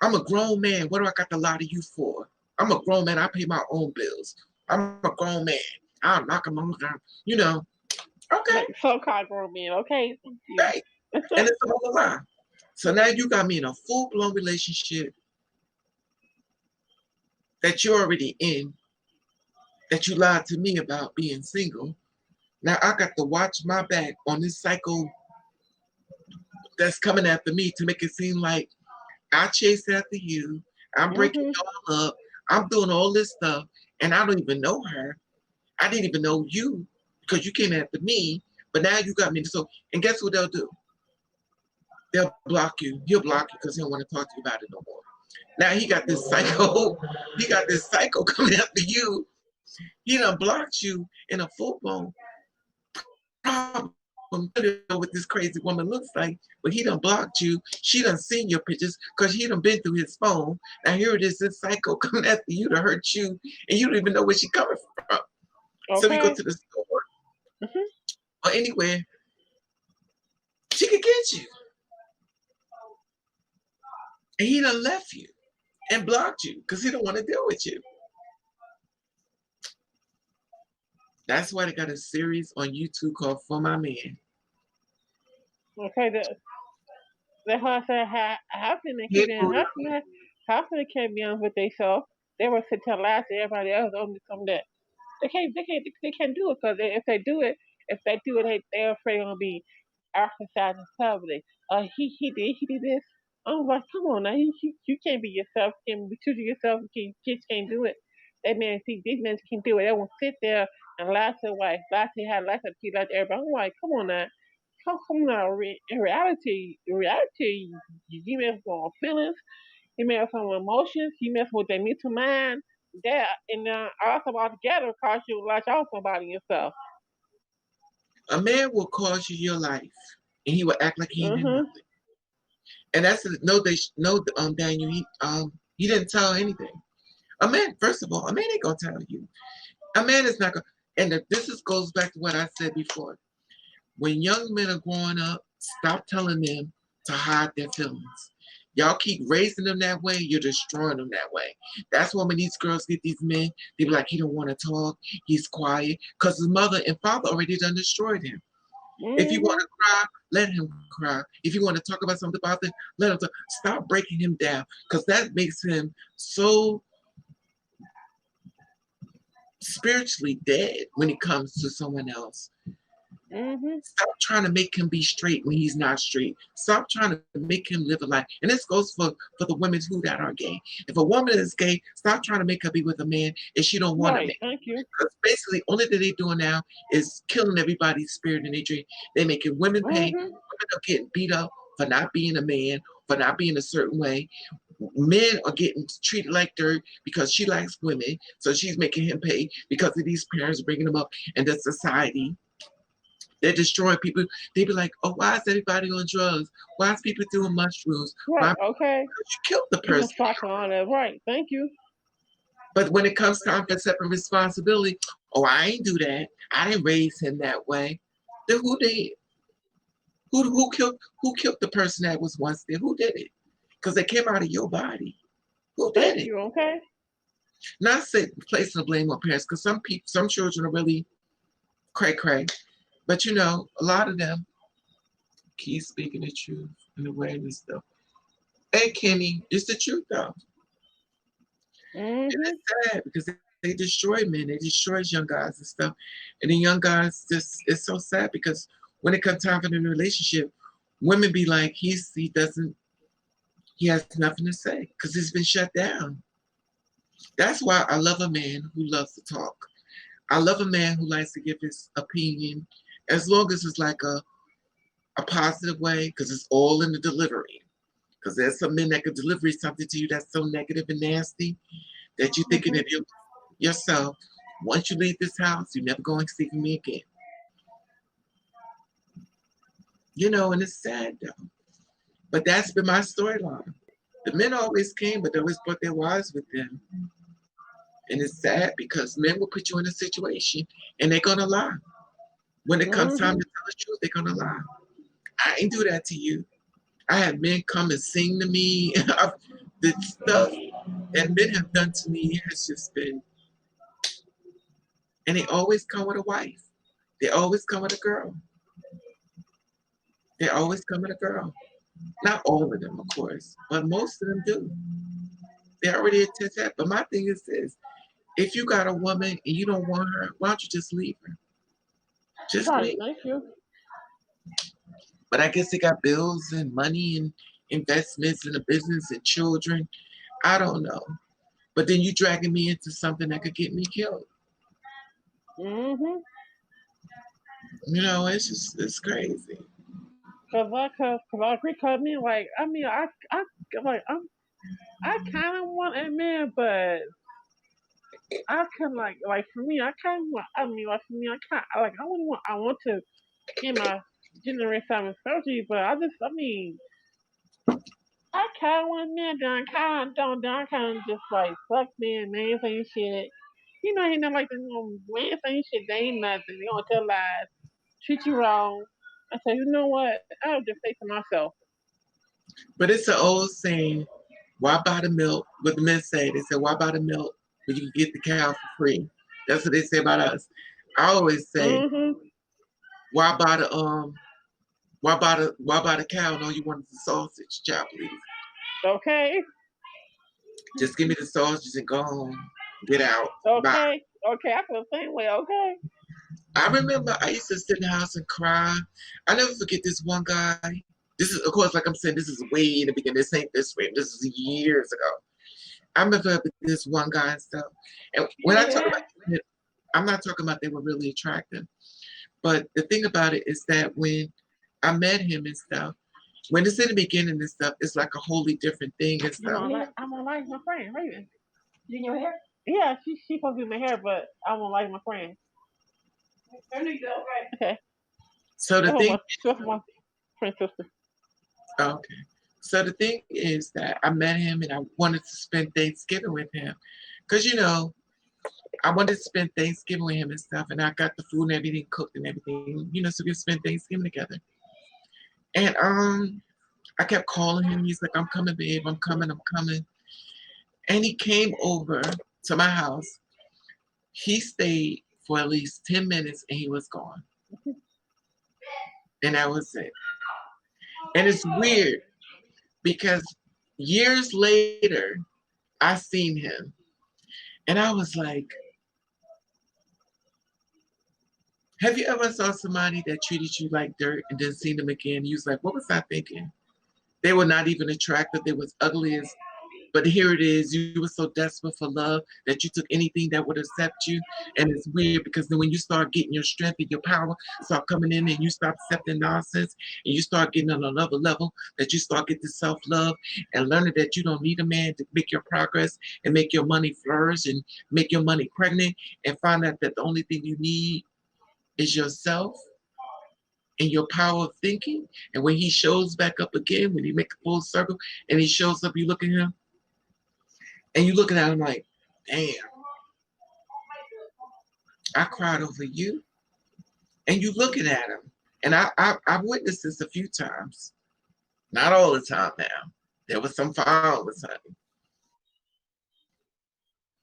I'm a grown man. What do I got to lie to you for? I'm a grown man. I pay my own bills. I'm a grown man. I'll knock him on down. You know. Okay. So-called grown men, okay? Right. And it's all a lie. So now you got me in a full-blown relationship that you're already in, that you lied to me about being single. Now I got to watch my back on this psycho that's coming after me to make it seem like I chased after you. I'm breaking it all up. I'm doing all this stuff, and I don't even know her. I didn't even know you because you came after me, but now you got me. So, and guess what they'll do? They'll block you. He'll block you because he don't want to talk to you about it no more. Now he got this psycho. He got this psycho coming after you. He done blocked you in a full-blown problem. I don't know what this crazy woman looks like, but he done blocked you. She done seen your pictures because he done been through his phone. Now here it is, this psycho coming after you to hurt you, and you don't even know where she coming from. Okay. So we go to the store or anywhere, she could get you. And he done left you and blocked you because he don't want to deal with you. That's why they got a series on YouTube called For My Man. Okay, that's why I said how can they keep how can they can't be on with themselves? They were sit to lie to everybody else on something that they can't do it because if they do it, they're afraid they're gonna be ostracized in public. He did this. I'm like, come on now, you can't be yourself. You can't be true to yourself. You just can't do it. That man, see, these men can do it. They won't sit there and lie to their wife, lie to her, lie to people, lie to everybody. I'm like, come on now. Come on, in reality, you mess with feelings, you mess with emotions, you mess with their mental mind. That and also altogether cost you a lot off somebody yourself. A man will cost you your life, and he will act like he didn't know nothing. And that's Daniel. He didn't tell anything. A man, first of all, a man ain't gonna tell you. A man is not gonna. And goes back to what I said before. When young men are growing up, stop telling them to hide their feelings. Y'all keep raising them that way, you're destroying them that way. That's why when these girls get these men, they be like, he don't want to talk, he's quiet, because his mother and father already done destroyed him. If you want to cry, let him cry. If you want to talk about something about them, let him talk. Stop breaking him down, because that makes him so spiritually dead when it comes to someone else. Stop trying to make him be straight when he's not straight. Stop trying to make him live a life. And this goes for the women who that are gay. If a woman is gay, stop trying to make her be with a man if she don't want to. Thank you. Because basically, only thing they're doing now is killing everybody's spirit and their dream. They're making women pay. Women are getting beat up for not being a man, for not being a certain way. Men are getting treated like dirt because she likes women, so she's making him pay because of these parents bringing them up in the society. They're destroying people. They be like, oh, why is everybody on drugs? Why is people doing mushrooms? Right, okay. Because you killed the person. Right, thank you. But when it comes time for separate responsibility, oh, I ain't do that. I didn't raise him that way. Then who did? Who killed the person that was once there? Who did it? Because they came out of your body. Who did it? You okay? Not say placing the blame on parents, because some children are really cray cray, but you know, a lot of them keep speaking the truth in the way and stuff. Hey, Kenny, it's the truth though. And Mm-hmm. it's sad because they destroy men, they destroy young guys and stuff. And the young guys just, it's so sad because when it comes time for the relationship, women be like, he has nothing to say because he's been shut down. That's why I love a man who loves to talk. I love a man who likes to give his opinion, as long as it's like a positive way, because it's all in the delivery. Because there's some men that could deliver something to you that's so negative and nasty that you're thinking of yourself, once you leave this house, you're never going to see me again. You know, and it's sad though. But that's been my storyline. The men always came, but they always brought their wives with them. And it's sad because men will put you in a situation and they're gonna lie. When it comes time to tell the truth, they're gonna lie. I ain't do that to you. I had men come and sing to me. The stuff that men have done to me has just been, and they always come with a wife. They always come with a girl. They always come with a girl. Not all of them, of course, but most of them do. They already attest that. But my thing is this: if you got a woman and you don't want her, why don't you just leave her? Just Sorry, leave. thank you. But I guess they got bills and money and investments in the business and children. I don't know. But then you dragging me into something that could get me killed. Mm-hmm. You know, it's crazy. Cause I agree. Cause me, like, I mean, like, I kind of want a man, but I can like for me, I kind of want. I mean, like for me, I want to get my generate some surgery, but I mean, I kind of want a man. Then I kind of don't. Then I kind of just like fuck man, ain't shit. You know, ain't nothing like the man ain't shit. They ain't nothing. They gonna tell lies, treat you wrong. I said, you know what? I'll just say to myself. But it's an old saying, why buy the milk? What the men say, they say, why buy the milk when you can get the cow for free? That's what they say about us. I always say, Mm-hmm. why buy the why buy the cow and all you want is the sausage, child, please. Okay. Just give me the sausage and go home. Get out. Bye. Okay. Okay. I feel the same way. Okay. I remember I used to sit in the house and cry. I never forget this one guy. This is, of course, like I'm saying, this is way in the beginning. This ain't this way. This is years ago. I remember this one guy and stuff. And when I talk about it, I'm not talking about they were really attractive. But the thing about it is that when I met him and stuff, when it's in the beginning and stuff, it's like a wholly different thing and stuff. I'm gonna like my friend, Raven. You in your hair? Yeah, she supposed to be my hair, but I won't like my friend. There you go. Okay. So the thing, That's my friend sister. okay. So the thing is that I met him and I wanted to spend Thanksgiving with him. Because, you know, I wanted to spend Thanksgiving with him and stuff. And I got the food and everything cooked and everything, you know, so we spend Thanksgiving together. And I kept calling him. He's like, I'm coming, babe. I'm coming. And he came over to my house. He stayed for at least 10 minutes and he was gone. And that was it. And it's weird because years later, I seen him and I was like, have you ever saw somebody that treated you like dirt and then seen them again? You was like, what was I thinking? They were not even attractive. They was ugly as, but here it is. You were so desperate for love that you took anything that would accept you. And it's weird because then when you start getting your strength and your power start coming in and you stop accepting nonsense and you start getting on another level, that you start getting self-love and learning that you don't need a man to make your progress and make your money flourish and make your money pregnant, and find out that the only thing you need is yourself and your power of thinking. And when he shows back up again, when he make a full circle and he shows up, you look at him and you looking at him like, damn, I cried over you. And you looking at him. And I've witnessed this a few times. Not all the time now. There was some fire all the time.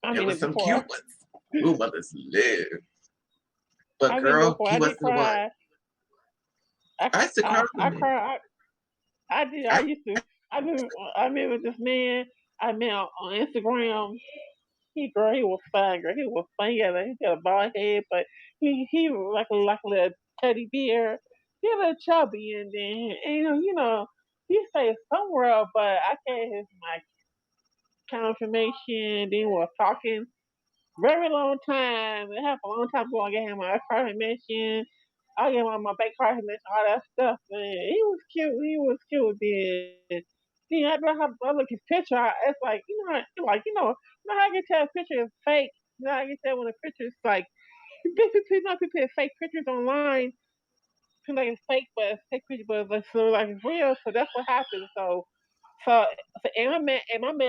I There mean was it some before. cute ones. Blue mothers live. But I mean girl, before. he I did wasn't the one. cry. I used to cry for I men. cried. I did. I I, used to. I remember this man I met on Instagram. He was fine, girl. He was fine. He got a bald head, but he was like a little teddy bear. He a little chubby, and then and, he stayed somewhere, but I gave his my confirmation. Then we were talking very long time. It happened a long time ago. I gave him my confirmation. I gave him my bank confirmation, all that stuff. Man, he was cute. He was cute. Then, I look at his picture. It's like how I can tell a picture is fake. You know how I can tell when a picture is like people put fake pictures online. Feel like it's fake, but it's fake picture, but it's so like it's real. So that's what happened. So, and my man,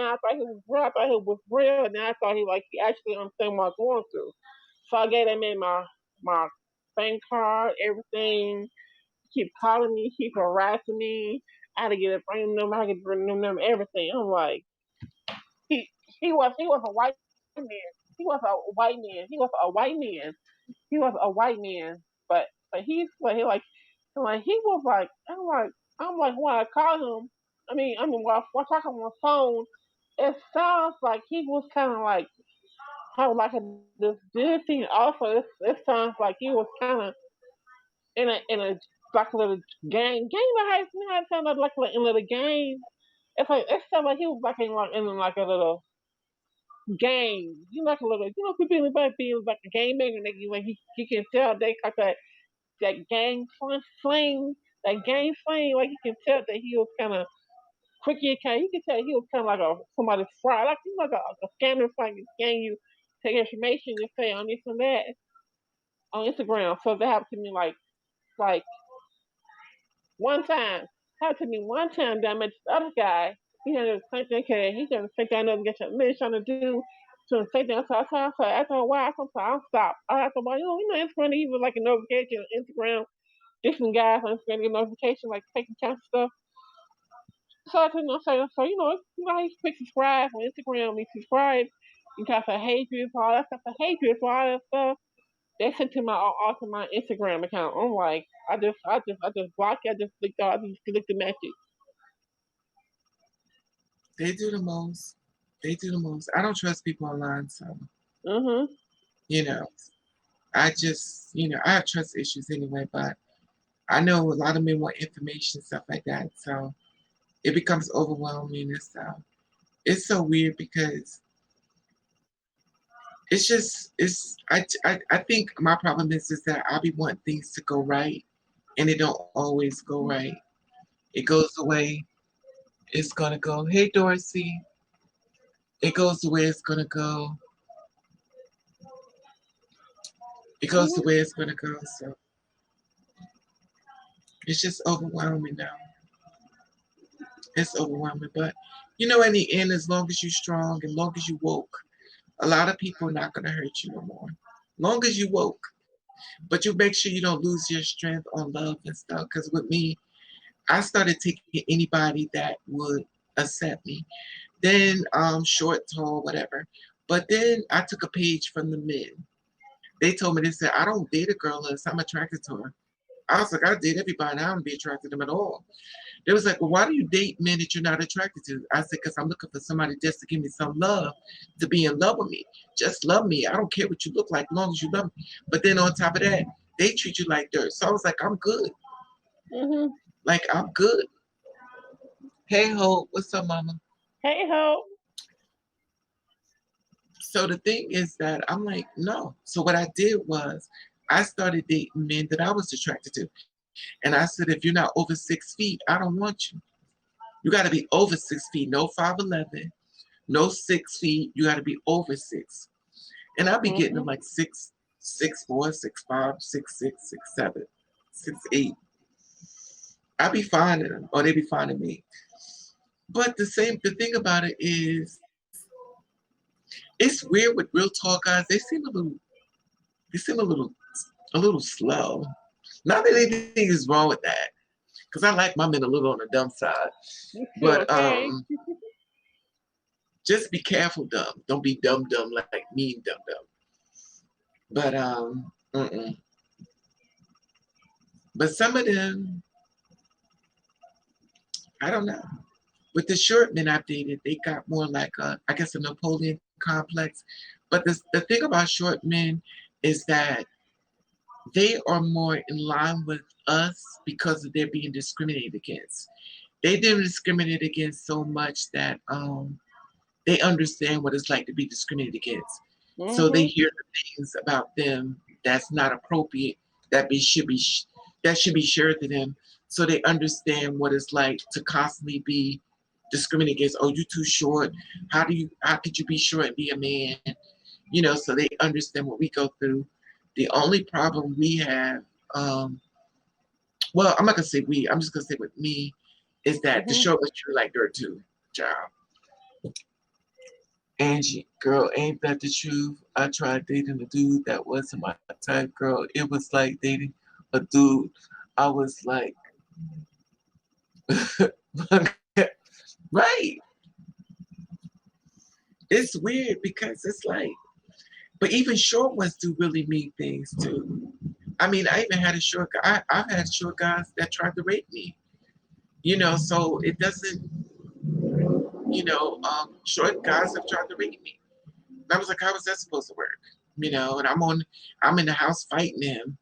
I thought he was real. I thought he was real, and then I thought he actually understand what I was going through. So I gave that man my bank card, everything. He keep calling me, keep harassing me. I had to get a brand new number, I had to get a brand new number, everything. I'm like, he he was a white man. He was a white man. He was a white man. He was a white man. But he's like he was like I'm like when I call him. I mean while talking on the phone, it sounds like he was kind of like how like this thing. Also, it sounds like he was kind of in a like a little gang. How it sounded like in a little gang. It sounded like he was like a little gang. Like a little people might be like a gang member. Like he can tell they got that gang slang, that gang slang. Like he can tell that he was kind of quick. You can tell he was kind of like somebody's fraud, like a scammer, like gang you take information and say on this and that on Instagram. So that happened to me like one time. Happened to me one time that I met this other guy. He had the same thing. He done the same thing I know get your man trying to do. So the same thing. So after a while, I'll stop. I have to, Instagram even like a notification on Instagram. Different guys on Instagram get notification like taking count stuff. So I think so you click subscribe on Instagram. You subscribe. You got the hatred for all that stuff. The hatred for all that stuff. They sent to my Instagram account. I'm like, I just blocked it. I just clicked out. I just clicked the message. they do the most. They do the most. I don't trust people online, so Mhm. you know, I just I have trust issues anyway. But I know a lot of men want information, stuff like that. So it becomes overwhelming and stuff. It's so weird because I think my problem is that I be wanting things to go right, and it don't always go right. It goes the way it's gonna go. Hey Dorsey, it goes the way it's gonna go. It goes the Mhm. way it's gonna go. So it's just overwhelming now. It's overwhelming, but in the end, as long as you're strong, and long as you woke, a lot of people are not gonna hurt you no more. Long as you woke, but you make sure you don't lose your strength on love and stuff. Because with me, I started taking anybody that would accept me. Then short, tall, whatever. But then I took a page from the men. They told me, they said, I don't date a girl unless I'm attracted to her. I was like, I date everybody and I don't be attracted to them at all. They was like, well, why do you date men that you're not attracted to? I said, because I'm looking for somebody just to give me some love, to be in love with me. Just love me. I don't care what you look like, as long as you love me. But then on top of that, they treat you like dirt. So I was like, I'm good. Mhm. Like, I'm good. Hey, Hope, what's up, mama? Hey ho. So the thing is that I'm like, no. So what I did was I started dating men that I was attracted to. And I said, if you're not over 6 feet, I don't want you. You got to be over 6 feet, no 5'11", no 6 feet. You got to be over 6. And I'll be getting them Mhm. like 6'4", 6'5", 6'6", 6'7", 6'8". I'll be finding them, or they be finding me. But the thing about it is, it's weird with real tall guys. They seem a little slow. Not that anything is wrong with that, because I like my men a little on the dumb side. You feel But okay? Just be careful, dumb. Don't be dumb like mean dumb. But but some of them, I don't know. With the short men I've dated, they got more like I guess a Napoleon complex. But the thing about short men is that they are more in line with us because of their being discriminated against. They've been discriminated against so much that they understand what it's like to be discriminated against. So they hear the things about them that's not appropriate that should be shared to them. So they understand what it's like to constantly be discriminated against. Oh, you're too short. How could you be short and be a man? You know, so they understand what we go through. The only problem we have, well, I'm not gonna say we. I'm just gonna say with me, is that the short was true like dirt too, child. Angie, girl, ain't that the truth? I tried dating a dude that wasn't my type, girl. It was like dating a dude. I was like, right. It's weird because it's like, but even short ones do really mean things too. I mean, I even had a short guy. I've had short guys that tried to rape me. You know, so it doesn't. You know, short guys have tried to rape me. And I was like, how was that supposed to work? You know, and I'm in the house fighting him.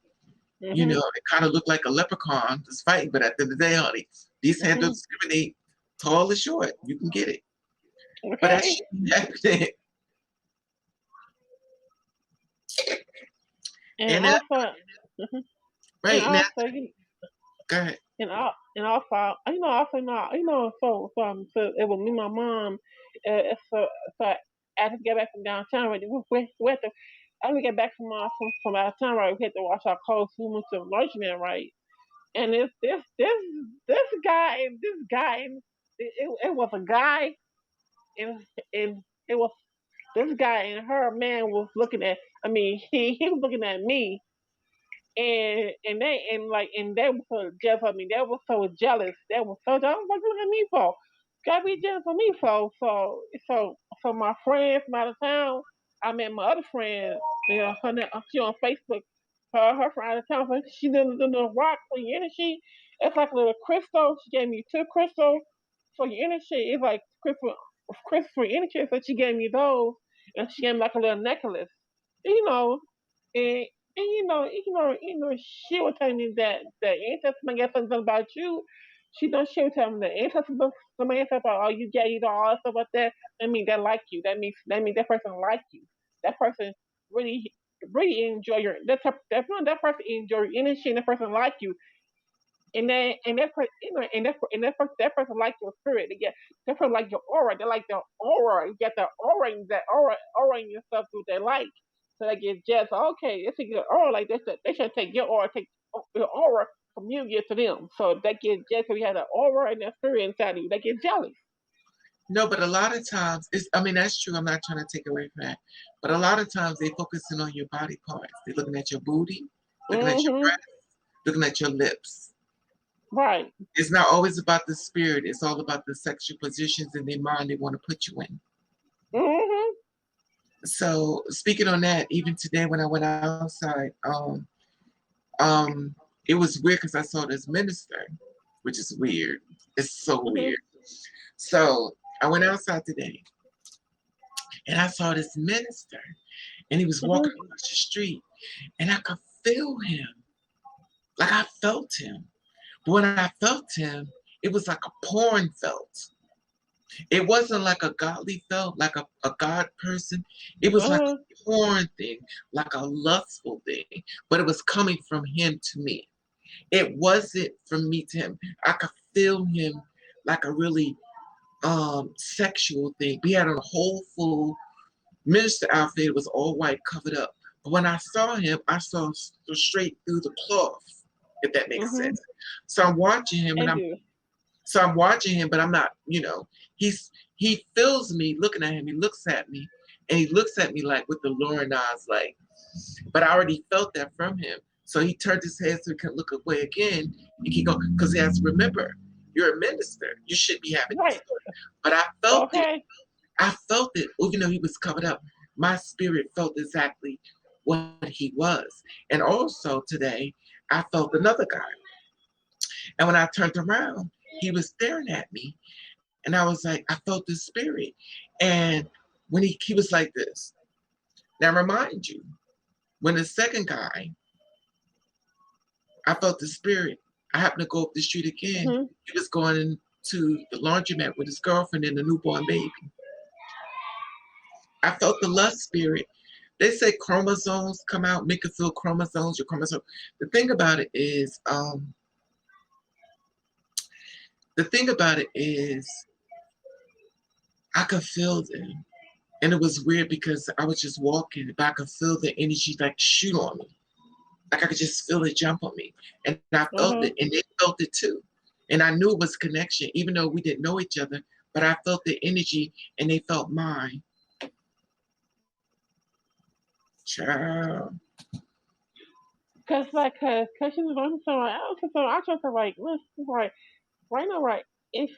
You know, it kind of looked like a leprechaun just fighting, but at the end of the day, honey, these hands don't discriminate. Tall or short, you can get it. Okay. But that shouldn't happen. And also, right and now, also, go ahead. and also, so it was me, and my mom. So as we get back from downtown, right, we had to. As we get back from out of town, right, we had to wash our clothes. We went to Larchmont, right, and this guy, it was a guy, and it was this guy, and her man was looking at. I mean, he was looking at me, and they were so jealous of me. They were so jealous. They were so jealous. What you at me for? Gotta be jealous of me for. So my friends from out of town. I met my other friend. You know, she on Facebook. Her friend out of town. She did the rock for your energy. It's like a little crystal. She gave me 2 crystals for your energy. It's like crystal for your energy. So she gave me those, and she gave me like a little necklace. You know, and she was telling me that the ancestors get something about you. She was telling me the ancestors somebody else about you gay, all that stuff like that. I mean, they like you. That means that person like you. That person really enjoy that person enjoy your energy, and that person like you. And that person, that person like your spirit. They get that person like your aura. They like the aura. You get the aura in yourself through they like. So they get jealous. Okay, it's a good aura like this. They should take your aura, take your aura from you, give to them. So they get jealous. So you have the aura and the spirit inside of you. They get jealous. No, but a lot of times, I mean, that's true. I'm not trying to take away from that. But a lot of times they're focusing on your body parts. They're looking at your booty, looking at your breasts, looking at your lips. Right. It's not always about the spirit. It's all about the sexual positions in their mind they want to put you in. So speaking on that, even today when I went outside, it was weird because I saw this minister, which is weird. It's so weird. So I went outside today and I saw this minister and he was walking across the street and I could feel him. Like I felt him. But when I felt him, it was like a porn felt. It wasn't like a godly felt, like a God person. It was like a porn thing, like a lustful thing. But it was coming from him to me. It wasn't from me to him. I could feel him like a really sexual thing. He had on a whole full minister outfit. It was all white, covered up. But when I saw him, I saw straight through the cloth, if that makes sense. So I'm watching him, and I'm watching him, but I'm not, he feels me looking at him. He looks at me, and he looks at me like with the luring eyes, like, but I already felt that from him. So he turned his head so he couldn't look away again. He keep going, because he has to remember, you're a minister. You should be having this. But I felt it. I felt it, even though he was covered up. My spirit felt exactly what he was. And also today, I felt another guy. And when I turned around, he was staring at me. And I was like, I felt the spirit. And when he was like this. Now, remind you, when the second guy, I felt the spirit. I happened to go up the street again. Mm-hmm. He was going to the laundromat with his girlfriend and a newborn baby. I felt the lust spirit. They say chromosomes come out, make it feel chromosomes, your chromosome. The thing about it is, I could feel them. And it was weird because I was just walking, but I could feel the energy like shoot on me. Like I could just feel it jump on me. And I felt it, and they felt it too. And I knew it was connection, even though we didn't know each other, but I felt the energy and they felt mine. Child. Cause she was on somewhere else, so I just like, listen, like, right now, right. If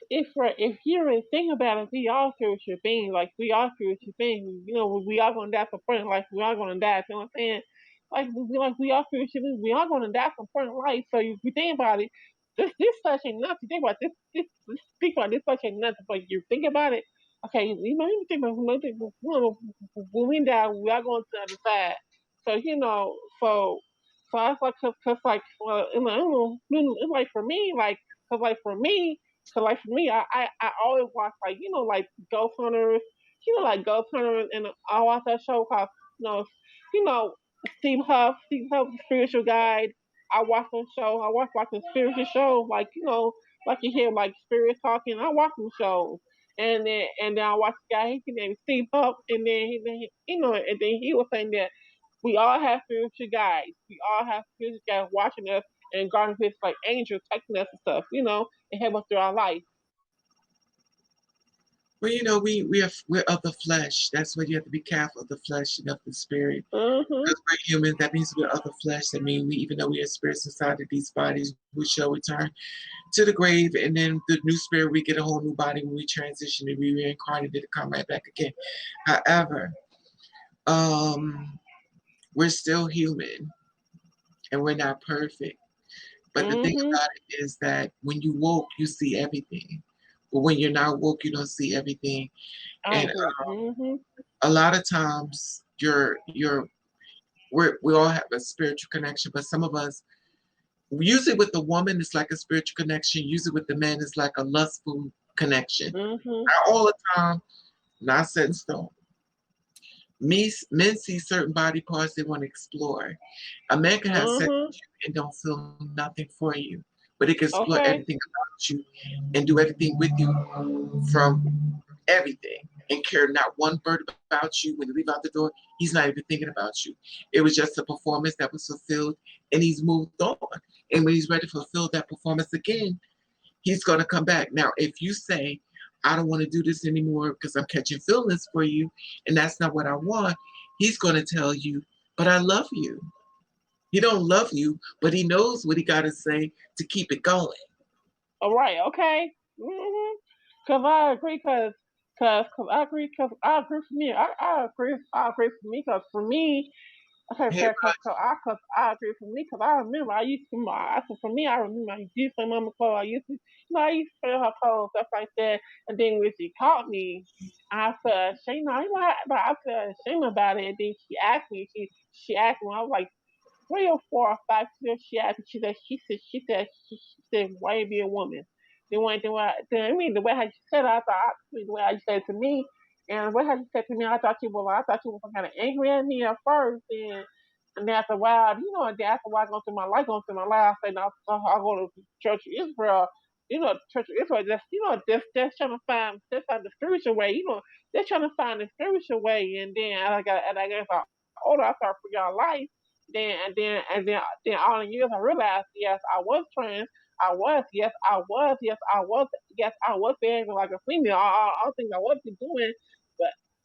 you're in think about it, we all spiritual beings. Like we all spiritual beings. You know, we all gonna die some point in life. We all gonna die. You know what I'm saying? We all spiritual beings. We all gonna die some point in life. So if you think about it, this such ain't nothing. Think about this think about this such ain't nothing. But you think about it, okay. You think about when we die, we are going to the other side. So so I was like, cause like, it's like for me, cause like for me, I always watch like like Ghost Hunters, like Ghost Hunters, and I watch that show called you know Steve Huff, the spiritual guide. I watch the show. I watch like the spiritual show, like like you hear like spirits talking. I watch them shows. And then I watched the guy, his name is Steve Huff, and then and then he was saying that we all have spiritual guides. We all have spiritual guides watching us and guarding us like angels protecting us and stuff, and help us through our life. Well, we're of the flesh. That's why you have to be careful of the flesh and of the spirit. Mm-hmm. Because we're human, that means we're of the flesh. That means even though we are spirits inside of these bodies, we shall return to the grave, and then the new spirit, we get a whole new body when we transition and we reincarnated to come right back again. However, we're still human and we're not perfect. But the thing about it is that when you woke, you see everything. But when you're not woke, you don't see everything. And a lot of times, we all have a spiritual connection, but some of us, usually with the woman, it's like a spiritual connection. Usually with the man, it's like a lustful connection. Not all the time, not set in stone. Men see certain body parts they want to explore. A man can have sex with you and don't feel nothing for you, but he can explore everything about you and do everything with you from everything and care not one bird about you. When you leave out the door, he's not even thinking about you. It was just a performance that was fulfilled and he's moved on. And when he's ready to fulfill that performance again, he's going to come back. Now, if you say, I don't want to do this anymore because I'm catching feelings for you, and that's not what I want, he's going to tell you, but I love you. He don't love you, but he knows what he got to say to keep it going. All right, okay. Cause I agree, cause I agree, I agree for me. I agree for me, cause for me, okay, Hey, cause I agree for me, cause I remember for me, I remember I used to mama clothes. I used to wear her clothes, stuff like that. And then when she caught me, I felt ashamed. But I felt ashamed about it. And then she asked me, I was like 3 or 4 or 5 years. She asked me, she said, why you be a woman? I mean, the way how you said it, the way how you said it to me, and the way how you said it to me, I thought you were kind of angry at me at first, and then after a while, and then after a while, going through my life, I said, no, I'll go to Church of Israel. Church of Israel, just trying to find, the spiritual way, they're trying to find the spiritual way, and then I guess I older, I started figuring out life. Then all the years I realized, yes, I was trans. Yes, I was behaving like a female. All things I wasn't doing,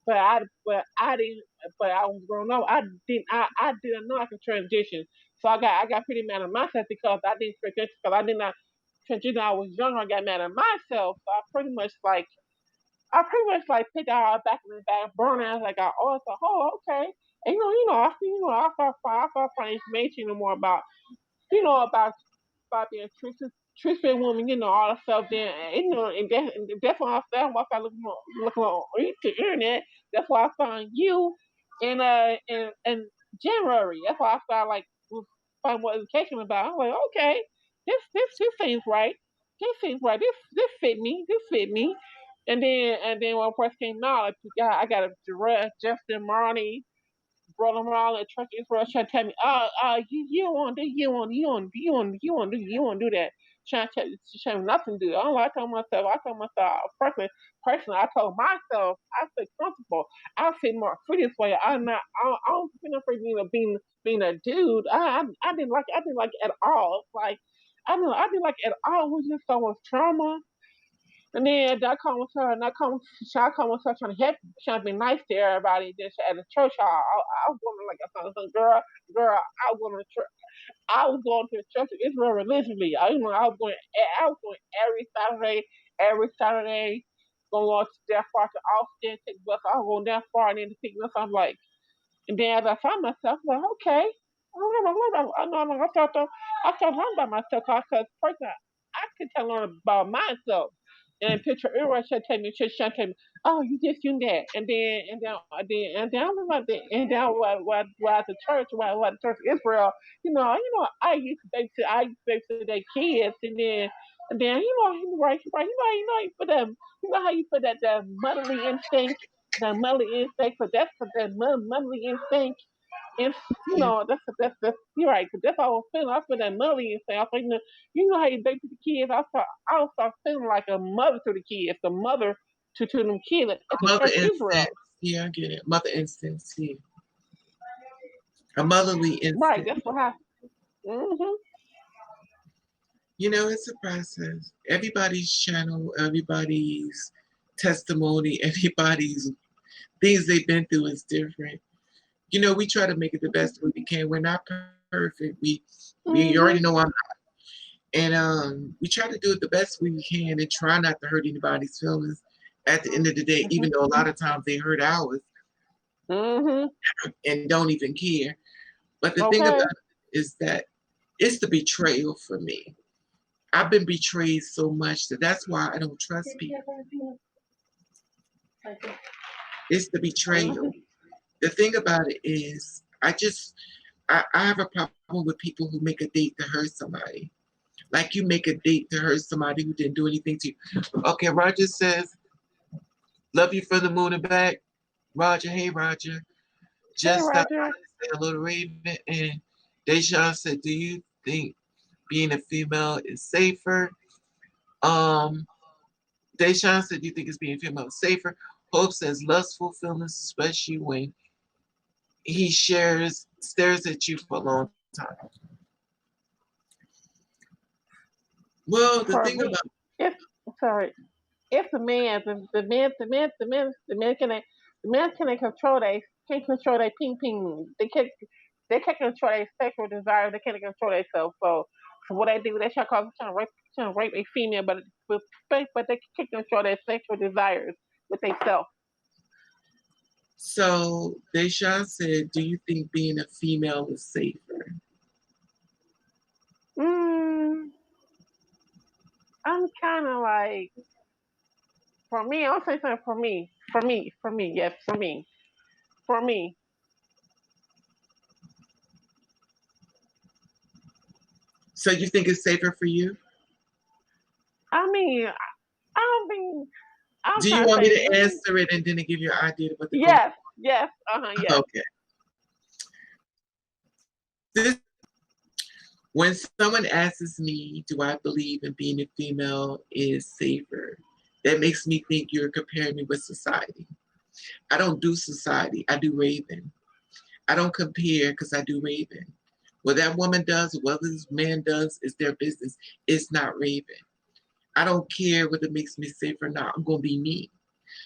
but I didn't. But I was grown up. I didn't know I could transition. So I got pretty mad at myself because I didn't transition. Because I did not transition. I was younger. I got mad at myself. So I pretty much like I pretty much like picked out back in the back burner. I was like, oh, it's like, oh, okay. And I start finding information more about, about being truthful woman, all the stuff. Then, and that's why I started looking on the internet. That's why I found you in January. That's why I started like find more education about. I'm like, okay, this seems right. This seems right. This fit me. This fit me. And then when I first came out, I got a Justin Marnie, brother Marlon at Church Israel trying to tell me, you don't want to do, you want to do that. Trying to nothing to do. I told myself, personally, I told myself, I feel comfortable. I feel more free this way. I don't feel afraid being a dude. I didn't like it at all. It's like, I didn't like it at all. It was just so much trauma. And then that come with her, and I come with her trying to help, trying to be nice to everybody. Just at the church, I was going like I said, girl, I was going to the church of Israel religiously. I was going every Saturday, going to that far to Austin, take the bus. I was going that far and then to pick me up. I'm like, and then as I found myself, I'm like, okay, I started learning about myself because first I could tell learn about myself. And picture everyone should tell me, oh, you this, you that, and then I was like, and then while at the church, while the church of Israel, I used to babysit their kids, and then you put that, how you put that motherly instinct, but that's for that motherly instinct. And Yeah. that's you're right. 'Cause that's how I was feeling. I feel that motherly instinct. I was like, how you babysit the kids. I start feeling like a mother to the kids, the mother to them kids at the Mother church of Israel. instinct. Yeah, I get it. Mother instincts. Yeah. A motherly Right. instinct. That's what happened. Mhm. It's a process. Everybody's channel, everybody's testimony, everybody's things they've been through is different. We try to make it the best way we can. We're not perfect. We already know I'm not. And we try to do it the best way we can and try not to hurt anybody's feelings at the end of the day, even though a lot of times they hurt ours Mhm. and don't even care. But the thing Okay. about it is that it's the betrayal for me. I've been betrayed so much that's why I don't trust people. It's the betrayal. The thing about it is, I have a problem with people who make a date to hurt somebody. Like you make a date to hurt somebody who didn't do anything to you. Okay, Roger says, love you from the moon and back. Roger, hey Roger. Just Hey, stop Roger. by to say hello to Raven. And Deshaun said, do you think being a female is safer? Deshaun said, do you think it's being female safer? Hope says lustful feelings, especially when he stares at you for a long time. Well, the For thing me, about if sorry, if the men can control their ping ping. They can't control their sexual desire. They can't control themselves. So what they do, they trying to rape a female, but they can't control their sexual desires with themselves. so Deshaun said, do you think being a female is safer? I'm kind of like, for me, I'll say something yes, for me. So you think it's safer for you? I mean, I mean, I'm Do you trying to want me say, to answer it and then give you an idea of what the yes, yes, yes. Okay. When someone asks me, do I believe in being a female is safer, that makes me think you're comparing me with society. I don't do society. I do Raven. I don't compare because I do Raven. What that woman does, what this man does, is their business. It's not Raven. I don't care whether it makes me safe or not. I'm going to be me.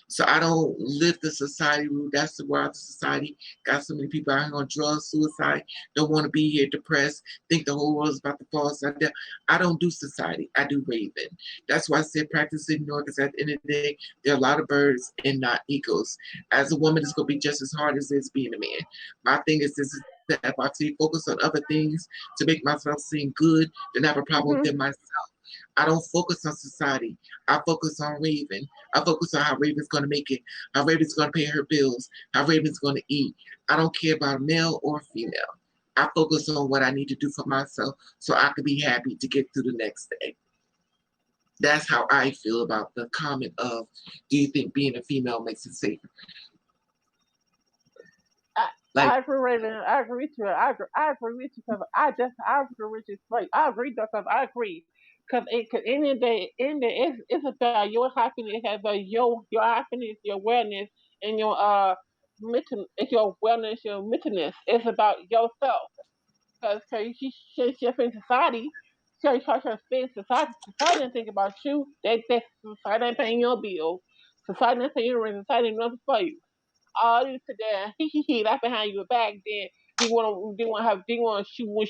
So I don't live the society rule. That's the world of society. Got so many people out here on drugs, suicide, don't want to be here, depressed, think the whole world is about to fall upside down. I don't do society. I do Raven. That's why I said practice ignore, because at the end of the day, there are a lot of birds and not eagles. As a woman, it's going to be just as hard as it is being a man. My thing is this is that if I see focus on other things to make myself seem good, then I have a problem Mhm. within myself. I don't focus on society. I focus on Raven. I focus on how Raven's going to make it, how Raven's going to pay her bills, how Raven's going to eat. I don't care about male or female. I focus on what I need to do for myself so I can be happy to get through the next day. That's how I feel about the comment of, do you think being a female makes it safer? Like, I agree, Raven. I agree with you. I agree with you because I agree with you. Like, I agree because I agree. Because in the day, it's about your happiness, it's about your happiness, your wellness, and your it's your wellness, your mentalness. It's about yourself. Because she's in society. So you're spend society and think about you. That society ain't paying your bill. Society ain't paying your rent. Society ain't nothing for you. All you sit there and he laugh behind your back, then they wanna they wanna shoot with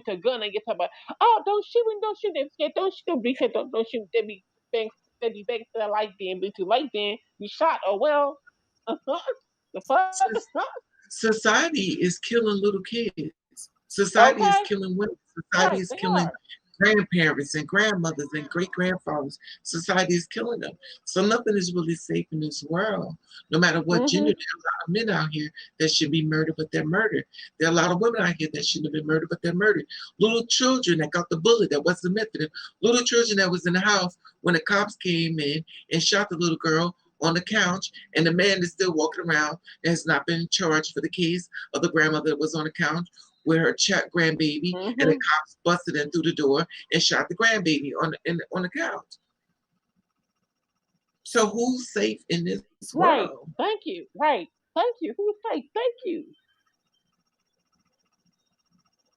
a gun and get about, oh, don't shoot them scared, don't shoot them, don't shoot, bang they be bang to the light, then be too late, then you shot, oh well. The fuck. society is killing little kids. Society is Okay, killing women. Society right, is they killing are. grandparents and grandmothers and great grandfathers. Society is killing them. So nothing is really safe in this world. No matter what gender, Mhm. there are a lot of men out here that should be murdered, but they're murdered. There are a lot of women out here that shouldn't have been murdered, but they're murdered. Little children that got the bullet that wasn't meant for them. Little children that was in the house when the cops came in and shot the little girl on the couch, and the man is still walking around and has not been charged for the case of the grandmother that was on the couch with her grandbaby, and the Mhm. cops busted in through the door and shot the grandbaby on the couch. So who's safe in this Right. world? Thank you. Right. Thank you. Who's safe? Thank you.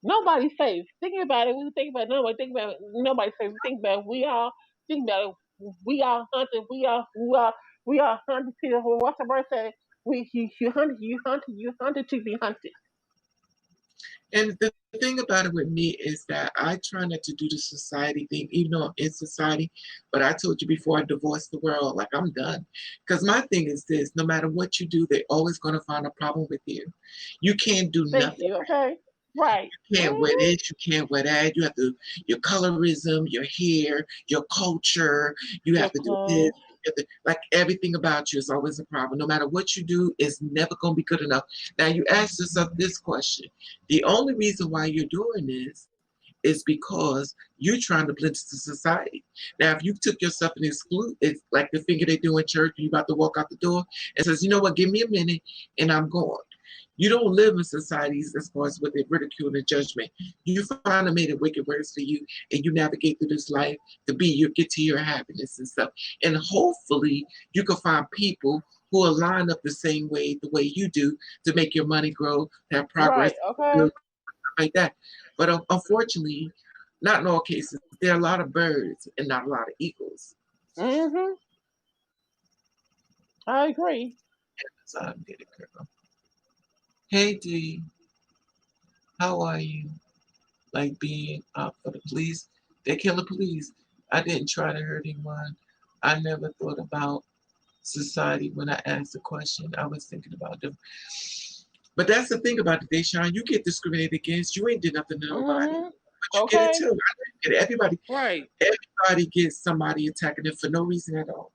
Nobody's safe. Thinking about it, we think about nobody. Think about it, nobody's safe. Think about it, we all think about it. We are hunted. We are hunted. People. What's the bird say? You hunted to be hunted. And the thing about it with me is that I try not to do the society thing, even though I'm in society. But I told you before, I divorced the world. Like, I'm done. Because my thing is this: no matter what you do, they're always going to find a problem with you. You can't do Thank nothing. you. Okay. Right. You can't wear Mhm. this, you can't wear that. You have to, your colorism, your hair, your culture. You Your have to do this. clothes. Like everything about you is always a problem. No matter what you do, it's never going to be good enough. Now, you ask yourself this question: the only reason why you're doing this is because you're trying to blend into society. Now, if you took yourself and exclude, it's like the finger they do in church, you're about to walk out the door and says, you know what, give me a minute and I'm gone. You don't live in societies as far as with the ridicule and judgment. You find a made it wicked worse for you, and you navigate through this life to be you get to your happiness and stuff. And hopefully you can find people who align up the same way, the way you do, to make your money grow, have progress, Right. Okay. build like that. But unfortunately, not in all cases, there are a lot of birds and not a lot of eagles. Mhm. I agree. So I'm getting girl. Hey D, how are you? Like being for the police. They kill the police. I didn't try to hurt anyone. I never thought about society when I asked the question. I was thinking about them. But that's the thing about it, Deshaun. You get discriminated against. You ain't did nothing to nobody. Mhm. But you get it Okay. too. I didn't get it. Right. Everybody gets somebody attacking them for no reason at all.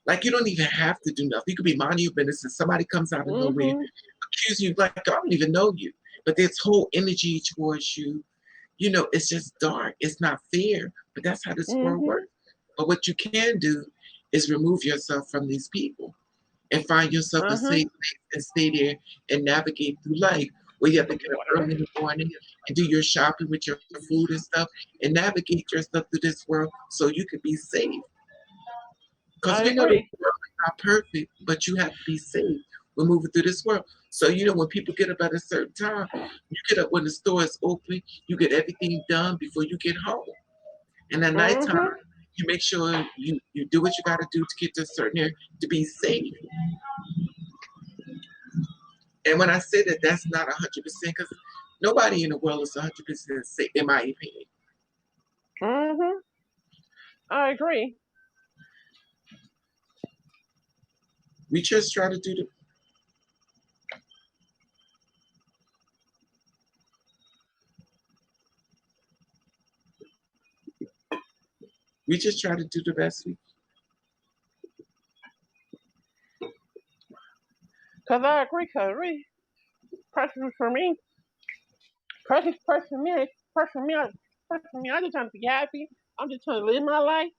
Like you don't even have to do nothing. You could be minding your business and somebody comes out of nowhere, Mhm. accusing you like I don't even know you. But this whole energy towards you, it's just dark. It's not fair. But that's how this world Mhm. works. But what you can do is remove yourself from these people and find yourself a Uh huh. safe place and stay there and navigate through life where you have to get up Water. early in the morning and do your shopping with your food and stuff and navigate yourself through this world so you can be safe. Because I we know the agree. world is not perfect, but you have to be safe. We're moving through this world. So, when people get up at a certain time, you get up when the store is open, you get everything done before you get home. And at nighttime, Mhm. You make sure you do what you got to do to get to a certain area to be safe. And when I say that, that's not 100% because nobody in the world is 100% safe, in my opinion. Mm-hmm. I agree. We just try to do the. We just try to do the best we. Cause I agree. Personally for me, personally I'm just trying to be happy. I'm just trying to live my life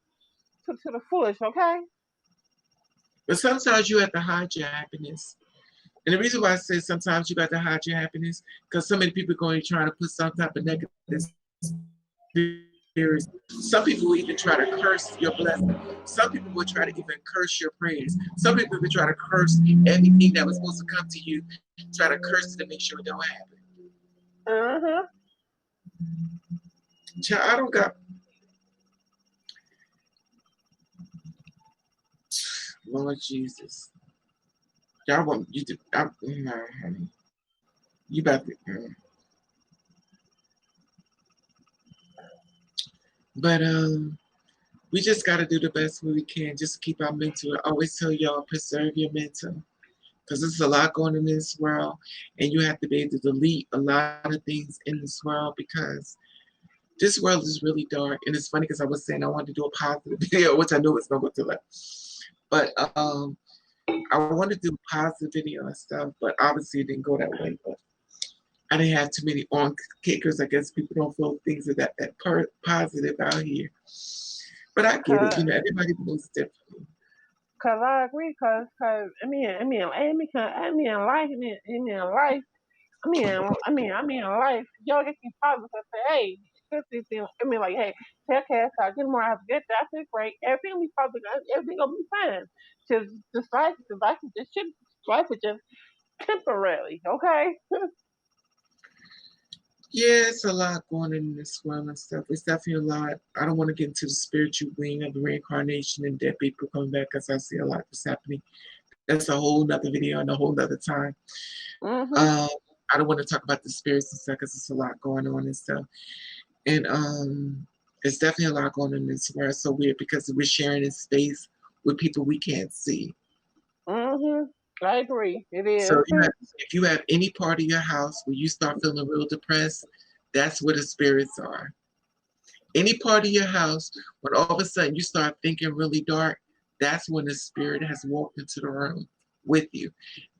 to the fullest. Okay. But sometimes you have to hide your happiness. And the reason why I say sometimes you got to hide your happiness, because so many people are going to try to put some type of negative spirits. Some people will even try to curse your blessing. Some people will try to even curse your prayers. Some people will try to curse everything that was supposed to come to you, try to curse it to make sure it don't happen. Uh-huh. Child, I don't got. Lord Jesus. Y'all want you to. No, honey. You about to. But we just got to do the best we can just to keep our mental. I always tell y'all, preserve your mental. Because there's a lot going on in this world. And you have to be able to delete a lot of things in this world because this world is really dark. And it's funny because I was saying I wanted to do a positive video, which I know it's not going to do. But I wanted to do a positive video and stuff, but obviously it didn't go that way. But I didn't have too many on kickers. I guess people don't feel things are that positive out here. But I get it. You know, everybody moves differently. Cause I agree. Cause life. Life. Y'all get you positive and say, hey, like, hey, okay, so I get more. I have to get that. I feel great. Everything will be positive. Everything will be fine. Just life is just temporary. Okay. Yeah, it's a lot going on in this world and stuff. It's definitely a lot. I don't want to get into the spiritual wing of the reincarnation and dead people coming back because I see a lot that's happening. That's a whole nother video and a whole nother time. Mm-hmm. I don't want to talk about the spirits and stuff because there's a lot going on and stuff. And it's definitely a lot going on in this world. It's so weird because we're sharing this space with people we can't see. Mm-hmm. I agree. It is. So if you have any part of your house where you start feeling real depressed, that's where the spirits are. Any part of your house, when all of a sudden you start thinking really dark, that's when the spirit has walked into the room with you.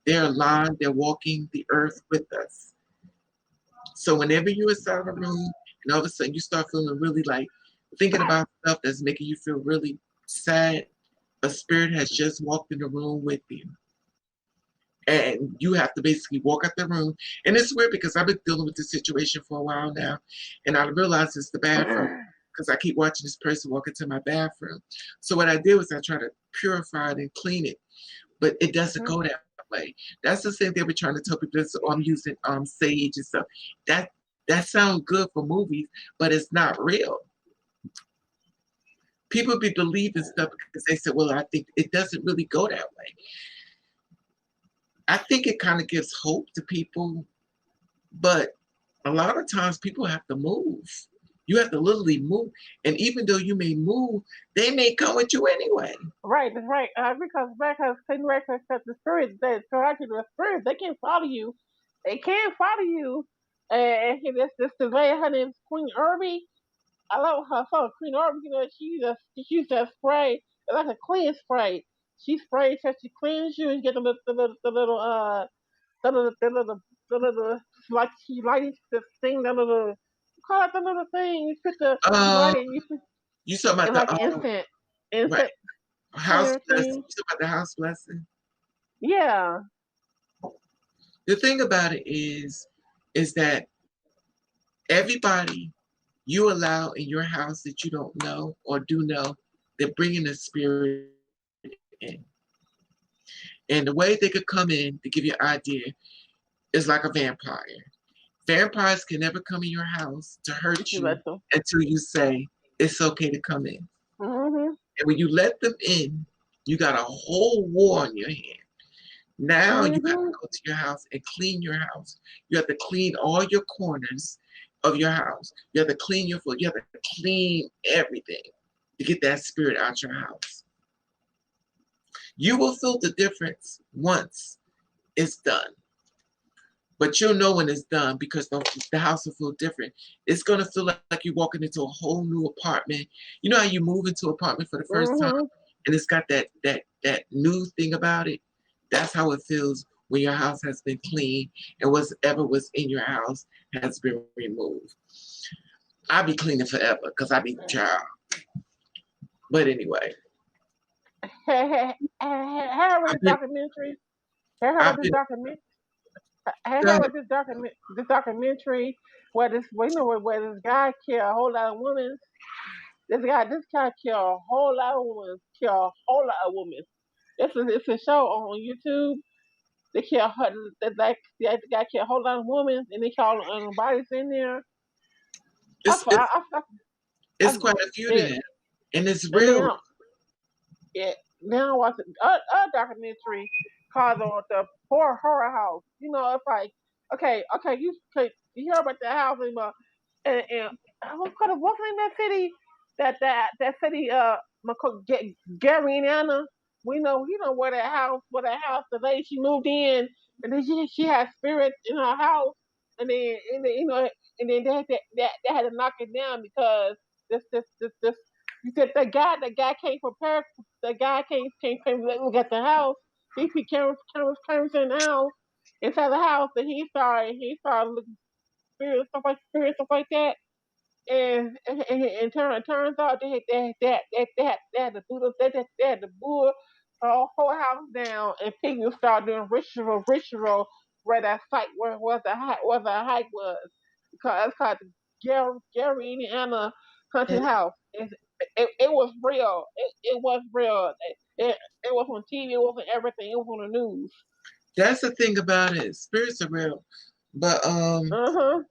They're alive, they're walking the earth with us. So whenever you're inside of a room and all of a sudden you start feeling really like thinking about stuff that's making you feel really sad, a spirit has just walked in the room with you. And you have to basically walk out the room. And it's weird because I've been dealing with this situation for a while now. And I realized it's the bathroom because I keep watching this person walk into my bathroom. So what I did was I tried to purify it and clean it. But it doesn't go that way. That's the same thing we're trying to tell people. I'm using sage and stuff. That sounds good for movies, but it's not real. People be believing stuff because they say, well, I think it doesn't really go that way. I think it kind of gives hope to people, but a lot of times people have to move. You have to literally move. And even though you may move, they may come with you anyway. Right, that's right. Because the spirits, the spirits, they can't follow you. They can't follow you. And this lady, her name's Queen Irby. I love her. So Queen Irby, you know, she used that spray. It's like a clean spray. She sprays, so she cleans you and get the little like she lights the thing, the little call it the little thing. You put the light it. You talking about like the instant right. House blessing. You talking about the house blessing? Yeah. The thing about it is that everybody you allow in your house that you don't know or do know, they're bringing a spirit in. And the way they could come in to give you an idea is like a vampire. Vampires can never come in your house to hurt you until you say it's okay to come in. Mm-hmm. And when you let them in, you got a whole war on your hand. Now you have to Mhm. go to your house and clean your house. You have to clean all your corners of your house. You have to clean your foot. You have to clean everything to get that spirit out your house. You will feel the difference once it's done. But you'll know when it's done because the house will feel different. It's going to feel like you're walking into a whole new apartment. You know how you move into an apartment for the first time Mhm. and it's got that new thing about it? That's how it feels when your house has been cleaned and whatever was in your house has been removed. I'll be cleaning forever because I be child. But anyway, Have you heard about I've this been, documentary? Have you heard I've about this been, documentary? Have you heard uh, about this documentary where where this guy killed a whole lot of women? This guy killed a whole lot of women. Killed a whole lot of women. It's a show on YouTube. They killed the guy killed a whole lot of women, and they killed bodies in there. I, it's, it's, I, I, I, it's quite a few to then, them. And it's and real. yeah, now I watch a documentary called the Horror House. You know, it's like you hear about the house and what's in that city? That city Gary, Indiana. We know where that house the lady she moved in, and then she had spirits in her house, and then and then they had to knock it down because this you said the guy came from Paris. The guy came look at the house. He cameras in the house inside the house, and he started looking spirits stuff like that. Turns out they had to they had to bull the whole house down, and people started doing ritual where that site where the hike was, because it's called the Gary, Indiana haunted house. It was real. It was real. It was on TV. It wasn't everything. It was on the news. That's the thing about it. Spirits are real. But Uh huh.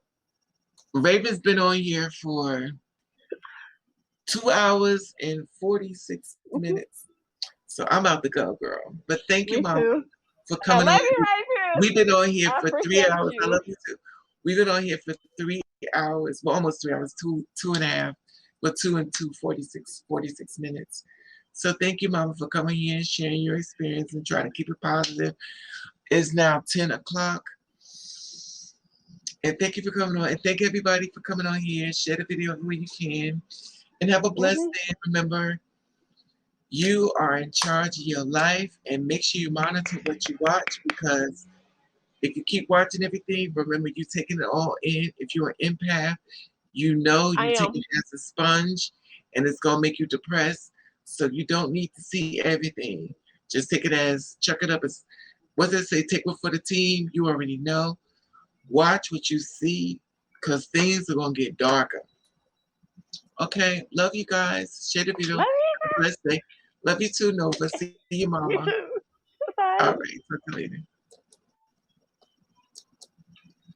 Raven's been on here for 2 hours and 46 minutes. So I'm out to go, girl. But thank you, Me Mama, too. for I coming love on. you right here. We've been on here I for 3 appreciate hours. I you. love you too. We've been on here for 3 hours, well, almost 3 hours, two and a half, but 46 minutes. So thank you, Mama, for coming here and sharing your experience and trying to keep it positive. It's now 10 o'clock. And thank you for coming on. And thank everybody for coming on here. Share the video when you can. And have a blessed Hmm. day. Remember, you are in charge of your life. And make sure you monitor what you watch, because if you keep watching everything, remember you're taking it all in. If you're an empath, you know I you take am. it as a sponge and it's going to make you depressed. So you don't need to see everything. Just take it as, chuck it up as, what does it say, take one for the team? You already know. Watch what you see, because things are going to get darker. Okay, love you guys. Share the video. Love Have a blessed day. Love you too, Nova. See you, you. Me Mama. too. Bye. All right, talk to you later.